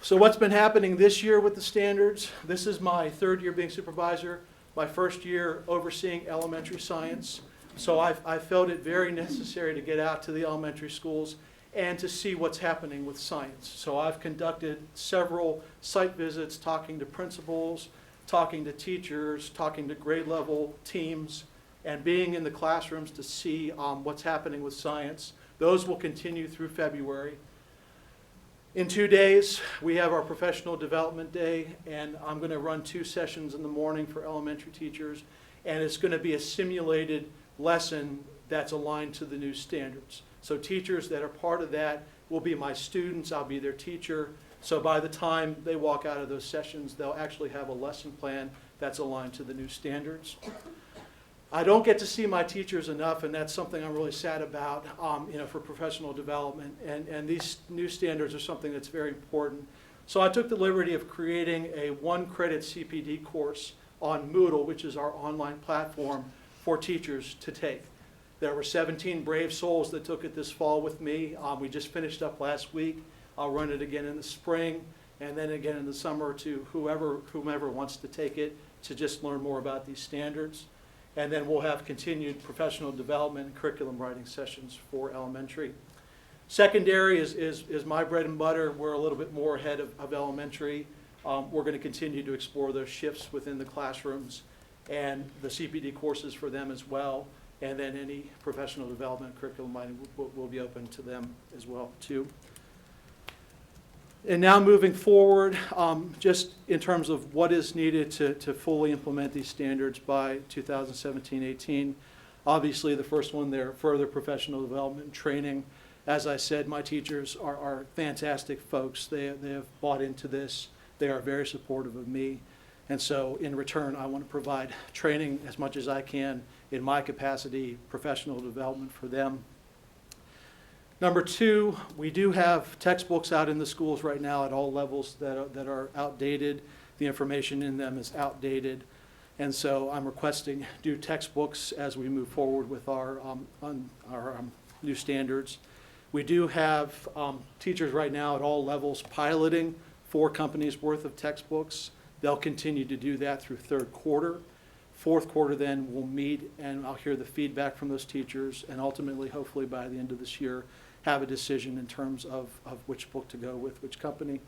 So what's been happening this year with the standards? This is my 3rd year being supervisor, my 1st year overseeing elementary science. So I felt it very necessary to get out to the elementary schools and to see what's happening with science. So I've conducted several site visits, talking to principals, talking to teachers, talking to grade level teams, and being in the classrooms to see what's happening with science. Those will continue through February. In 2 days, we have our professional development day, and I'm going to run 2 sessions in the morning for elementary teachers, and it's going to be a simulated lesson that's aligned to the new standards. So teachers that are part of that will be my students. I'll be their teacher. So by the time they walk out of those sessions, they'll actually have a lesson plan that's aligned to the new standards. I don't get to see my teachers enough, and that's something I'm really sad about, for professional development. And these new standards are something that's very important. So I took the liberty of creating a 1-credit CPD course on Moodle, which is our online platform for teachers to take. There were 17 brave souls that took it this fall with me. We just finished up last week. I'll run it again in the spring, and then again in the summer to whomever wants to take it to just learn more about these standards. And then we'll have continued professional development and curriculum writing sessions for elementary. Secondary is my bread and butter. We're a little bit more ahead of elementary. We're going to continue to explore those shifts within the classrooms and the CPD courses for them as well. And then any professional development curriculum writing will be open to them as well too. And now moving forward, just in terms of what is needed to fully implement these standards by 2017-18, obviously the first one there, further professional development and training. As I said, my teachers are fantastic folks. They have bought into this. They are very supportive of me. And so in return, I want to provide training as much as I can in my capacity, professional development for them. Number 2, we do have textbooks out in the schools right now at all levels that are outdated. The information in them is outdated. And so I'm requesting new textbooks as we move forward with our new standards. We do have teachers right now at all levels piloting 4 companies worth of textbooks. They'll continue to do that through 3rd quarter. 4th quarter then we'll meet and I'll hear the feedback from those teachers, and ultimately, hopefully by the end of this year, have a decision in terms of which book to go with, which company.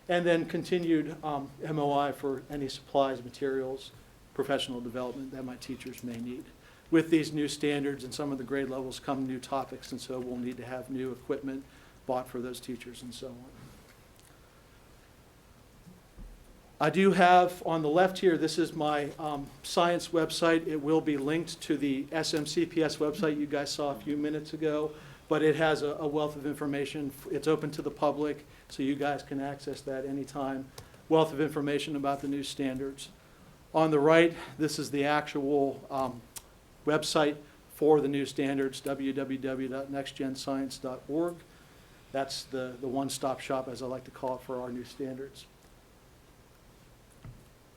And then continued MOI for any supplies, materials, professional development that my teachers may need. With these new standards and some of the grade levels come new topics, and so we'll need to have new equipment bought for those teachers and so on. I do have on the left here, this is my science website. It will be linked to the SMCPS website you guys saw a few minutes ago, but it has a wealth of information. It's open to the public, so you guys can access that anytime. Wealth of information about the new standards. On the right, this is the actual website for the new standards, www.nextgenscience.org. That's the one-stop shop, as I like to call it, for our new standards.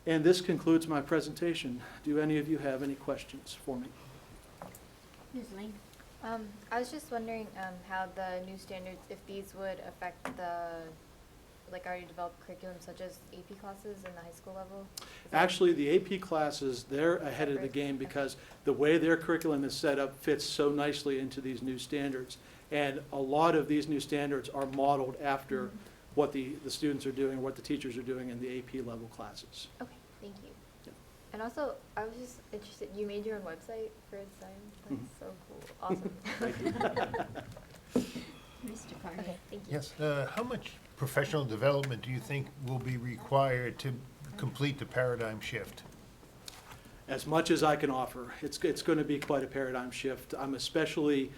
And this concludes my presentation. Do any of you have any questions for me? Ms. Lane? I was just wondering how the new standards, if these would affect the, like, already developed curriculum such as AP classes in the high school level? Is that- Actually, the AP classes, they're ahead of the Separate. game because the way their curriculum is set up fits so nicely into these new standards. And a lot of these new standards are modeled after what the students are doing, what the teachers are doing in the AP level classes. Okay, thank you. Yeah. And also, I was just interested, you made your own website for science? That's Mhm. so cool, awesome. Mr. Carney? Okay, thank you. Yes, how much professional development do you think will be required to complete the paradigm shift? As much as I can offer. It's going to be quite a paradigm shift. I'm especially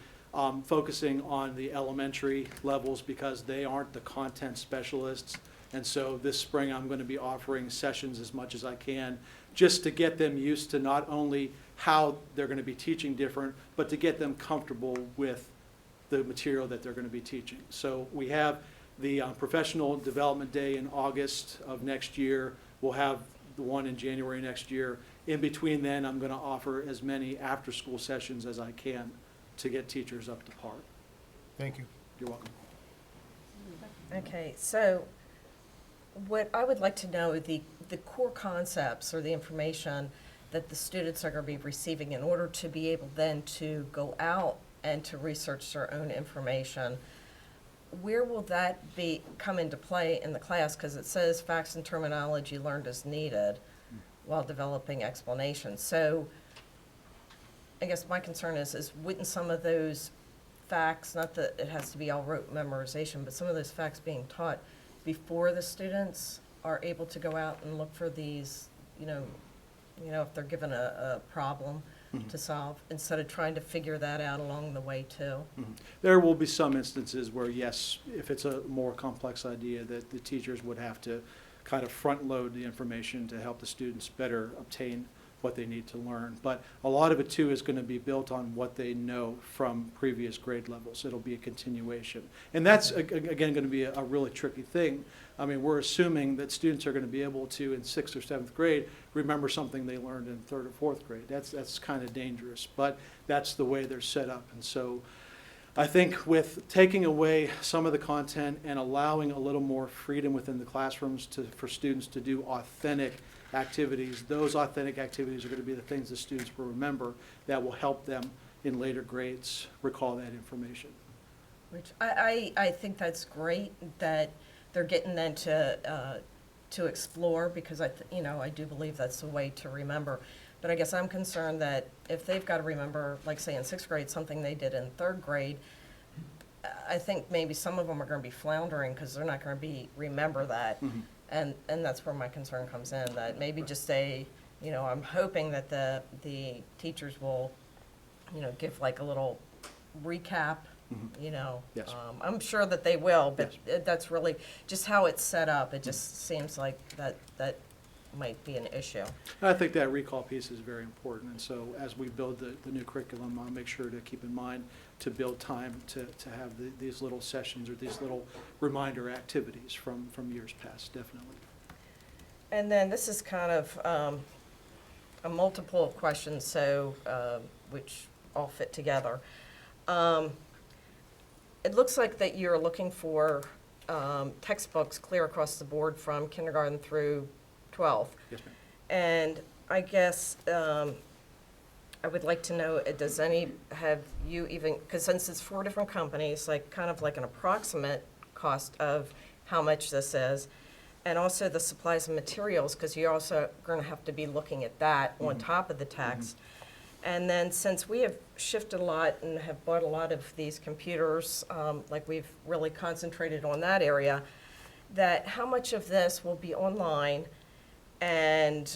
focusing on the elementary levels because they aren't the content specialists. And so this spring, I'm going to be offering sessions as much as I can, just to get them used to not only how they're going to be teaching different, but to get them comfortable with the material that they're going to be teaching. So we have the Professional Development Day in August of next year. We'll have the one in January next year. In between then, I'm going to offer as many after-school sessions as I can to get teachers up to par. Thank you. You're welcome. Okay, so what I would like to know, the core concepts or the information that the students are going to be receiving in order to be able then to go out and to research their own information, where will that come into play in the class? Because it says facts and terminology learned as needed while developing explanations. So I guess my concern is wouldn't some of those facts, not that it has to be all rote memorization, but some of those facts being taught before the students are able to go out and look for these, if they're given a problem to solve, instead of trying to figure that out along the way too? There will be some instances where, yes, if it's a more complex idea, that the teachers would have to kind of front-load the information to help the students better obtain what they need to learn. But a lot of it, too, is going to be built on what they know from previous grade levels. It'll be a continuation. And that's, again, going to be a really tricky thing. I mean, we're assuming that students are going to be able to, in 6th or 7th grade, remember something they learned in 3rd or 4th grade. That's kind of dangerous, but that's the way they're set up. And so I think with taking away some of the content and allowing a little more freedom within the classrooms for students to do authentic activities, those authentic activities are going to be the things the students will remember that will help them in later grades recall that information. Which I think that's great that they're getting then to explore, because I do believe that's the way to remember. But I guess I'm concerned that if they've got to remember, like say in 6th grade, something they did in 3rd grade, I think maybe some of them are going to be floundering because they're not going to remember that. And that's where my concern comes in, that maybe just say, I'm hoping that the teachers will, give like a little recap, Yes. I'm sure that they will, but that's really just how it's set up. It just seems like that might be an issue. And I think that recall piece is very important, and so as we build the new curriculum, I'll make sure to keep in mind to build time to have these little sessions or these little reminder activities from years past, definitely. And then this is kind of a multiple of questions, so which all fit together. It looks like that you're looking for textbooks clear across the board from kindergarten through 12th. Yes, ma'am. And I guess I would like to know, have you even, because since it's 4 different companies, like kind of like an approximate cost of how much this is, and also the supplies and materials, because you're also going to have to be looking at that on top of the text. And then since we have shifted a lot and have bought a lot of these computers, like we've really concentrated on that area, that how much of this will be online? And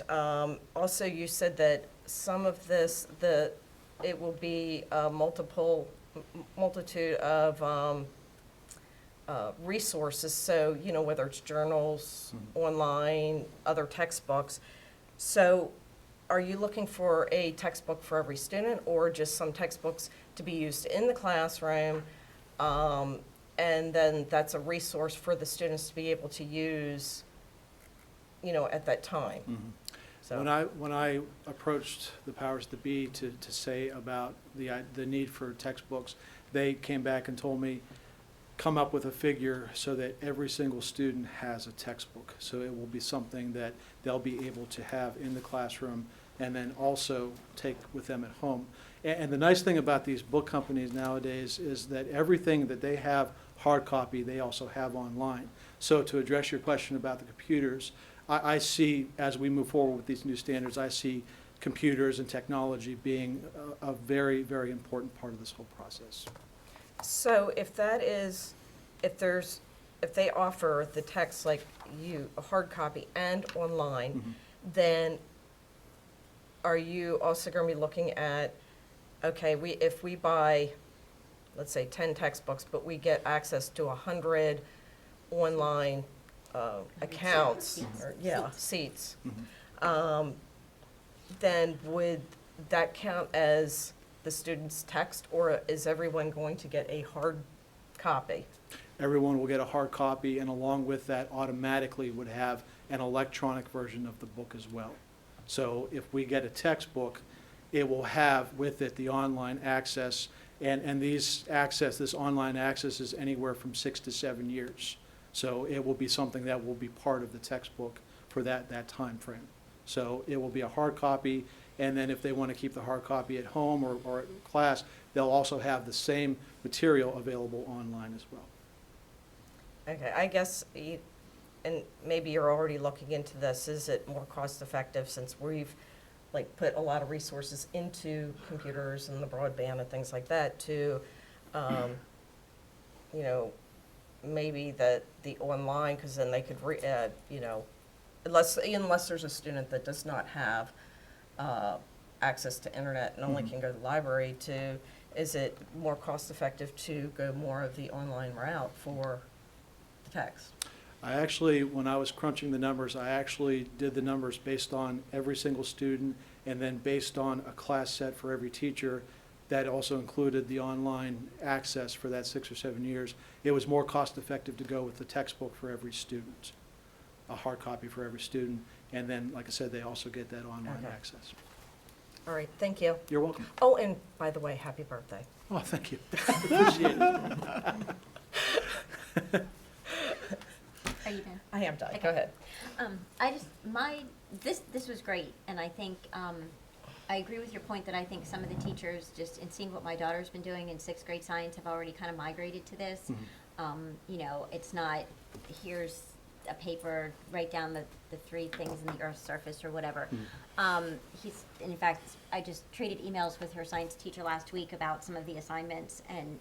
also you said that some of this, it will be a multitude of resources, so, whether it's journals, online, other textbooks. So are you looking for a textbook for every student, or just some textbooks to be used in the classroom? And then that's a resource for the students to be able to use, at that time. So, When I approached the powers that be to say about the need for textbooks, they came back and told me, come up with a figure so that every single student has a textbook. So it will be something that they'll be able to have in the classroom and then also take with them at home. And the nice thing about these book companies nowadays is that everything that they have hard copy, they also have online. So to address your question about the computers, I see, as we move forward with these new standards, I see computers and technology being a very, very important part of this whole process. so if they offer the text like a hard copy and online, then are you also going to be looking at, okay, if we buy, let's say, 10 textbooks, but we get access to 100 online accounts, or, seats, then would that count as the student's text, or is everyone going to get a hard copy? Everyone will get a hard copy, and along with that, automatically would have an electronic version of the book as well. So if we get a textbook, it will have with it the online access, and this online access is anywhere from 6 to 7 years. So it will be something that will be part of the textbook for that time frame. So it will be a hard copy, and then if they want to keep the hard copy at home or at class, they'll also have the same material available online as well. Okay, I guess, and maybe you're already looking into this, is it more cost effective since we've put a lot of resources into computers and the broadband and things like that to, maybe the online, because then they could, unless there's a student that does not have access to internet and only can go to the library is it more cost effective to go more of the online route for the text? I actually, when I was crunching the numbers, I actually did the numbers based on every single student and then based on a class set for every teacher. That also included the online access for that 6 or 7 years. It was more cost effective to go with the textbook for every student, a hard copy for every student, and then, like I said, they also get that online Okay. access. All right, thank you. You're welcome. Oh, and by the way, happy birthday. Oh, thank you. Appreciate it. Are you done? I am done, Okay. go ahead. This was great, and I think, I agree with your point that I think some of the teachers, just in seeing what my daughter's been doing in 6th grade science, have already kind of migrated to this. It's not, here's a paper, write down the 3 things in the Earth's surface or whatever. In fact, I just traded emails with her science teacher last week about some of the assignments, and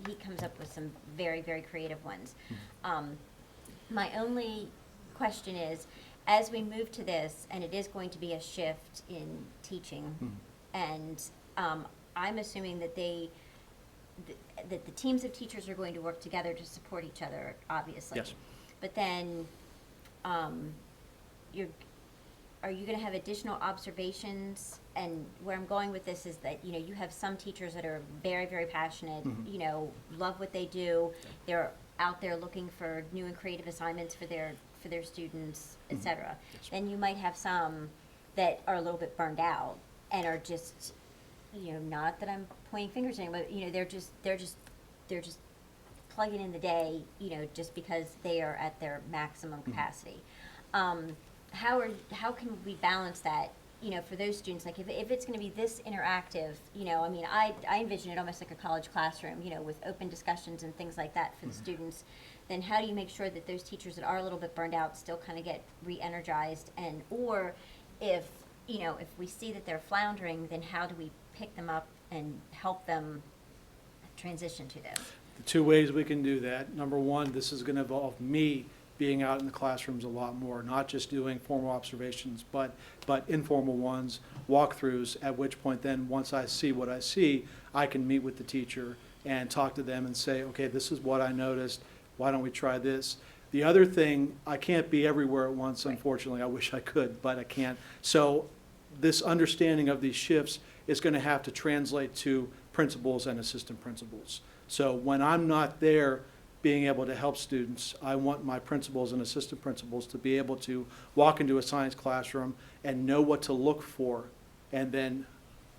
he comes up with some very, very creative ones. My only question is, as we move to this, and it is going to be a shift in teaching, and I'm assuming that that the teams of teachers are going to work together to support each other, obviously. Yes. But then, are you going to have additional observations? And where I'm going with this is that, you have some teachers that are very, very passionate, love what they do. They're out there looking for new and creative assignments for their students, et cetera. Yes. Then you might have some that are a little bit burned out and are just, not that I'm pointing fingers at anyone, but, they're just plugging in the day, just because they are at their maximum capacity. How can we balance that, for those students? Like, if it's gonna be this interactive, I envision it almost like a college classroom, with open discussions and things like that for the students. Then how do you make sure that those teachers that are a little bit burned out still kind of get re-energized? Or if we see that they're floundering, then how do we pick them up and help them transition to this? The 2 ways we can do that. Number one, this is going to involve me being out in the classrooms a lot more, not just doing formal observations, but informal ones, walkthroughs, at which point then, once I see what I see, I can meet with the teacher and talk to them and say, okay, this is what I noticed. Why don't we try this? The other thing, I can't be everywhere at once, unfortunately. I wish I could, but I can't. So this understanding of these shifts is going to have to translate to principals and assistant principals. So when I'm not there being able to help students. I want my principals and assistant principals to be able to walk into a science classroom and know what to look for, and then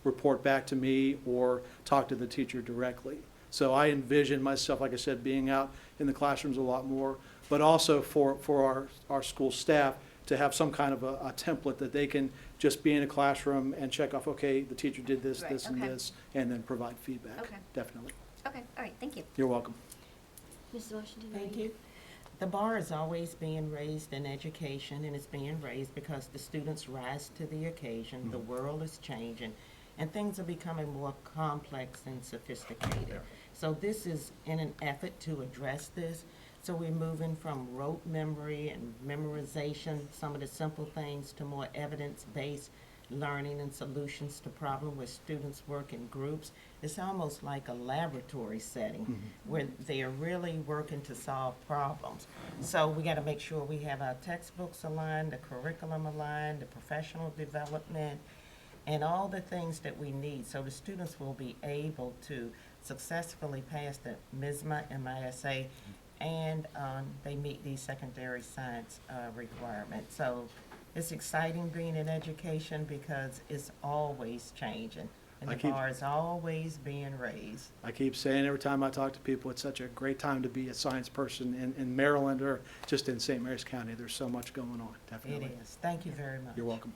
report back to me or talk to the teacher directly. So I envision myself, like I said, being out in the classrooms a lot more, but also for our school staff to have some kind of a template that they can just be in a classroom and check off, okay, the teacher did this, Right, this, and okay. this, and then provide feedback. Okay. Definitely. Okay, all right, thank you. You're welcome. Mrs. Washington? Thank you. The bar is always being raised in education, and it's being raised because the students rise to the occasion. The world is changing, and things are becoming more complex and sophisticated. So this is in an effort to address this. So we're moving from rote memory and memorization, some of the simple things, to more evidence-based learning and solutions to problems where students work in groups. It's almost like a laboratory setting where they are really working to solve problems. So we got to make sure we have our textbooks aligned, the curriculum aligned, the professional development, and all the things that we need so the students will be able to successfully pass the MISMA and MISA, and they meet these secondary science requirements. So it's exciting being in education because it's always changing, and the bar is always being raised. I keep saying every time I talk to people, it's such a great time to be a science person in Maryland or just in St. Mary's County. There's so much going on, definitely. It is. Thank you very much. You're welcome.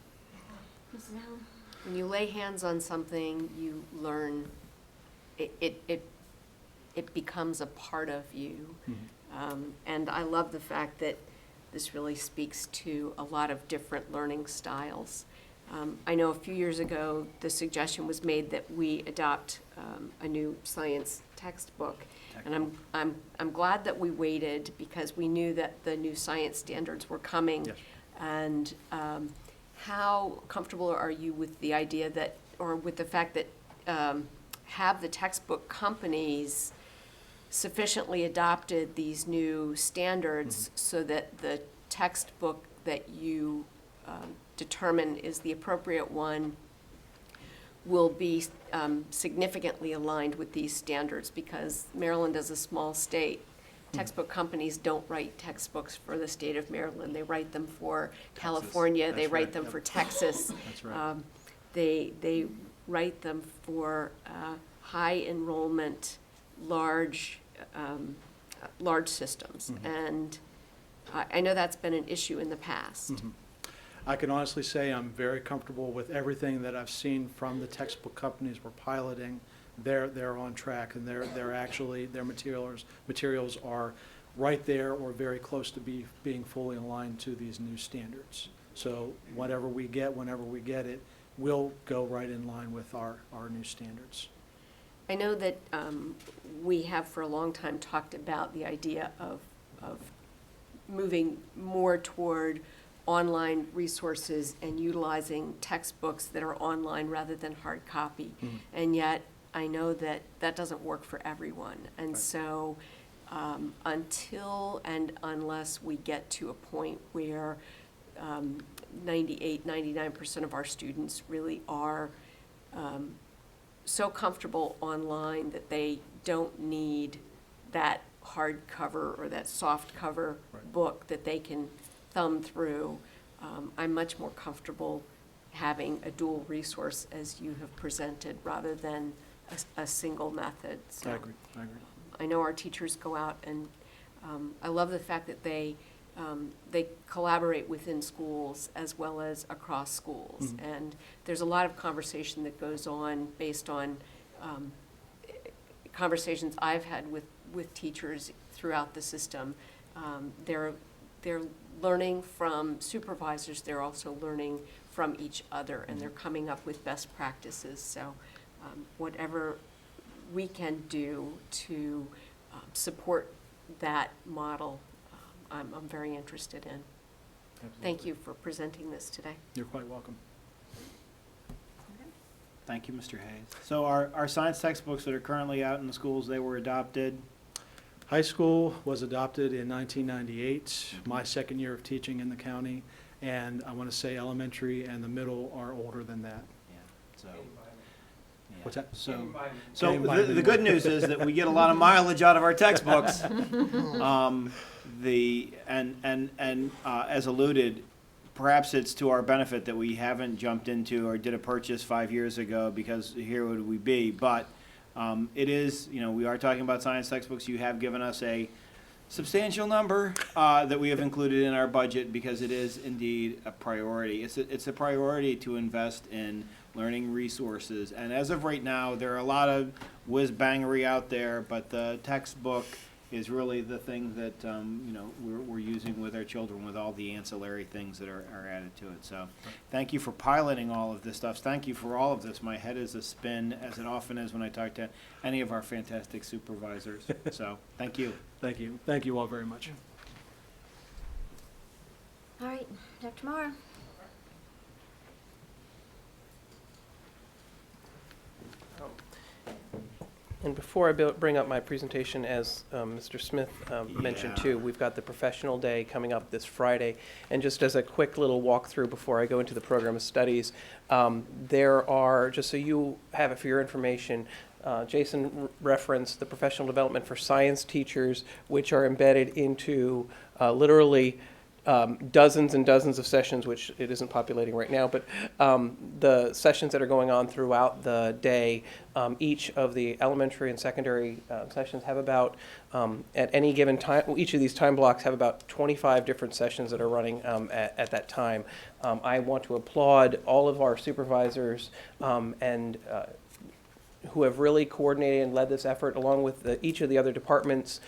Mrs. Allen? When you lay hands on something, you learn, it becomes a part of you. And I love the fact that this really speaks to a lot of different learning styles. I know a few years ago, the suggestion was made that we adopt a new science textbook. And I'm glad that we waited because we knew that the new science standards were coming. Yes. And how comfortable are you with the idea that, or with the fact that have the textbook companies sufficiently adopted these new standards so that the textbook that you determine is the appropriate one will be significantly aligned with these standards? Because Maryland is a small state. Textbook companies don't write textbooks for the state of Maryland. They write them for California. They That's write right, them yep. for Texas. That's right. They write them for high enrollment, large systems. And I know that's been an issue in the past. I can honestly say I'm very comfortable with everything that I've seen from the textbook companies we're piloting. They're on track, and they're actually, their materials are right there or very close to being fully aligned to these new standards. So whatever we get, whenever we get it, will go right in line with our new standards. I know that we have for a long time talked about the idea of moving more toward online resources and utilizing textbooks that are online rather than hard copy. And yet, I know that that doesn't work for everyone. And Right. so until and unless we get to a point where 99% of our students really are so comfortable online that they don't need that hardcover or that soft cover Right. book that they can thumb through, I'm much more comfortable having a dual resource as you have presented rather than a single method. So I agree. I know our teachers go out and I love the fact that they collaborate within schools as well as across schools. And there's a lot of conversation that goes on based on conversations I've had with teachers throughout the system. They're learning from supervisors, they're also learning from each other, and they're coming up with best practices. So whatever we can do to support that model, I'm very interested in. Thank you for presenting this today. You're quite welcome. Thank you, Mr. Hayes. So our science textbooks that are currently out in the schools, they were adopted. High school was adopted in 1998, my second year of teaching in the county, and I want to say elementary and the middle are older than that. Yeah. So, What's that? So Getting by the good news is that we get a lot of mileage out of our textbooks. As alluded, perhaps it's to our benefit that we haven't jumped into or did a purchase 5 years ago, because here would we be. But it is, we are talking about science textbooks. You have given us a substantial number that we have included in our budget, because it is indeed a priority. It's a priority to invest in learning resources. And as of right now, there are a lot of whiz-bangery out there, but the textbook is really the thing that we're using with our children, with all the ancillary things that are added to it. So thank you for piloting all of this stuff. Thank you for all of this. My head is a spin, as it often is when I talk to any of our fantastic supervisors. So thank you. Thank you. Thank you all very much. All right, Dr. Moore. And before I bring up my presentation, as Mr. Smith mentioned too, we've got the professional day coming up this Friday. And just as a quick little walkthrough before I go into the program of studies, there are, just so you have it for your information, Jason referenced the professional development for science teachers, which are embedded into literally dozens and dozens of sessions, which it isn't populating right now, but the sessions that are going on throughout the day, each of the elementary and secondary sessions have about, at any given time, each of these time blocks have about 25 different sessions that are running at that time. I want to applaud all of our supervisors and who have really coordinated and led this effort, along with each of the other departments.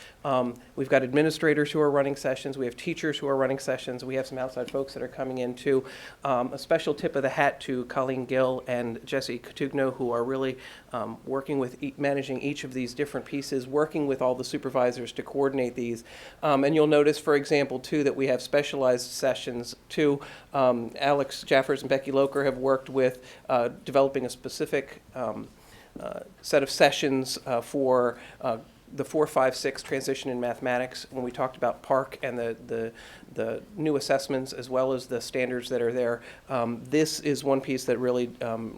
We've got administrators who are running sessions. We have teachers who are running sessions. We have some outside folks that are coming in too. A special tip of the hat to Colleen Gill and Jesse Catugno, who are really working with managing each of these different pieces, working with all the supervisors to coordinate these. And you'll notice, for example, too, that we have specialized sessions too. Alex Jaffers and Becky Loker have worked with developing a specific set of sessions for the 4, 5, 6 transition in mathematics, when we talked about PARC and the new assessments as well as the standards that are there. This is one piece that really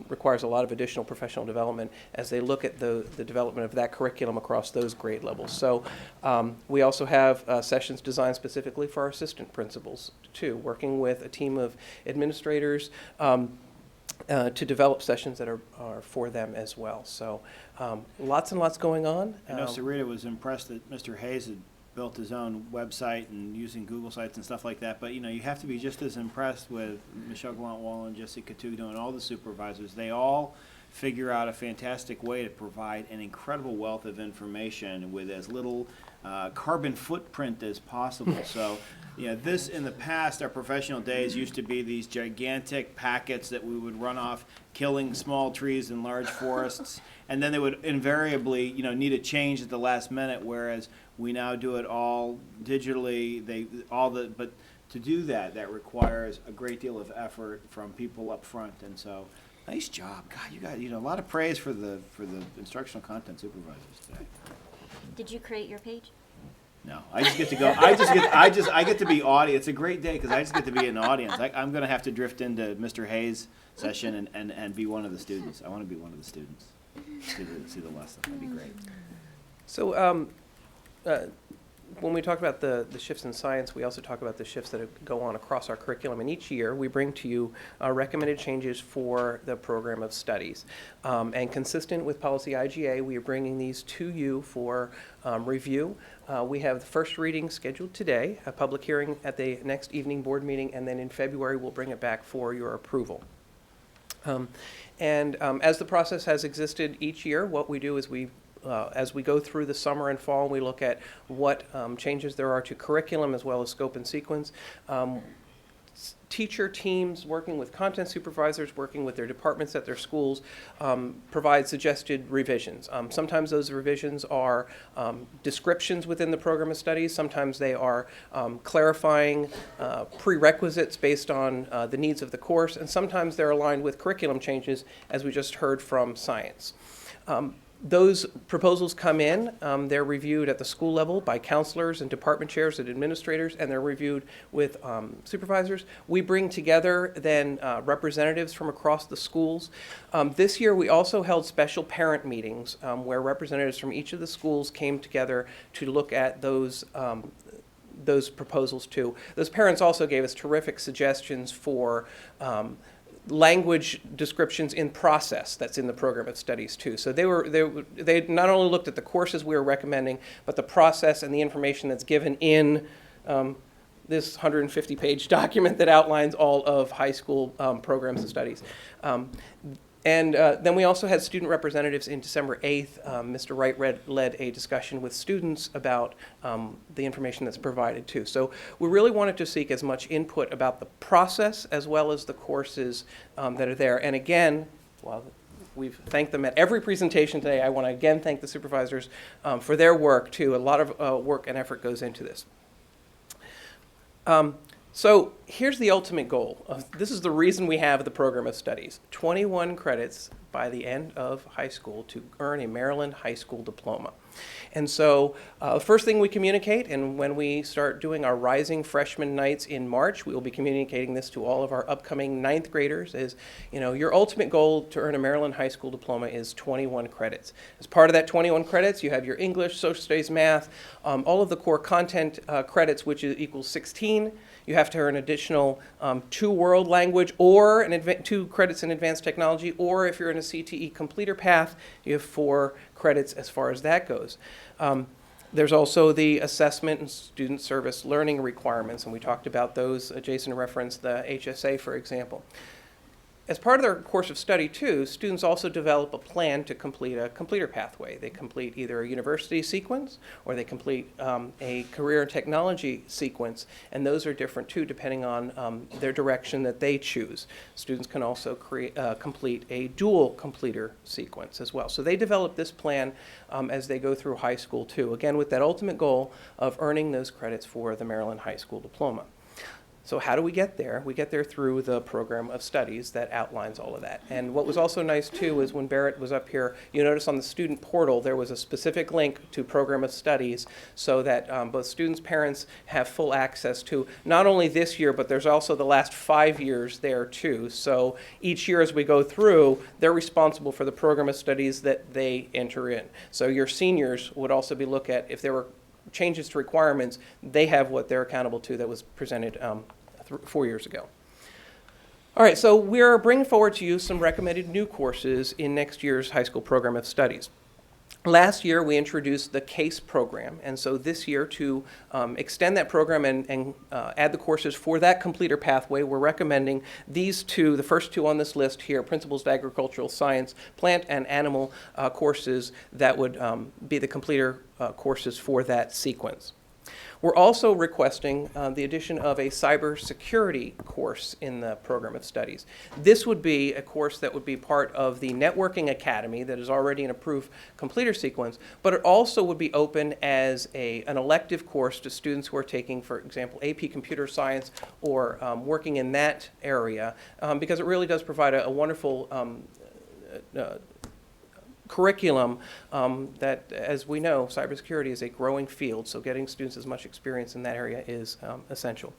requires a lot of additional professional development as they look at the development of that curriculum across those grade levels. So we also have sessions designed specifically for our assistant principals too, working with a team of administrators to develop sessions that are for them as well. So lots and lots going on. I know Sarita was impressed that Mr. Hayes had built his own website and using Google Sites and stuff like that, but you have to be just as impressed with Michelle Gallant-Wall and Jesse Catugno and all the supervisors. They all figure out a fantastic way to provide an incredible wealth of information with as little carbon footprint as possible. So this, in the past, our professional days used to be these gigantic packets that we would run off, killing small trees in large forests, and then they would invariably, need a change at the last minute, whereas we now do it all digitally. But to do that requires a great deal of effort from people up front, and so nice job. God, you got a lot of praise for the instructional content supervisors today. Did you create your page? No, I just get to go. I get to be audience. It's a great day because I just get to be an audience. I'm going to have to drift into Mr. Hayes' session and be one of the students. I want to be one of the students. See the lesson. That'd be great. So when we talk about the shifts in science, we also talk about the shifts that go on across our curriculum. And each year, we bring to you recommended changes for the program of studies. And consistent with policy IGA, we are bringing these to you for review. We have the first reading scheduled today, a public hearing at the next evening board meeting, and then in February, we'll bring it back for your approval. As the process has existed each year, what we do is as we go through the summer and fall, we look at what changes there are to curriculum as well as scope and sequence. Teacher teams working with content supervisors, working with their departments at their schools, provide suggested revisions. Sometimes those revisions are descriptions within the program of studies. Sometimes they are clarifying prerequisites based on the needs of the course. And sometimes they're aligned with curriculum changes, as we just heard from science. Those proposals come in, they're reviewed at the school level by counselors and department chairs and administrators, and they're reviewed with supervisors. We bring together then representatives from across the schools. This year we also held special parent meetings where representatives from each of the schools came together to look at those proposals too. Those parents also gave us terrific suggestions for language descriptions in process that's in the program of studies too. So they not only looked at the courses we were recommending, but the process and the information that's given in this 150-page document that outlines all of high school programs of studies. And then we also had student representatives in December 8th. Mr. Wright led a discussion with students about the information that's provided too. So we really wanted to seek as much input about the process as well as the courses that are there. And again, while we've thanked them at every presentation today, I want to again thank the supervisors for their work too. A lot of work and effort goes into this. So here's the ultimate goal. This is the reason we have the program of studies. 21 credits by the end of high school to earn a Maryland high school diploma. And so the first thing we communicate, and when we start doing our Rising Freshman Nights in March, we will be communicating this to all of our upcoming 9th graders, is, you know, your ultimate goal to earn a Maryland high school diploma is 21 credits. As part of that 21 credits, you have your English, social studies, math, all of the core content credits, which equals 16. You have to earn additional 2 world language or 2 credits in advanced technology, or if you're in a CTE completer path, you have 4 credits as far as that goes. There's also the assessment and student service learning requirements, and we talked about those. Jason referenced the HSA, for example. As part of their course of study, too, students also develop a plan to complete a completer pathway. They complete either a university sequence or they complete a career and technology sequence, and those are different, too, depending on their direction that they choose. Students can also complete a dual completer sequence as well. So they develop this plan as they go through high school, too, again, with that ultimate goal of earning those credits for the Maryland high school diploma. So how do we get there? We get there through the program of studies that outlines all of that. And what was also nice, too, is when Barrett was up here, you notice on the student portal there was a specific link to program of studies so that both students, parents have full access to not only this year, but there's also the last 5 years there, too. So each year as we go through, they're responsible for the program of studies that they enter in. So your seniors would also be looked at if there were changes to requirements, they have what they're accountable to that was presented 4 years ago. All right, so we're bringing forward to you some recommended new courses in next year's high school program of studies. Last year, we introduced the CASE program, and so this year, to extend that program and add the courses for that completer pathway, we're recommending these 2, the first 2 on this list here, Principles of Agricultural Science, Plant and Animal courses that would be the completer courses for that sequence. We're also requesting the addition of a cybersecurity course in the program of studies. This would be a course that would be part of the Networking Academy that is already an approved completer sequence, but it also would be open as an elective course to students who are taking, for example, AP Computer Science or working in that area, because it really does provide a wonderful curriculum that, as we know, cybersecurity is a growing field, so getting students as much experience in that area is essential.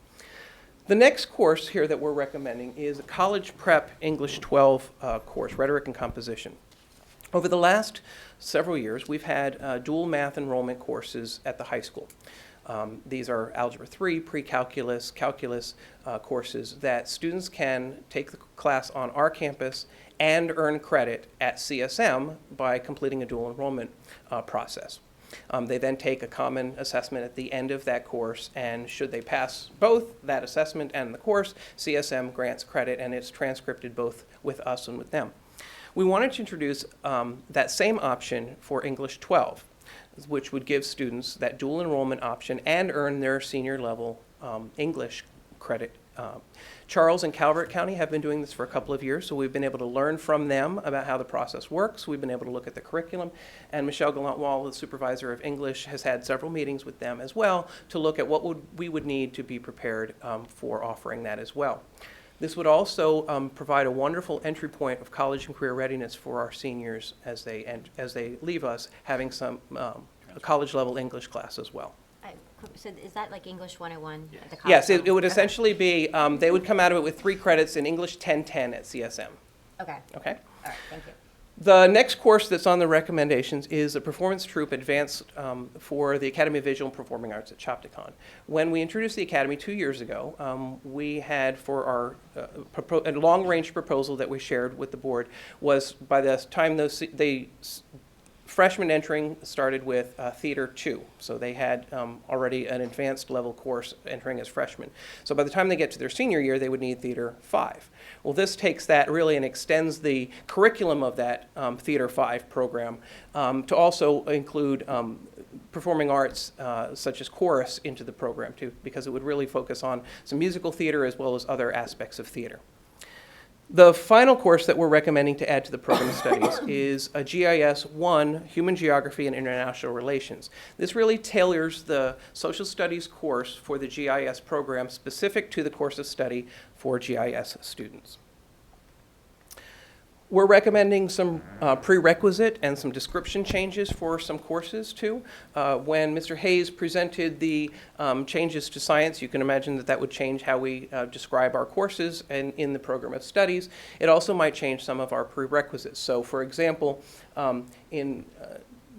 The next course here that we're recommending is a College Prep English 12 course, Rhetoric and Composition. Over the last several years, we've had dual math enrollment courses at the high school. These are Algebra 3, Pre-Calculus, Calculus courses that students can take the class on our campus and earn credit at CSM by completing a dual enrollment process. They then take a common assessment at the end of that course, and should they pass both that assessment and the course, CSM grants credit, and it's transcripted both with us and with them. We wanted to introduce that same option for English 12, which would give students that dual enrollment option and earn their senior level English credit. Charles and Calvert County have been doing this for a couple of years, so we've been able to learn from them about how the process works. We've been able to look at the curriculum, and Michelle Gallant-Wall, the supervisor of English, has had several meetings with them as well to look at what we would need to be prepared for offering that as well. This would also provide a wonderful entry point of college and career readiness for our seniors as they leave us, having some a college-level English class as well. So is that like English 101 at the college Yes, it level? would Okay. essentially be, they would come out of it with 3 credits in English 1010 at CSM. Okay, Okay? all right, thank you. The next course that's on the recommendations is a performance troupe advanced for the Academy of Visual and Performing Arts at Chopticon. When we introduced the Academy 2 years ago, we had for our a long-range proposal that we shared with the board was by the time freshmen entering started with Theater 2. So they had already an advanced level course entering as freshmen. So by the time they get to their senior year, they would need Theater 5. Well, this takes that really and extends the curriculum of that Theater 5 program to also include performing arts such as chorus into the program too, because it would really focus on some musical theater as well as other aspects of theater. The final course that we're recommending to add to the program of studies is a GIS 1, Human Geography and International Relations. This really tailors the social studies course for the GIS program specific to the course of study for GIS students. We're recommending some prerequisite and some description changes for some courses too. When Mr. Hayes presented the changes to science, you can imagine that that would change how we describe our courses and in the program of studies. It also might change some of our prerequisites. So for example, in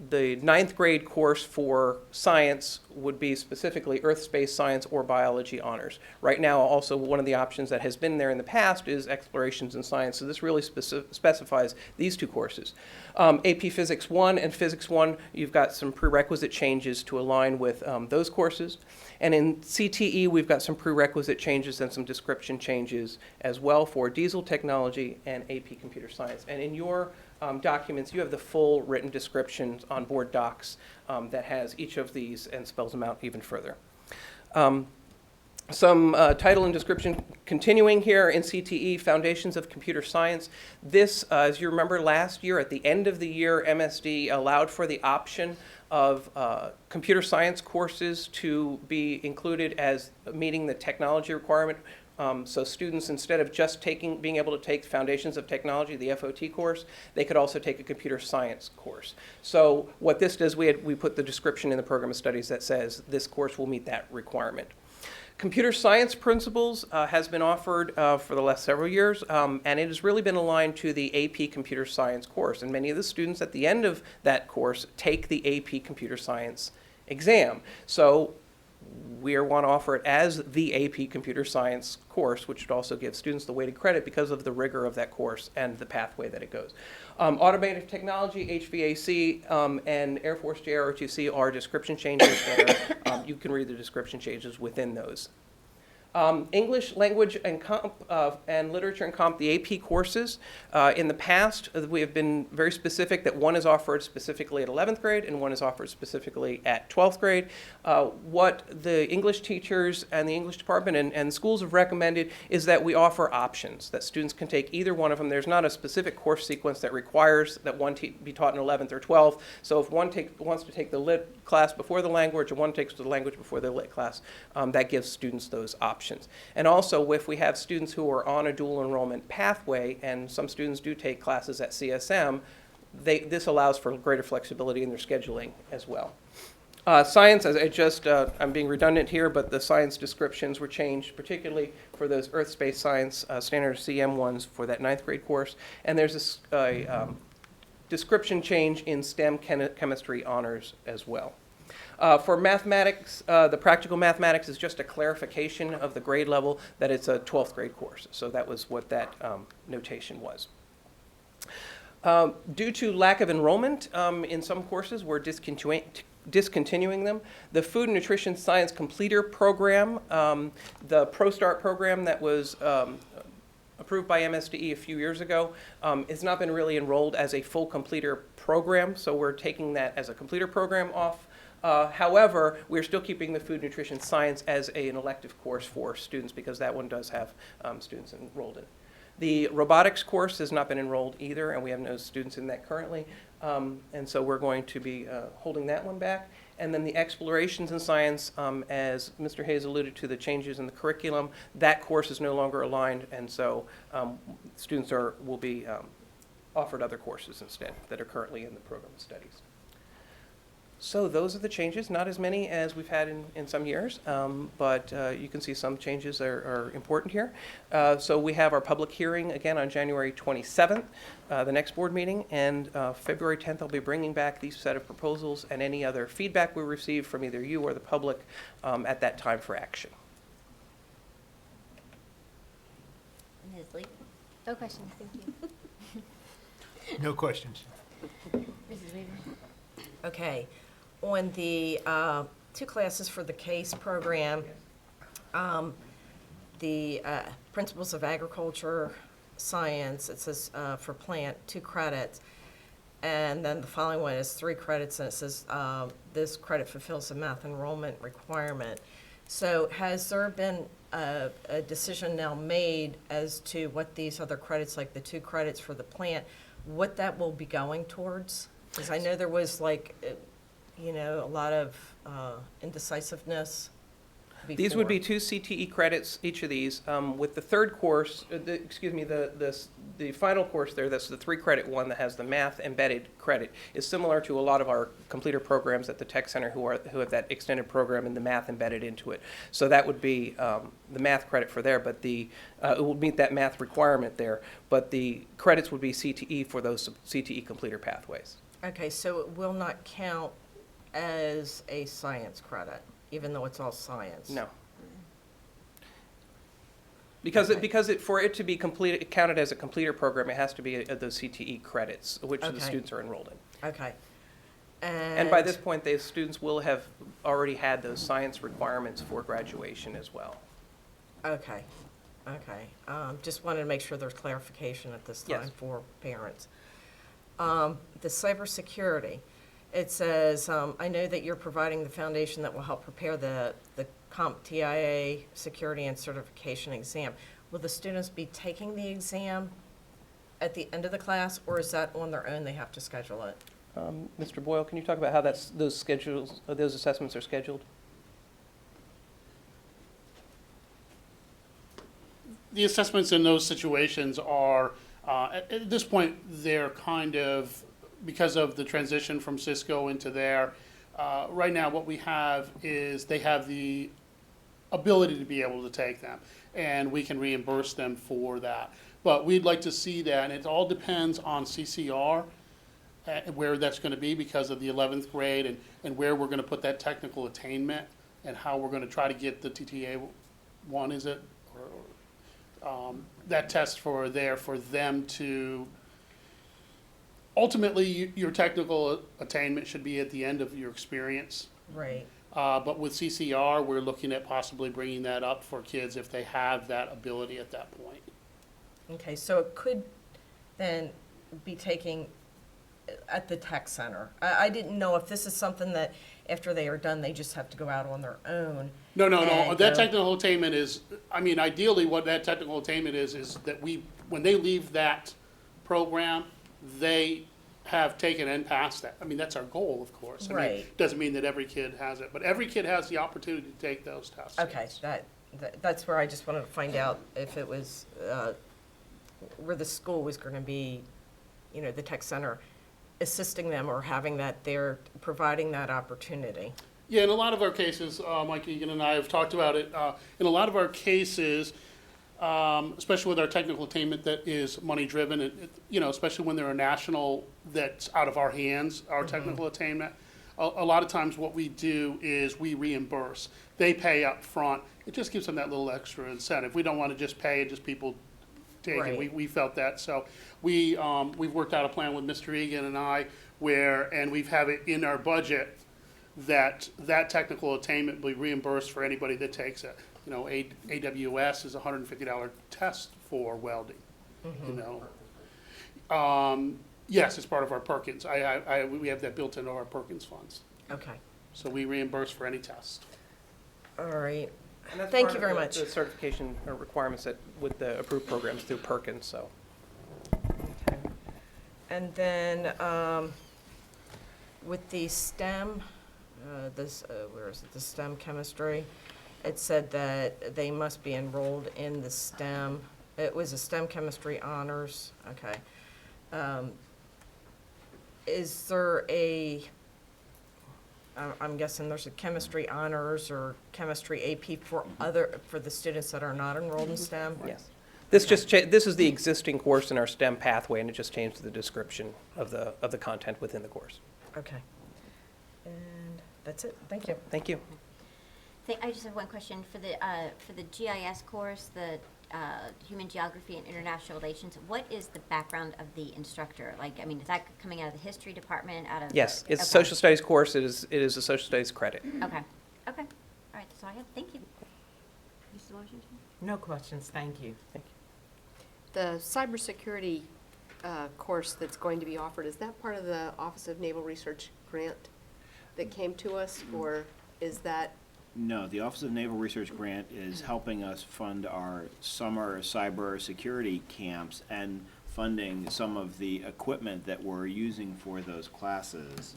the 9th grade course for science would be specifically earth, space, science, or biology honors. Right now, also one of the options that has been there in the past is explorations in science. So this really specifies these 2 courses. AP Physics 1 and Physics 1, you've got some prerequisite changes to align with those courses. And in CTE, we've got some prerequisite changes and some description changes as well for diesel technology and AP Computer Science. And in your documents, you have the full written descriptions on board docs that has each of these and spells them out even further. Some title and description continuing here in CTE, Foundations of Computer Science. This, as you remember last year, at the end of the year, MSD allowed for the option of computer science courses to be included as meeting the technology requirement. So students, instead of just being able to take Foundations of Technology, the FOT course, they could also take a computer science course. So what this does, we put the description in the program of studies that says this course will meet that requirement. Computer science principles has been offered for the last several years, and it has really been aligned to the AP Computer Science course. And many of the students at the end of that course take the AP Computer Science exam. So we want to offer it as the AP Computer Science course, which would also give students the weighted credit because of the rigor of that course and the pathway that it goes. Automotive technology, HVAC, and Air Force JROTC are description changes that are, you can read the description changes within those. English, language, and literature and comp, the AP courses. In the past, we have been very specific that one is offered specifically at 11th grade and one is offered specifically at 12th grade. What the English teachers and the English department and schools have recommended is that we offer options, that students can take either one of them. There's not a specific course sequence that requires that one be taught in 11th or 12th. So if one wants to take the lit class before the language or one takes the language before the lit class, that gives students those options. And also, if we have students who are on a dual enrollment pathway, and some students do take classes at CSM, this allows for greater flexibility in their scheduling as well. Science, as I'm being redundant here, but the science descriptions were changed, particularly for those earth space science standard CM ones for that 9th grade course. And there's a description change in STEM chemistry honors as well. For mathematics, the practical mathematics is just a clarification of the grade level that it's a 12th grade course. So that was what that notation was. Due to lack of enrollment in some courses, we're discontinuing them. The Food and Nutrition Science Completer program, the ProStart program that was approved by MSDE a few years ago, has not been really enrolled as a full completer program. So we're taking that as a completer program off. However, we're still keeping the Food Nutrition Science as an elective course for students because that one does have students enrolled in. The robotics course has not been enrolled either, and we have no students in that currently. And so we're going to be holding that one back. And then the explorations in science, as Mr. Hayes alluded to, the changes in the curriculum, that course is no longer aligned, and so students will be offered other courses instead that are currently in the program of studies. So those are the changes, not as many as we've had in some years, but you can see some changes are important here. So we have our public hearing again on January 27th, the next board meeting, and February 10th I'll be bringing back these set of proposals and any other feedback we receive from either you or the public at that time for action. Ms. Lee? No questions, thank you. No questions. Mrs. Weaver? Okay, on the 2 classes for the CASE program, the Principles of Agriculture, Science, it says for plant, 2 credits. And then the following one is 3 credits, and it says this credit fulfills the math enrollment requirement. So has there been a decision now made as to what these other credits, like the 2 credits for the plant, what that will be going towards? Because I know there was like, a lot of indecisiveness before. These would be 2 CTE credits, each of these. With the third course, the final course there, that's the 3-credit one that has the math embedded credit, is similar to a lot of our completer programs at the Tech Center who have that extended program and the math embedded into it. So that would be the math credit for there, but it will meet that math requirement there. But the credits would be CTE for those CTE completer pathways. Okay, so it will not count as a science credit, even though it's all science? No. Because Okay. for it to be counted as a completer program, it has to be those CTE credits, which the Okay. students are enrolled in. Okay. And by this point, the students will have already had those science requirements for graduation as well. Okay, okay. Just wanted to make sure there's clarification at this Yes. time for parents. The cybersecurity, it says, I know that you're providing the foundation that will help prepare the CompTIA security and certification exam. Will the students be taking the exam at the end of the class, or is that on their own, they have to schedule it? Mr. Boyle, can you talk about how those assessments are scheduled? The assessments in those situations are, at this point, they're kind of, because of the transition from Cisco into there, right now what we have is they have the ability to be able to take them, and we can reimburse them for that. But we'd like to see that, and it all depends on CCR, where that's going to be because of the 11th grade and where we're going to put that technical attainment and how we're going to try to get the TTA 1, is it? That test for them to, ultimately, your technical attainment should be at the end of your experience. Right. But with CCR, we're looking at possibly bringing that up for kids if they have that ability at that point. Okay, so it could then be taking at the tech center. I didn't know if this is something that after they are done, they just have to go out on their own. No. and That go- technical attainment is, ideally, what that technical attainment is that when they leave that program, they have taken and passed that. That's our goal, of course. Right. Doesn't mean that every kid has it, but every kid has the opportunity to take those tests. Okay, that's where I just wanted to find out if it was, where the school was going to be, the tech center assisting them or having that there, providing that opportunity. Yeah, in a lot of our cases, Mike Egan and I have talked about it, in a lot of our cases, especially with our technical attainment that is money-driven, especially when they're a national that's out of our hands, our technical attainment, a lot of times what we do is we reimburse. They pay up front. It just gives them that little extra incentive. We don't want to just pay and just people take it. Right. We felt that. So we've worked out a plan with Mr. Egan and I and we've have it in our budget that technical attainment will be reimbursed for anybody that takes it. AWS is a $150 test for welding, Yes, it's part of our Perkins. We have that built into our Perkins funds. Okay, So we reimburse for any test. all right. And that's Thank part you of very the- much. The certification requirements that with the approved programs through Perkins, so. Okay. And then with the STEM where is it, the STEM chemistry. It said that they must be enrolled in the STEM, it was a STEM chemistry honors, okay. Is there I'm guessing there's a chemistry honors or chemistry AP for the students that are not enrolled in STEM? Yes. This is the existing course in our STEM pathway, and it just changed the description of the content within the course. Okay. And that's it, thank you. Thank you. I just have one question for the GIS course, the Human Geography and International Relations. What is the background of the instructor? Like, I mean, is that coming out of the history department? Yes, it's a okay. social studies course. It is a social studies credit. Okay. Okay. All right. That's all I have. Thank you. Mrs. Washington. No questions, thank you. Thank you. The cybersecurity course that's going to be offered, is that part of the Office of Naval Research grant that came to us, or is that? No, the Office of Naval Research Grant is helping us fund our summer cyber security camps and funding some of the equipment that we're using for those classes.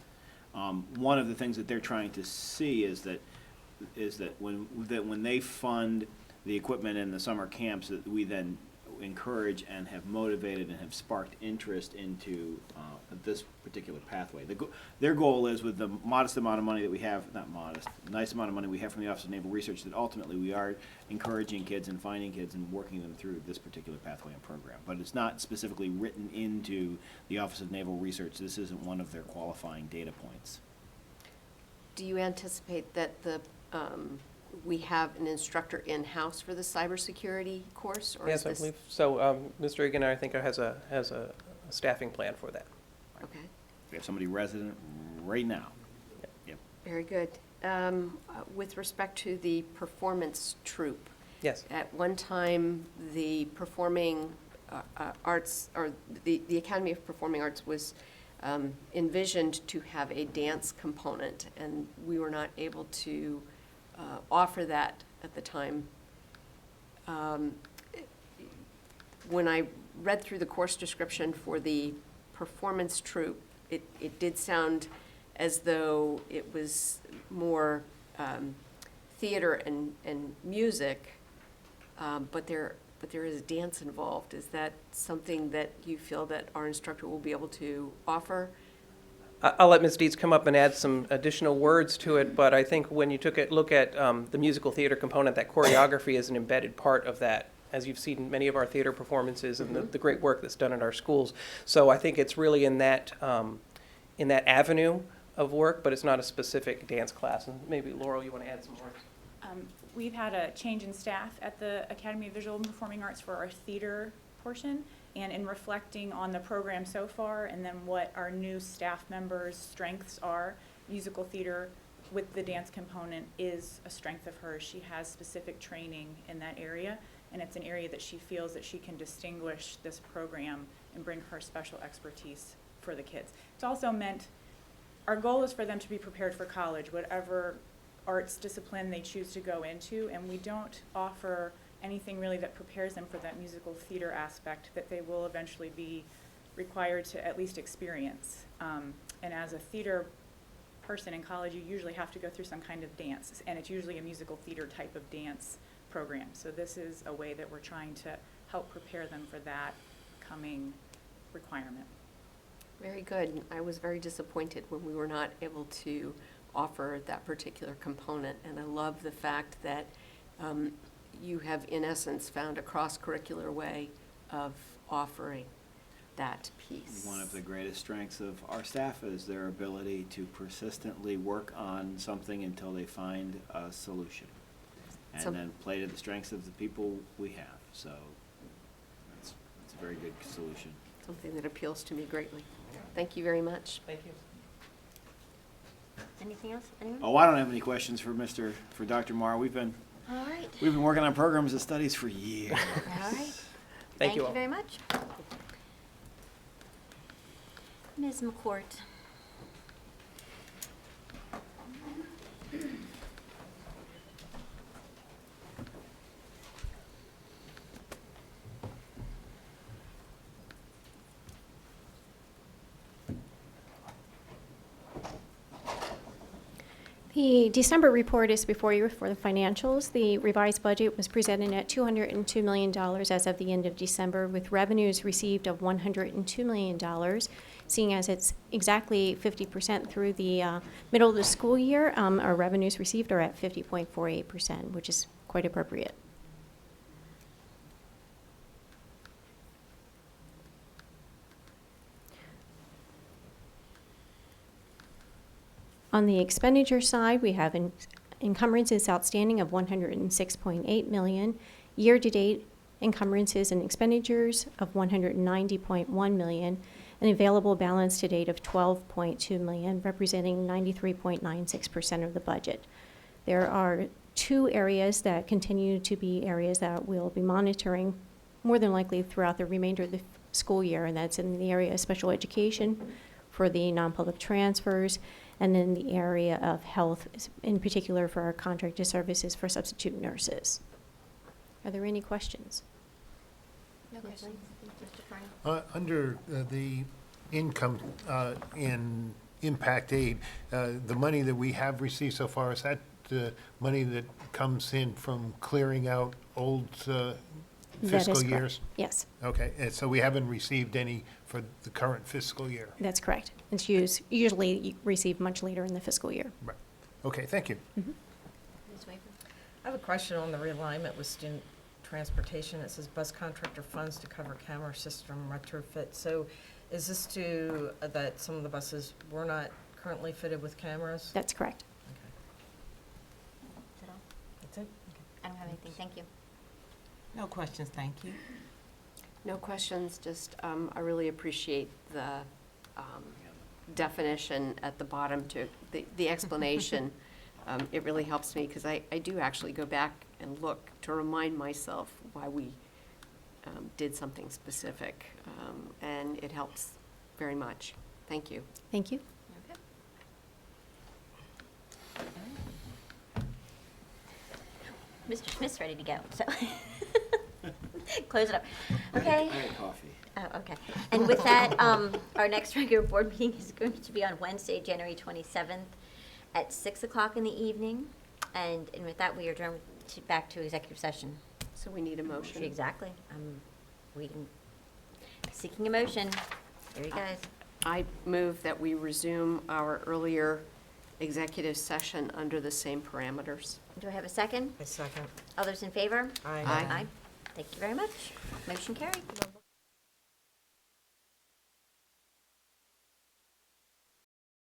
One of the things that they're trying to see is that when they fund the equipment in the summer camps, that we then encourage and have motivated and have sparked interest into this particular pathway. Their goal is, with the modest amount of money that we have, not modest, nice amount of money we have from the Office of Naval Research, that ultimately we are encouraging kids and finding kids and working them through this particular pathway and program. But it's not specifically written into the Office of Naval Research. This isn't one of their qualifying data points. Do you anticipate that we have an instructor in-house for the cybersecurity course? Or Yes, is this? I believe so. Mr. Egan, I think, has a staffing plan for that. Okay, We have somebody resident right now. Yep. very good. With respect to the performance troupe, Yes. at one time, the performing arts, or the Academy of Performing Arts was envisioned to have a dance component, and we were not able to offer that at the time. When I read through the course description for the performance troupe, it did sound as though it was more theater and music, but there is dance involved. Is that something that you feel that our instructor will be able to offer? I'll let Ms. Dietz come up and add some additional words to it, but I think when you look at the musical theater component, that choreography is an embedded part of that, as you've seen many of our theater performances and the great work that's done in our schools. So I think it's really in that avenue of work, but it's not a specific dance class. And maybe, Laurel, you want to add some words? We've had a change in staff at the Academy of Visual and Performing Arts for our theater portion, and in reflecting on the program so far and then what our new staff members' strengths are, musical theater with the dance component is a strength of hers. She has specific training in that area, and it's an area that she feels that she can distinguish this program and bring her special expertise for the kids. It's also meant, our goal is for them to be prepared for college, whatever arts discipline they choose to go into, and we don't offer anything really that prepares them for that musical theater aspect that they will eventually be required to at least experience. And as a theater person in college, you usually have to go through some kind of dance, and it's usually a musical theater type of dance program. So this is a way that we're trying to help prepare them for that coming requirement. Very good. I was very disappointed when we were not able to offer that particular component, and I love the fact that you have, in essence, found a cross-curricular way of offering that piece. One of the greatest strengths of our staff is their ability to persistently work on something until they find a solution, and then play to the strengths of the people we have. So that's a very good solution. Something that appeals to me greatly. Thank you very much. Thank you. Anything else? Anyone? Oh, I don't have any questions for Dr. Marr. We've been All right. working on programs and studies for years. All right. Thank you all. very much. Ms. McCourt. The December report is before you for the financials. The revised budget was presented at $202 million as of the end of December, with revenues received of $102 million. Seeing as it's exactly 50% through the middle of the school year, our revenues received are at 50.48%, which is quite appropriate. On the expenditure side, we have encumbrances outstanding of $106.8 million, year-to-date encumbrances and expenditures of $190.1 million, an available balance to date of $12.2 million, representing 93.96% of the budget. There are two areas that continue to be areas that we'll be monitoring more than likely throughout the remainder of the school year, and that's in the area of special education for the non-public transfers, and in the area of health, in particular for our contracted services for substitute nurses. Are there any questions? No questions. Mr. Carney? Under the income in impact aid, the money that we have received so far, is that money that comes in from clearing out old fiscal correct. years? Yes, Okay, and so we haven't received any for the current fiscal year? that's correct. It's usually received much later in the fiscal year. Right. Okay, thank you. Ms. Waver? I have a question on the realignment with student transportation. It says bus contractor funds to cover camera system retrofit. So is this that some of the buses were not currently fitted with cameras? That's correct. Okay. Is that all? That's it? I don't have anything, thank you. No questions, thank you. No questions, just I really appreciate the definition at the bottom to the explanation. It really helps me because I do actually go back and look to remind myself why we did something specific, and it helps very much. Thank you. Thank you. Mr. Smith's ready to go, so close it up. Okay. I had coffee. Oh, okay. And with that, our next regular board meeting is going to be on Wednesday, January 27th at 6 o'clock in the evening. And with that, we adjourn back to executive session. So we need a motion. Exactly. I'm waiting, seeking a motion. There you guys. I move that we resume our earlier executive session under the same parameters. Do I have a second? A second. All those in favor? Aye. Aye. Thank you very much. Motion carried.